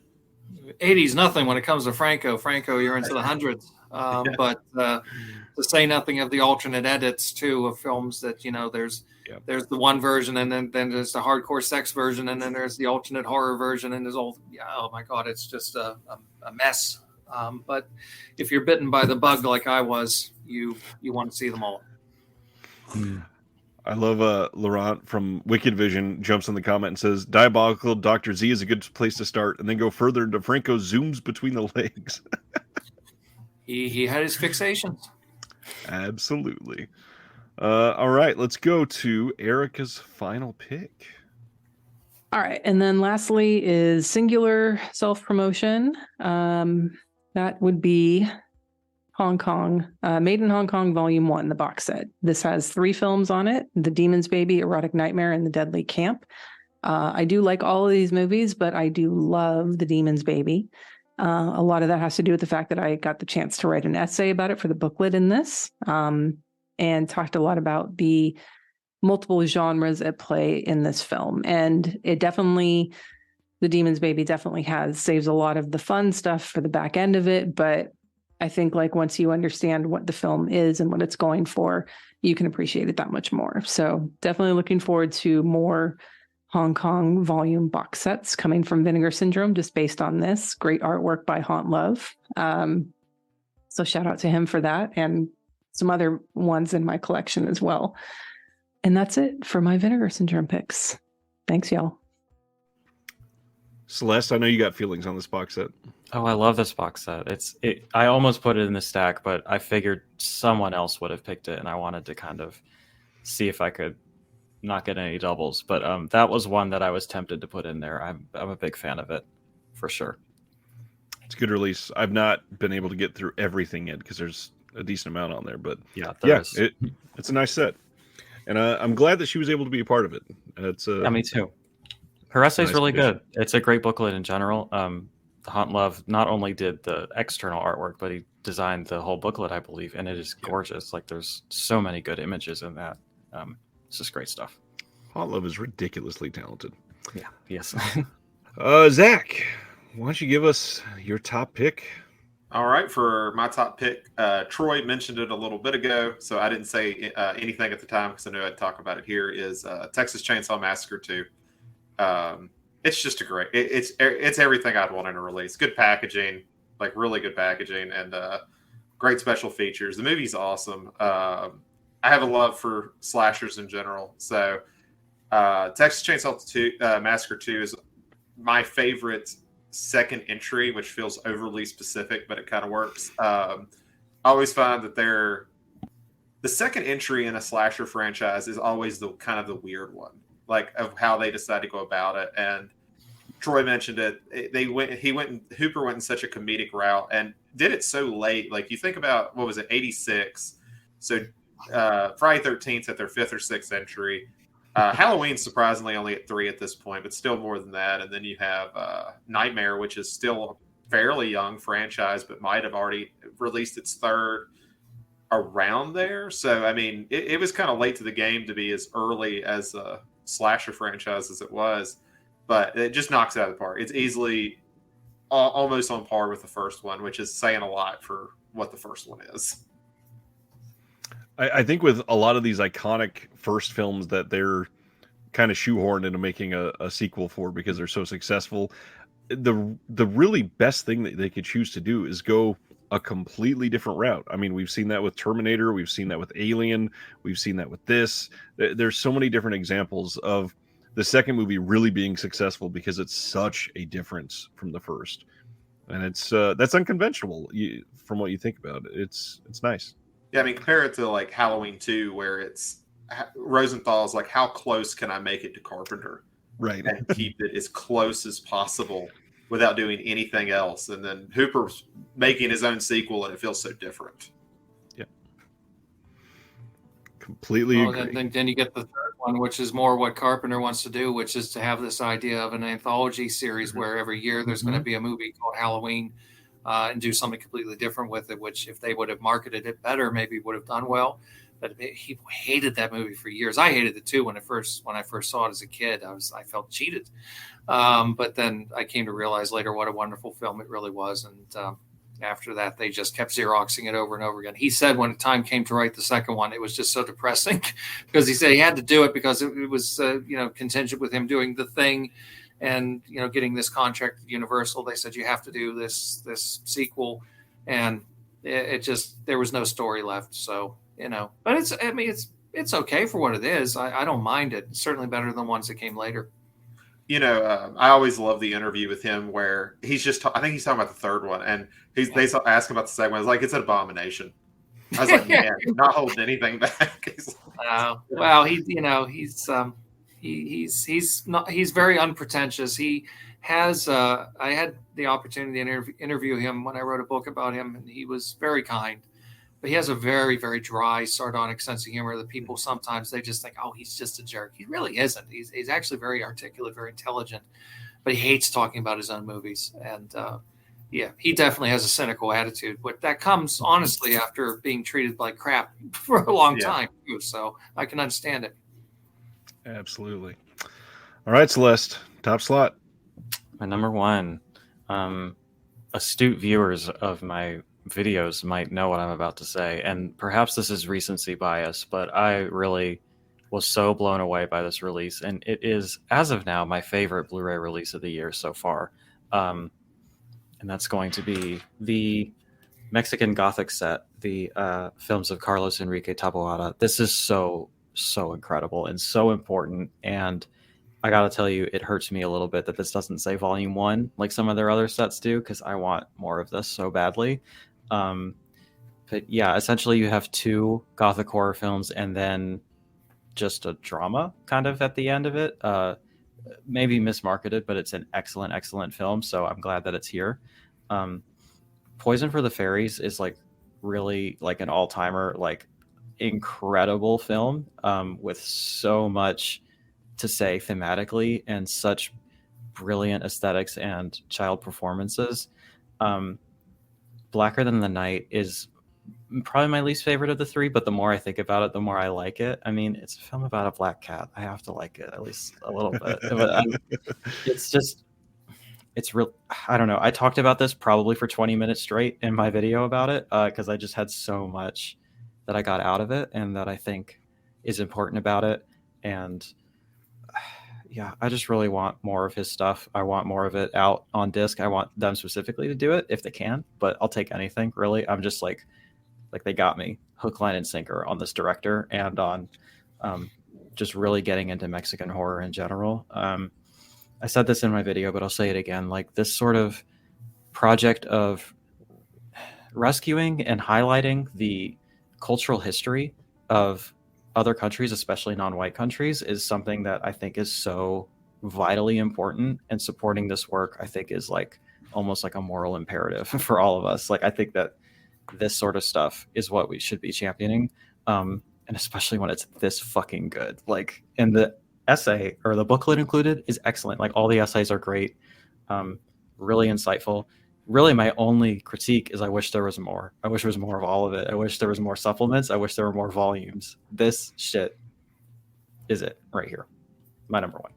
80's nothing when it comes to Franco. Franco, you're into the hundreds. But to say nothing of the alternate edits too of films that there's the one version, and then there's the hardcore sex version, and then there's the alternate horror version, and there's oh my god, it's just a mess. But if you're bitten by the bug like I was, you want to see them all. I love Laurent from Wicked Vision jumps in the comment and says Diabolical Dr. Z is a good place to start, and then go further into Franco zooms between the legs. He had his fixations. Absolutely. All right, let's go to Erica's final pick. All right, and then lastly is singular self-promotion. That would be Hong Kong, Made in Hong Kong Volume 1, the box set. This has 3 films on it: The Demon's Baby, Erotic Nightmare, and The Deadly Camp. I do like all of these movies, but I do love The Demon's Baby. A lot of that has to do with the fact that I got the chance to write an essay about it for the booklet in this, and talked a lot about the multiple genres at play in this film. And it definitely, The Demon's Baby definitely saves a lot of the fun stuff for the back end of it. But I think like once you understand what the film is and what it's going for, you can appreciate it that much more. So definitely looking forward to more Hong Kong volume box sets coming from Vinegar Syndrome, just based on this. Great artwork by Haunt Love. So shout out to him for that and some other ones in my collection as well. And that's it for my Vinegar Syndrome picks. Thanks, y'all. Celeste, I know you got feelings on this box set. Oh, I love this box set. I almost put it in the stack, but I figured someone else would have picked it, and I wanted to kind of see if I could not get any doubles. But that was one that I was tempted to put in there. I'm a big fan of it, for sure. It's a good release. I've not been able to get through everything yet because there's a decent amount on there. But yeah, it's a nice set, and I'm glad that she was able to be a part of it. It's yeah, me too. Her essay's really good. It's a great booklet in general. Hunt Love not only did the external artwork, but he designed the whole booklet, I believe, and it is gorgeous. Like, there's so many good images in that. It's just great stuff. Hunt Love is ridiculously talented. Yeah. Yes. Zach, why don't you give us your top pick? All right, for my top pick, Troy mentioned it a little bit ago, so I didn't say anything at the time because I knew I'd talk about it here, is Texas Chainsaw Massacre 2. It's just a great, it's everything I'd want in a release. Good packaging, like really good packaging, and great special features. The movie's awesome. I have a love for slashers in general, so Texas Chainsaw Massacre 2 is my favorite second entry, which feels overly specific, but it kind of works. I always find that the second entry in a slasher franchise is always the kind of the weird one, like of how they decide to go about it. And Troy mentioned it. Hooper went in such a comedic route and did it so late. Like, you think about, what was it, 86? So Friday 13th at their 5th or 6th entry. Halloween, surprisingly, only at 3 at this point, but still more than that. And then you have Nightmare, which is still a fairly young franchise, but might have already released its 3rd around there. So, I mean, it was kind of late to the game to be as early as a slasher franchise as it was, but it just knocks it out of the park. It's easily almost on par with the first one, which is saying a lot for what the first one is. I think with a lot of these iconic first films that they're kind of shoehorned into making a sequel for because they're so successful, the really best thing that they could choose to do is go a completely different route. I mean, we've seen that with Terminator, we've seen that with Alien, we've seen that with this. There's so many different examples of the second movie really being successful because it's such a difference from the first, and it's that's unconventional from what you think about it. It's nice. Yeah, I mean, compare it to like Halloween 2, where it's Rosenthal's like, how close can I make it to Carpenter, right, and keep it as close as possible without doing anything else. And then Hooper's making his own sequel, and it feels so different. Yeah, completely agree. Then you get the third one, which is more what Carpenter wants to do, which is to have this idea of an anthology series where every year there's going to be a movie called Halloween, and do something completely different with it, which if they would have marketed it better, maybe would have done well. But he hated that movie for years. I hated it too when I first saw it as a kid. I felt cheated. But then I came to realize later what a wonderful film it really was. And after that, they just kept Xeroxing it over and over again. He said when the time came to write the second one, it was just so depressing because he said he had to do it because it was contingent with him doing The Thing and getting this contract with Universal. They said you have to do this sequel, and it just, there was no story left. So but it's okay for what it is. I don't mind it. It's certainly better than ones that came later. I always love the interview with him where he's just, I think he's talking about the third one, and they ask him about the second one. It's like, it's an abomination. I was like, man, not holding anything back. Well, he's very unpretentious. He has, I had the opportunity to interview him when I wrote a book about him, and he was very kind. But he has a very, very dry, sardonic sense of humor that people sometimes, they just think, oh, he's just a jerk. He really isn't. He's actually very articulate, very intelligent, but he hates talking about his own movies. And he definitely has a cynical attitude, but that comes honestly after being treated like crap for a long time too. So I can understand it. Absolutely. All right, Celeste, top slot. My number one. Astute viewers of my videos might know what I'm about to say, and perhaps this is recency bias, but I really was so blown away by this release, and it is, as of now, my favorite Blu-ray release of the year so far. And that's going to be the Mexican Gothic set, the films of Carlos Enrique Taboada. This is so incredible and so important. And I gotta tell you, it hurts me a little bit that this doesn't say Volume 1 like some of their other sets do, because I want more of this so badly. But yeah, essentially you have 2 Gothic horror films and then just a drama kind of at the end of it. Maybe mismarketed, but it's an excellent film. So I'm glad that it's here. Poison for the Fairies is like really like an all-timer, like incredible film with so much to say thematically and such brilliant aesthetics and child performances. Blacker Than the Night is probably my least favorite of the 3, but the more I think about it, the more I like it. I mean, it's a film about a black cat. I have to like it at least a little bit. But it's real. I don't know. I talked about this probably for 20 minutes straight in my video about it because I just had so much that I got out of it and that I think is important about it. And yeah, I just really want more of his stuff. I want more of it out on disc. I want them specifically to do it if they can, but I'll take anything really. I'm just like they got me hook, line, and sinker on this director and on just really getting into Mexican horror in general. I said this in my video, but I'll say it again. Like this sort of project of rescuing and highlighting the cultural history of other countries, especially non-white countries, is something that I think is so vitally important. And supporting this work, I think, is like almost like a moral imperative for all of us. Like I think that this sort of stuff is what we should be championing, and especially when it's this fucking good. Like, and the essay or the booklet included is excellent. Like all the essays are great, really insightful. Really, my only critique is I wish there was more. I wish there was more of all of it. I wish there was more supplements. I wish there were more volumes. This shit is it right here. My number 1.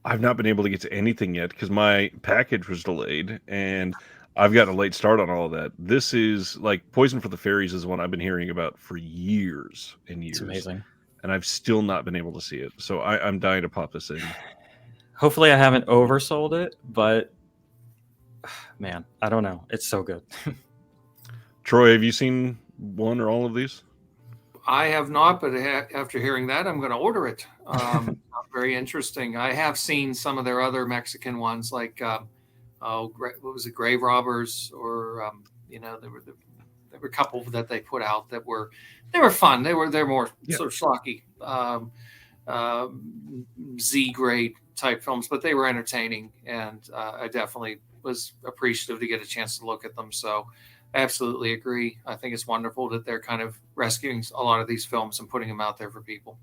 I've not been able to get to anything yet because my package was delayed and I've gotten a late start on all of that. This is like Poison for the Fairies is one I've been hearing about for years and years. It's amazing. And I've still not been able to see it. So I'm dying to pop this in. Hopefully I haven't oversold it, but man, I don't know. It's so good. Troy, have you seen one or all of these? I have not, but after hearing that, I'm going to order it. Very interesting. I have seen some of their other Mexican ones, like what was it, Grave Robbers, or there were a couple that they put out that were fun. They're more sort of schlocky, Z grade type films, but they were entertaining, and I definitely was appreciative to get a chance to look at them. So I absolutely agree. I think it's wonderful that they're kind of rescuing a lot of these films and putting them out there for people.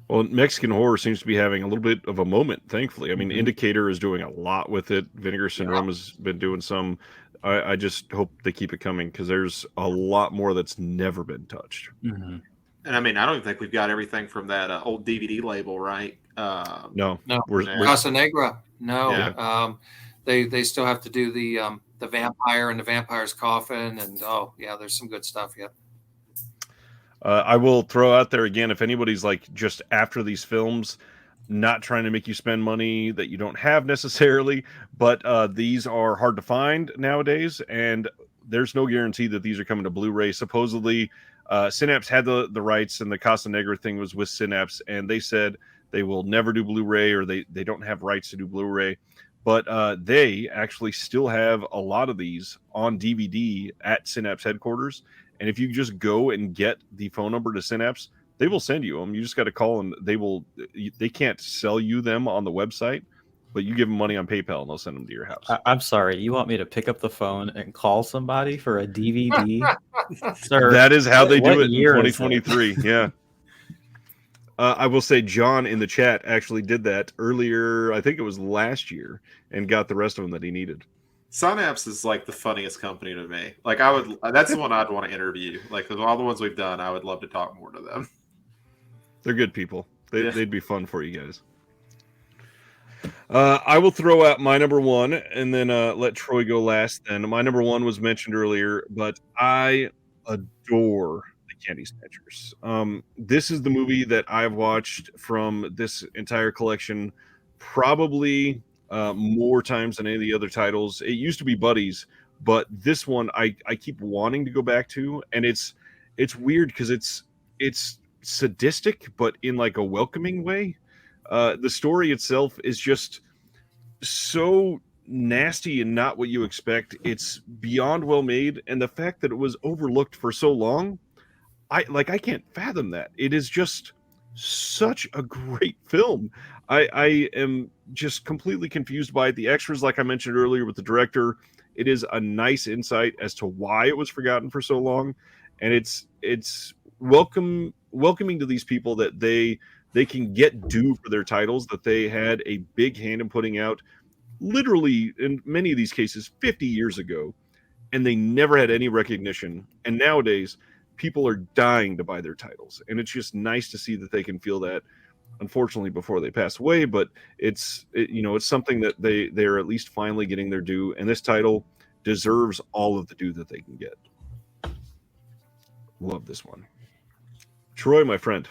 Well, Mexican horror seems to be having a little bit of a moment, thankfully. I mean, Indicator is doing a lot with it. Vinegar Syndrome has been doing some. I just hope they keep it coming because there's a lot more that's never been touched. Mm-hmm. And I mean, I don't even think we've got everything from that old DVD label, right? No. We're Casa Negra. No. Yeah. They still have to do the vampire and the vampire's coffin, and there's some good stuff yet. I will throw out there again, if anybody's like just after these films, not trying to make you spend money that you don't have necessarily, but these are hard to find nowadays, and there's no guarantee that these are coming to Blu-ray. Supposedly, Synapse had the rights, and the Casa Negra thing was with Synapse, and they said they will never do Blu-ray, or they don't have rights to do Blu-ray. But they actually still have a lot of these on DVD at Synapse headquarters. And if you just go and get the phone number to Synapse, they will send you them. You just got to call and they can't sell you them on the website, but you give them money on PayPal and they'll send them to your house. I'm sorry. You want me to pick up the phone and call somebody for a DVD? Sir, that is how they do it in 2023. Yeah. I will say John in the chat actually did that earlier. I think it was last year, and got the rest of them that he needed. Synapse is like the funniest company to me. Like that's the one I'd want to interview. Like of all the ones we've done, I would love to talk more to them. They're good people. They'd be fun for you guys. I will throw out my number 1 and then let Troy go last. Then my number 1 was mentioned earlier, but I adore the Candy Snatchers. This is the movie that I've watched from this entire collection probably more times than any of the other titles. It used to be Buddies, but this one I keep wanting to go back to, and it's weird because it's sadistic, but in like a welcoming way. The story itself is just so nasty and not what you expect. It's beyond well made, and the fact that it was overlooked for so long, I can't fathom that. It is just such a great film. I am just completely confused by it. The extras, like I mentioned earlier with the director, it is a nice insight as to why it was forgotten for so long, and it's welcoming to these people that they can get due for their titles that they had a big hand in putting out, literally in many of these cases 50 years ago, and they never had any recognition. And nowadays people are dying to buy their titles, and it's just nice to see that they can feel that, unfortunately, before they pass away. But it's something that they're at least finally getting their due, and this title deserves all of the due that they can get. Love this one. Troy, my friend.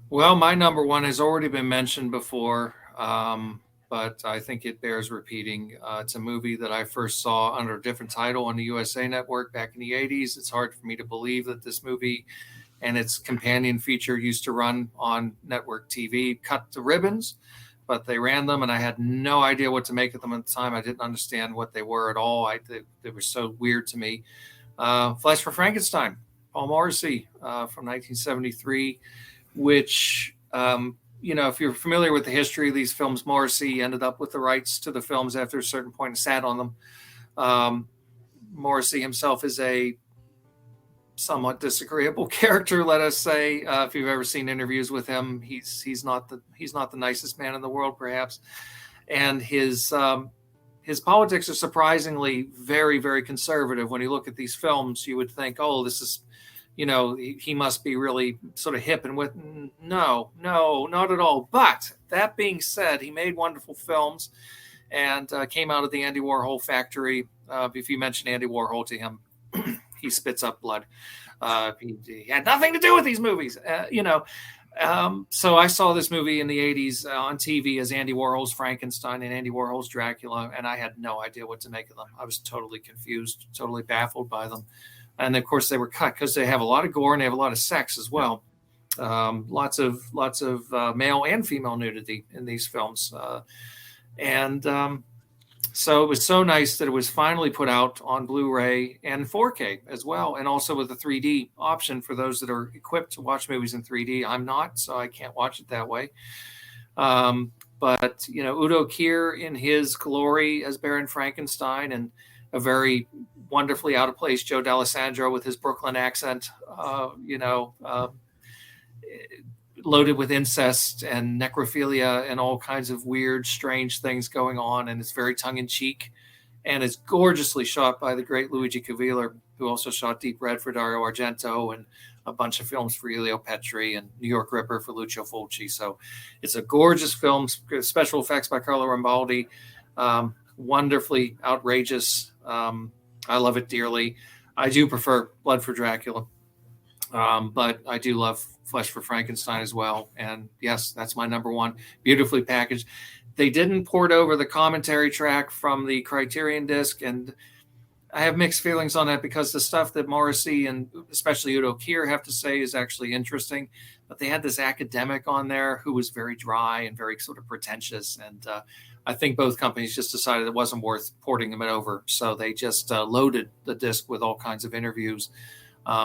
Well, my number one has already been mentioned before, but I think it bears repeating. It's a movie that I first saw under a different title on the USA Network back in the 80s. It's hard for me to believe that this movie and its companion feature used to run on network TV. Cut the Ribbons, but they ran them, and I had no idea what to make of them at the time. I didn't understand what they were at all. They were so weird to me. Flesh for Frankenstein, Paul Morrissey, from 1973, which, if you're familiar with the history of these films, Morrissey ended up with the rights to the films after a certain point and sat on them. Morrissey himself is a somewhat disagreeable character, let us say. If you've ever seen interviews with him, he's not the nicest man in the world, perhaps. And his politics are surprisingly very, very conservative. When you look at these films, you would think, oh, this is, he must be really sort of hip and with. No, not at all. But that being said, he made wonderful films and came out of the Andy Warhol factory. If you mention Andy Warhol to him, he spits up blood. He had nothing to do with these movies, So I saw this movie in the 80s on TV as Andy Warhol's Frankenstein and Andy Warhol's Dracula, and I had no idea what to make of them. I was totally confused, totally baffled by them. And of course, they were cut because they have a lot of gore and they have a lot of sex as well. Lots of male and female nudity in these films. So it was so nice that it was finally put out on Blu-ray and 4K as well, and also with a 3D option for those that are equipped to watch movies in 3D. I'm not, so I can't watch it that way. But Udo Kier in his glory as Baron Frankenstein, and a very wonderfully out of place Joe D'Alessandro with his Brooklyn accent, loaded with incest and necrophilia and all kinds of weird, strange things going on. And it's very tongue-in-cheek, and it's gorgeously shot by the great Luigi Caviller, who also shot Deep Red for Dario Argento and a bunch of films for Elio Petri and New York Ripper for Lucio Fulci. So it's a gorgeous film, special effects by Carlo Rambaldi, wonderfully outrageous. I love it dearly. I do prefer Blood for Dracula, but I do love Flesh for Frankenstein as well. And yes, that's my number one. Beautifully packaged. They didn't port over the commentary track from the Criterion disc, and I have mixed feelings on that because the stuff that Morrissey and especially Udo Kier have to say is actually interesting, but they had this academic on there who was very dry and very sort of pretentious, and I think both companies just decided it wasn't worth porting them over, so they just loaded the disc with all kinds of interviews.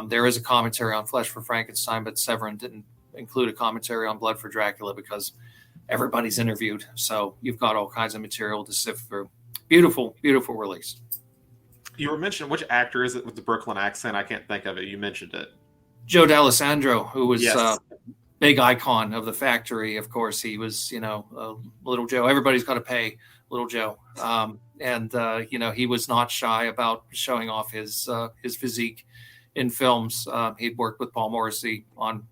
There is a commentary on Flesh for Frankenstein, but Severin didn't include a commentary on Blood for Dracula because everybody's interviewed. So you've got all kinds of material to sift through. Beautiful, beautiful release. You were mentioning, which actor is it with the Brooklyn accent? I can't think of it. You mentioned it. Joe D'Alessandro, who was Yes. Big icon of the factory. Of course, he was, Little Joe. Everybody's got to pay Little Joe. He was not shy about showing off his physique in films. He'd worked with Paul Morrissey on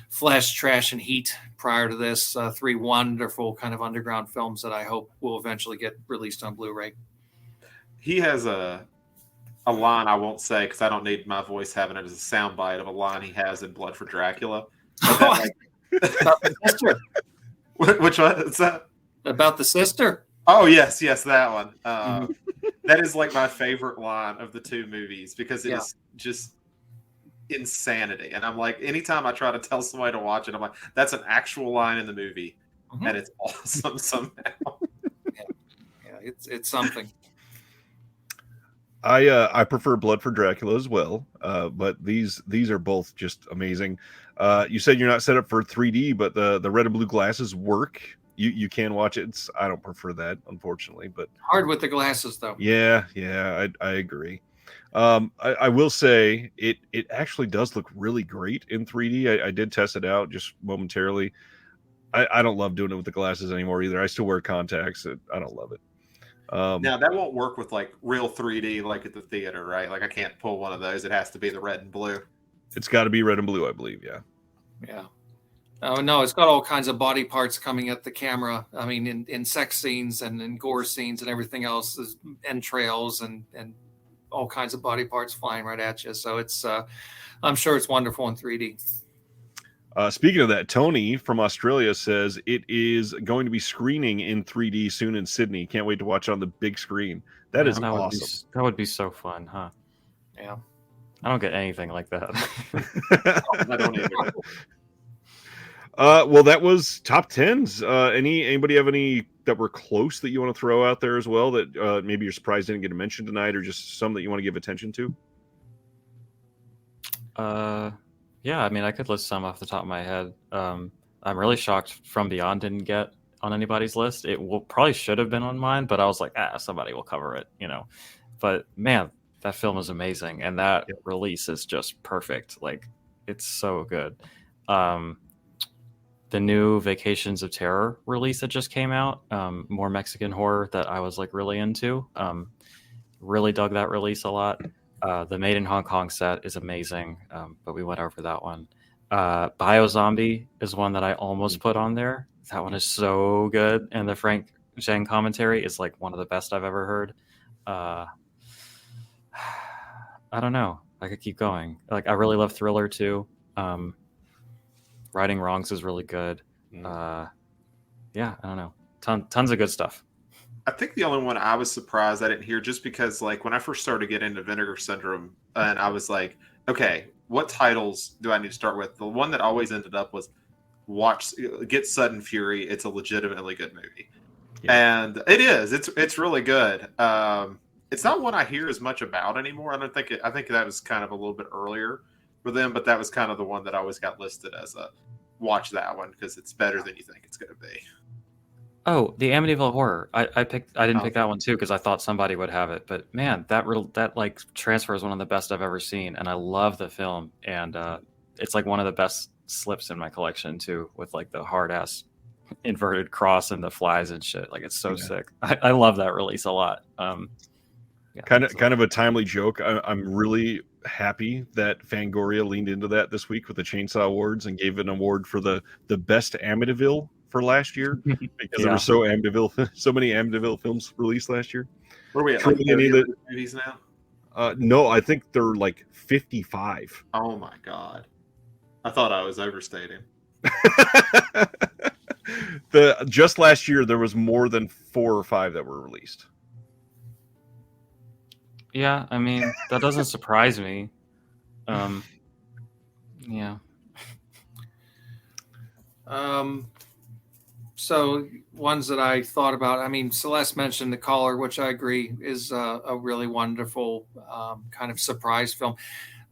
Flesh, Trash, and Heat prior to this. Three wonderful kind of underground films that I hope will eventually get released on Blu-ray. He has a line I won't say because I don't need my voice having it as a soundbite of a line he has in Blood for Dracula. About the sister. Which one is that? About the sister. Oh yes, that one. Mhm. That is like my favorite line of the two movies because it Yeah. is just insanity. And I'm like, anytime I try to tell somebody to watch it, I'm like, that's an actual line in the movie, Mhm. and it's awesome somehow. Yeah, it's something. I prefer Blood for Dracula as well, but these are both just amazing. You said you're not set up for 3D, but the red and blue glasses work. You can watch it. I don't prefer that, unfortunately, but Hard with the glasses though. yeah, I agree. I will say it actually does look really great in 3D. I did test it out just momentarily. I don't love doing it with the glasses anymore either. I still wear contacts. I don't love it. Now that won't work with like real 3D like at the theater, right? Like I can't pull one of those. It has to be the red and blue. It's got to be red and blue, I believe. Yeah. Yeah. Oh no, it's got all kinds of body parts coming at the camera. I mean, in sex scenes and in gore scenes and everything else, there's entrails and all kinds of body parts flying right at you. So it's, I'm sure it's wonderful in 3D. Speaking of that, Tony from Australia says it is going to be screening in 3D soon in Sydney. Can't wait to watch it on the big screen. That is awesome. That would be so fun, huh? Yeah. I don't get anything like that. I don't either. Well, that was top tens. Anybody have any that were close that you want to throw out there as well that maybe you're surprised didn't get a mention tonight, or just some that you want to give attention to? Yeah, I mean, I could list some off the top of my head. I'm really shocked From Beyond didn't get on anybody's list. It probably should have been on mine, but I was like, somebody will cover it, you know. But man, that film is amazing, and that release is just perfect. Like, it's so good. The new Vacations of Terror release that just came out, more Mexican horror that I was like really into. Really dug that release a lot. The Made in Hong Kong set is amazing, but we went over that one. Biozombie is one that I almost put on there. That one is so good, and the Frank Zhang commentary is like one of the best I've ever heard. I don't know. I could keep going. Like, I really love Thriller too. Righting Wrongs is really good. Yeah, I don't know. Tons of good stuff. I think the only one I was surprised I didn't hear, just because like when I first started getting into Vinegar Syndrome, and I was like, okay, what titles do I need to start with? The one that always ended up was Get Sudden Fury. It's a legitimately good movie. Yeah. And it is. It's really good. It's not one I hear as much about anymore. I think that was kind of a little bit earlier for them, but that was kind of the one that I always got listed as a watch that one because it's better than you think it's going to be. Oh, the Amityville Horror. I didn't pick that one too because I thought somebody would have it. But man, that like transfer is one of the best I've ever seen, and I love the film. And it's like one of the best slips in my collection too, with like the hard ass inverted cross and the flies and shit. Like, it's so sick. I love that release a lot. Kind of a timely joke. I'm really happy that Fangoria leaned into that this week with the Chainsaw Awards and gave an award for the best Amityville for last year because there were so many Amityville films released last year. What are we at? Like 30 movies now? No, I think they're like 55. Oh my god! I thought I was overstating. Just last year there was more than 4 or 5 that were released. Yeah, I mean, that doesn't surprise me. Yeah. So ones that I thought about, I mean, Celeste mentioned The Caller, which I agree is a really wonderful kind of surprise film.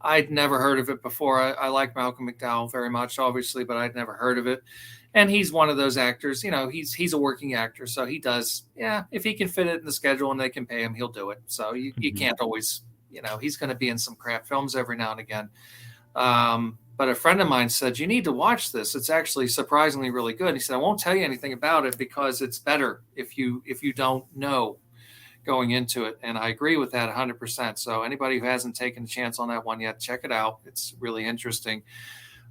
I'd never heard of it before. I like Malcolm McDowell very much, obviously, but I'd never heard of it. And he's one of those actors, you know, he's a working actor. So he does, if he can fit it in the schedule and they can pay him, he'll do it. So you can't always, he's going to be in some crap films every now and again. But a friend of mine said, you need to watch this. It's actually surprisingly really good. He said, I won't tell you anything about it because it's better if you don't know going into it. And I agree with that 100%. So anybody who hasn't taken a chance on that one yet, check it out. It's really interesting.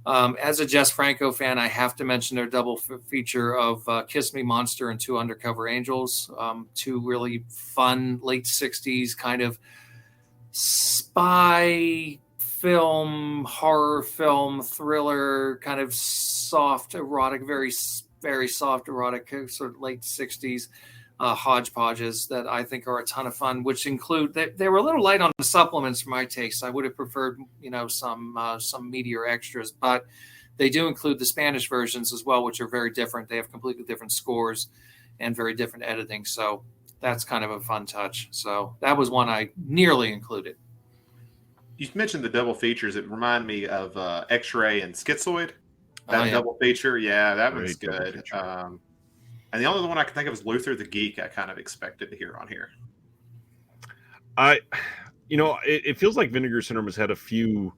As a Jess Franco fan, I have to mention their double feature of Kiss Me Monster and Two Undercover Angels, two really fun late 60s kind of spy film, horror film, thriller, kind of soft erotic, very, very soft erotic, sort of late 60s. hodgepodges that I think are a ton of fun, which include they were a little light on the supplements for my taste. I would have preferred, some meatier extras, but they do include the Spanish versions as well, which are very different. They have completely different scores and very different editing. So that's kind of a fun touch. So that was one I nearly included. You mentioned the double features. It reminded me of X-Ray and Schizoid. That double feature, yeah, that one's good. And the only one I can think of is Luther the Geek. I kind of expected to hear on here. It feels like Vinegar Syndrome has had a few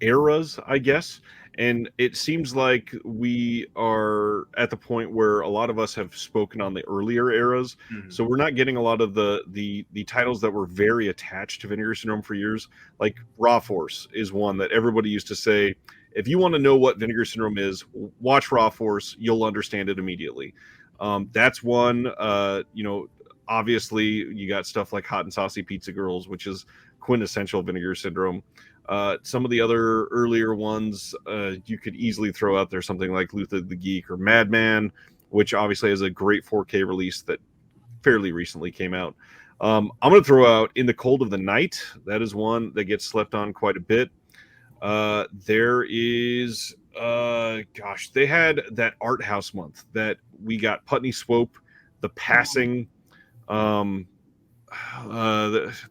eras, I guess. And it seems like we are at the point where a lot of us have spoken on the earlier eras. Mm-hmm. So we're not getting a lot of the titles that were very attached to Vinegar Syndrome for years. Like Raw Force is one that everybody used to say, if you want to know what Vinegar Syndrome is, watch Raw Force. You'll understand it immediately. That's one. Obviously you got stuff like Hot and Saucy Pizza Girls, which is quintessential Vinegar Syndrome. Some of the other earlier ones, you could easily throw out there something like Luther the Geek or Madman, which obviously has a great 4K release that fairly recently came out. I'm going to throw out In the Cold of the Night. That is one that gets slept on quite a bit. There is, they had that art house month that we got Putney Swope, The Passing. I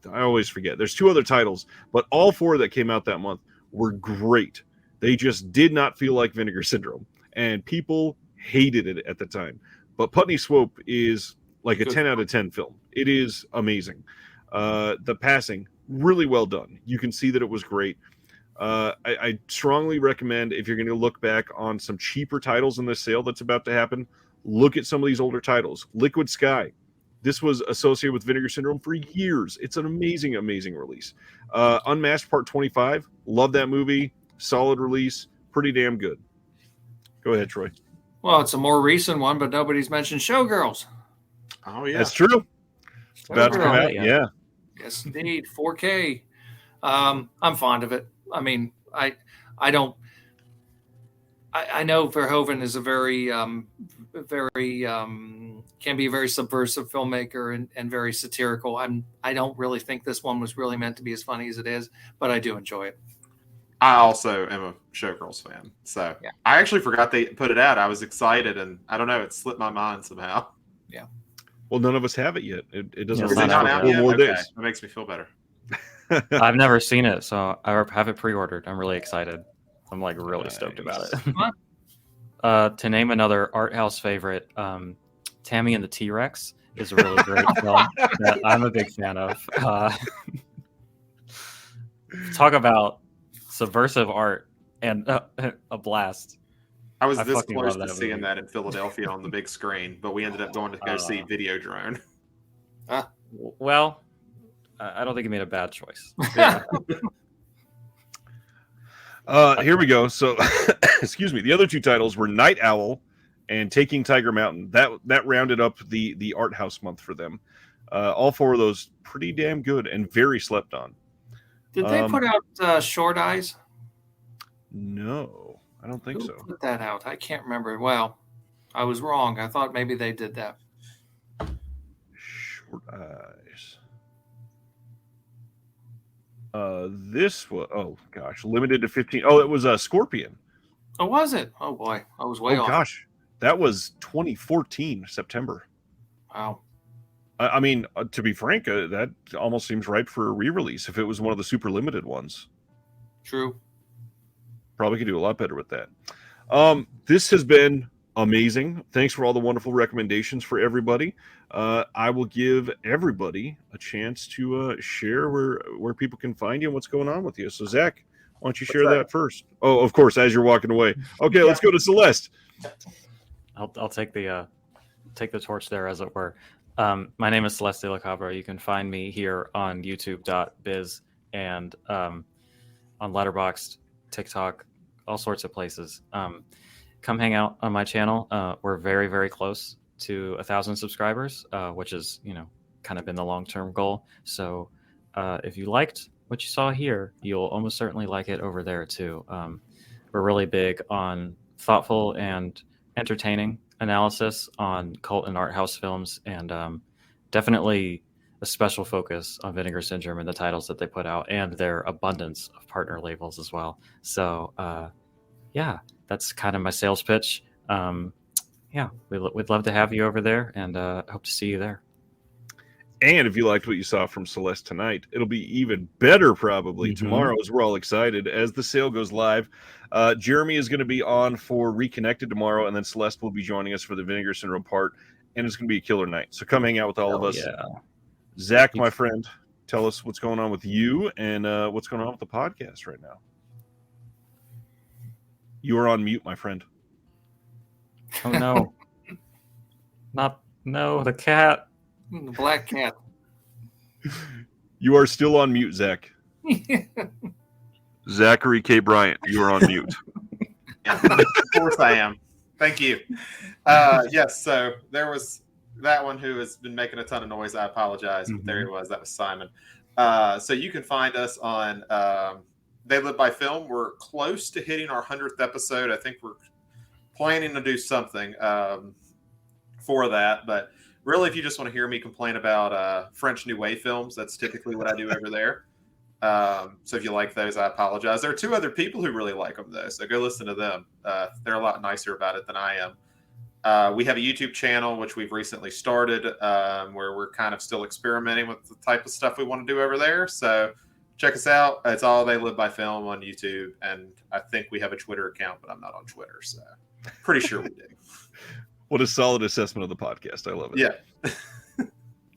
always forget. There's two other titles, but all four that came out that month were great. They just did not feel like Vinegar Syndrome, and people hated it at the time. But Putney Swope is like a 10 out of 10 film. It is amazing. The Passing, really well done. You can see that it was great. I strongly recommend, if you're going to look back on some cheaper titles in this sale that's about to happen, look at some of these older titles. Liquid Sky. This was associated with Vinegar Syndrome for years. It's an amazing, amazing release. Unmasked Part 25. Love that movie. Solid release. Pretty damn good. Go ahead, Troy. Well, it's a more recent one, but nobody's mentioned Showgirls. Oh, yeah. That's true. It's about to come out. Yeah. Yes, indeed. 4K. I'm fond of it. I mean, I know Verhoeven is a very can be a very subversive filmmaker and very satirical. I don't really think this one was really meant to be as funny as it is, but I do enjoy it. I also am a Showgirls fan, so yeah. I actually forgot they put it out. I was excited, and I don't know, it slipped my mind somehow. Yeah. Well, none of us have it yet. It doesn't. Is it not out yet? Okay. Days. That makes me feel better. I've never seen it, so I have it pre-ordered. I'm really excited. I'm like really stoked about it. To name another art house favorite, Tammy and the T-Rex is a really great film that I'm a big fan of. Talk about subversive art and a blast. I was this close to seeing that in Philadelphia on the big screen, but we ended up going to go see Videodrome. Well, I don't think he made a bad choice. Yeah. Here we go. So, excuse me. The other two titles were Night Owl and Taking Tiger Mountain. That rounded up the art house month for them. All four of those pretty damn good and very slept on. Did they put out Short Eyes? No, I don't think so. Put that out. I can't remember. Well, I was wrong. I thought maybe they did that. Short Eyes. This was limited to 15. Oh, it was a Scorpion. Oh, was it? Oh boy, I was way off. Gosh, that was 2014 September. Wow. I mean, to be frank, that almost seems ripe for a re-release if it was one of the super limited ones. True. Probably could do a lot better with that. This has been amazing. Thanks for all the wonderful recommendations for everybody. I will give everybody a chance to share where people can find you and what's going on with you. So, Zach, why don't you share that first? Oh, of course, as you're walking away. Okay, let's go to Celeste. I'll take the torch there, as it were. My name is Celeste de la Cabra. You can find me here on youtube.biz and on Letterboxd, TikTok, all sorts of places. Come hang out on my channel. We're very, very close to 1,000 subscribers, which is, kind of been the long-term goal. So if you liked what you saw here, you'll almost certainly like it over there too. We're really big on thoughtful and entertaining analysis on cult and art house films, and definitely a special focus on Vinegar Syndrome and the titles that they put out, and their abundance of partner labels as well. So yeah, that's kind of my sales pitch. Yeah, we'd love to have you over there, and hope to see you there. And if you liked what you saw from Celeste tonight, it'll be even better probably tomorrow, as we're all excited as the sale goes live. Jeremy is going to be on for Reconnected tomorrow, and then Celeste will be joining us for the Vinegar Syndrome part, and it's going to be a killer night. So come hang out with all of us. Yeah. Zach, my friend, tell us what's going on with you and what's going on with the podcast right now. You are on mute, my friend. Oh no. The cat. The black cat. You are still on mute, Zach. Zachary K. Bryant, you are on mute. Yeah, of course I am. Thank you. Yes, so there was that one who has been making a ton of noise. I apologize, but there he was. That was Simon. So you can find us on They Live by Film. We're close to hitting our 100th episode. I think we're planning to do something for that, but really, if you just want to hear me complain about French New Wave films, that's typically what I do over there. So if you like those, I apologize. There are 2 other people who really like them, though, so go listen to them. They're a lot nicer about it than I am. We have a YouTube channel, which we've recently started, where we're kind of still experimenting with the type of stuff we want to do over there. So check us out. It's all They Live by Film on YouTube, and I think we have a Twitter account, but I'm not on Twitter, so pretty sure we do. What a solid assessment of the podcast. I love it. Yeah.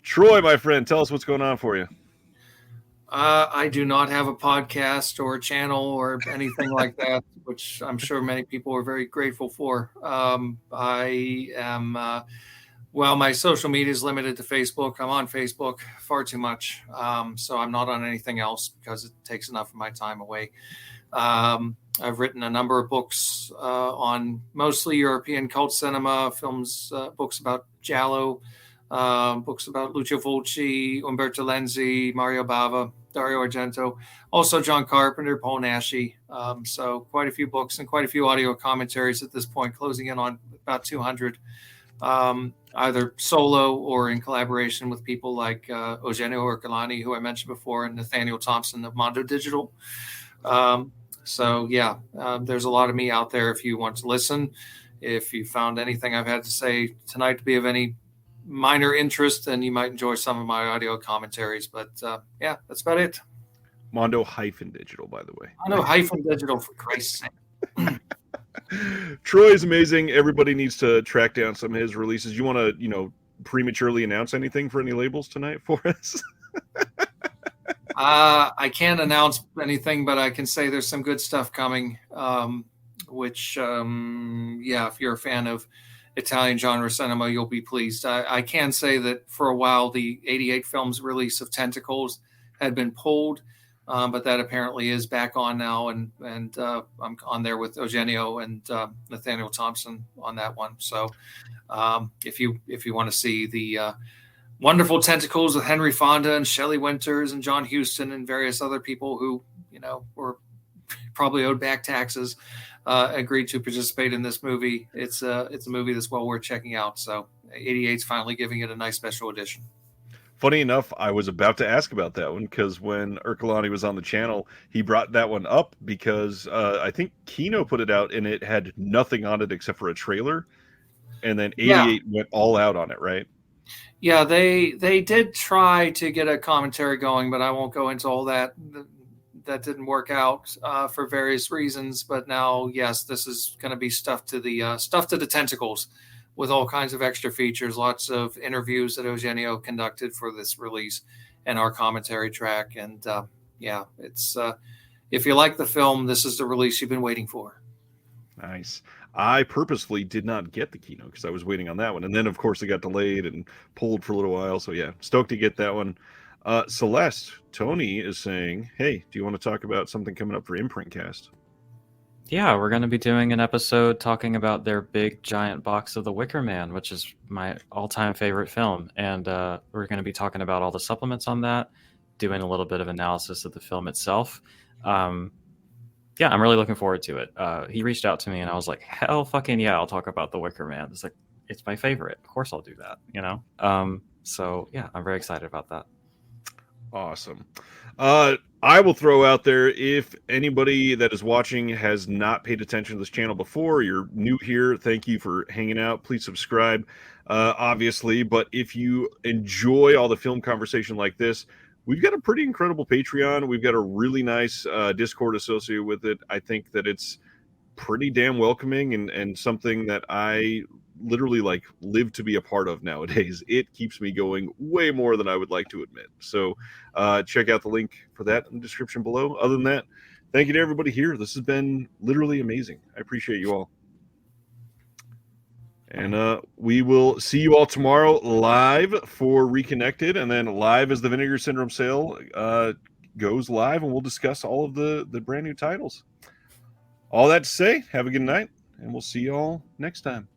Troy, my friend, tell us what's going on for you. I do not have a podcast or a channel or anything like that, which I'm sure many people are very grateful for. I am, my social media is limited to Facebook. I'm on Facebook far too much. So I'm not on anything else because it takes enough of my time away. I've written a number of books on mostly European cult cinema, films, books about Giallo, books about Lucio Fulci, Umberto Lenzi, Mario Bava, Dario Argento, also John Carpenter, Paul Naschy. So quite a few books and quite a few audio commentaries at this point, closing in on about 200, either solo or in collaboration with people like Eugenio Ercolani, who I mentioned before, and Nathaniel Thompson of Mondo Digital. So yeah, there's a lot of me out there if you want to listen. If you found anything I've had to say tonight to be of any minor interest, then you might enjoy some of my audio commentaries. But yeah, that's about it. Mondo-Digital, by the way. Mondo-Digital, for Christ's sake. Troy is amazing. Everybody needs to track down some of his releases. You want to, prematurely announce anything for any labels tonight for us? I can't announce anything, but I can say there's some good stuff coming, which, if you're a fan of Italian genre cinema, you'll be pleased. I can say that for a while, the 88 Films release of Tentacles had been pulled, but that apparently is back on now, and I'm on there with Eugenio and Nathaniel Thompson on that one. So if you want to see the wonderful Tentacles with Henry Fonda and Shelley Winters and John Huston and various other people who, were probably owed back taxes, agreed to participate in this movie. It's a movie that's well worth checking out. So 88's finally giving it a nice special edition. Funny enough, I was about to ask about that one because when Ercolani was on the channel, he brought that one up because I think Kino put it out and it had nothing on it except for a trailer. And then 88 went all out on it, right? Yeah, they did try to get a commentary going, but I won't go into all that. That didn't work out for various reasons. But now, yes, this is going to be stuff to the tentacles with all kinds of extra features, lots of interviews that Eugenio conducted for this release and our commentary track. And it's if you like the film, this is the release you've been waiting for. Nice. I purposefully did not get the Kino because I was waiting on that one. And then, of course, it got delayed and pulled for a little while. So, yeah, stoked to get that one. Celeste, Tony is saying, hey, do you want to talk about something coming up for Imprintcast? Yeah, we're going to be doing an episode talking about their big giant box of The Wicker Man, which is my all-time favorite film. And we're going to be talking about all the supplements on that, doing a little bit of analysis of the film itself. Yeah, I'm really looking forward to it. He reached out to me and I was like, hell fucking yeah, I'll talk about The Wicker Man. It's like, it's my favorite. Of course I'll do that, So yeah, I'm very excited about that. Awesome. I will throw out there, if anybody that is watching has not paid attention to this channel before, you're new here, thank you for hanging out. Please subscribe, obviously. But if you enjoy all the film conversation like this, we've got a pretty incredible Patreon. We've got a really nice Discord associated with it. I think that it's pretty damn welcoming and something that I literally like live to be a part of nowadays. It keeps me going way more than I would like to admit. So check out the link for that in the description below. Other than that, thank you to everybody here. This has been literally amazing. I appreciate you all. And we will see you all tomorrow live for Reconnected, and then live as the Vinegar Syndrome sale goes live, and we'll discuss all of the brand new titles. All that to say, have a good night, and we'll see you all next time.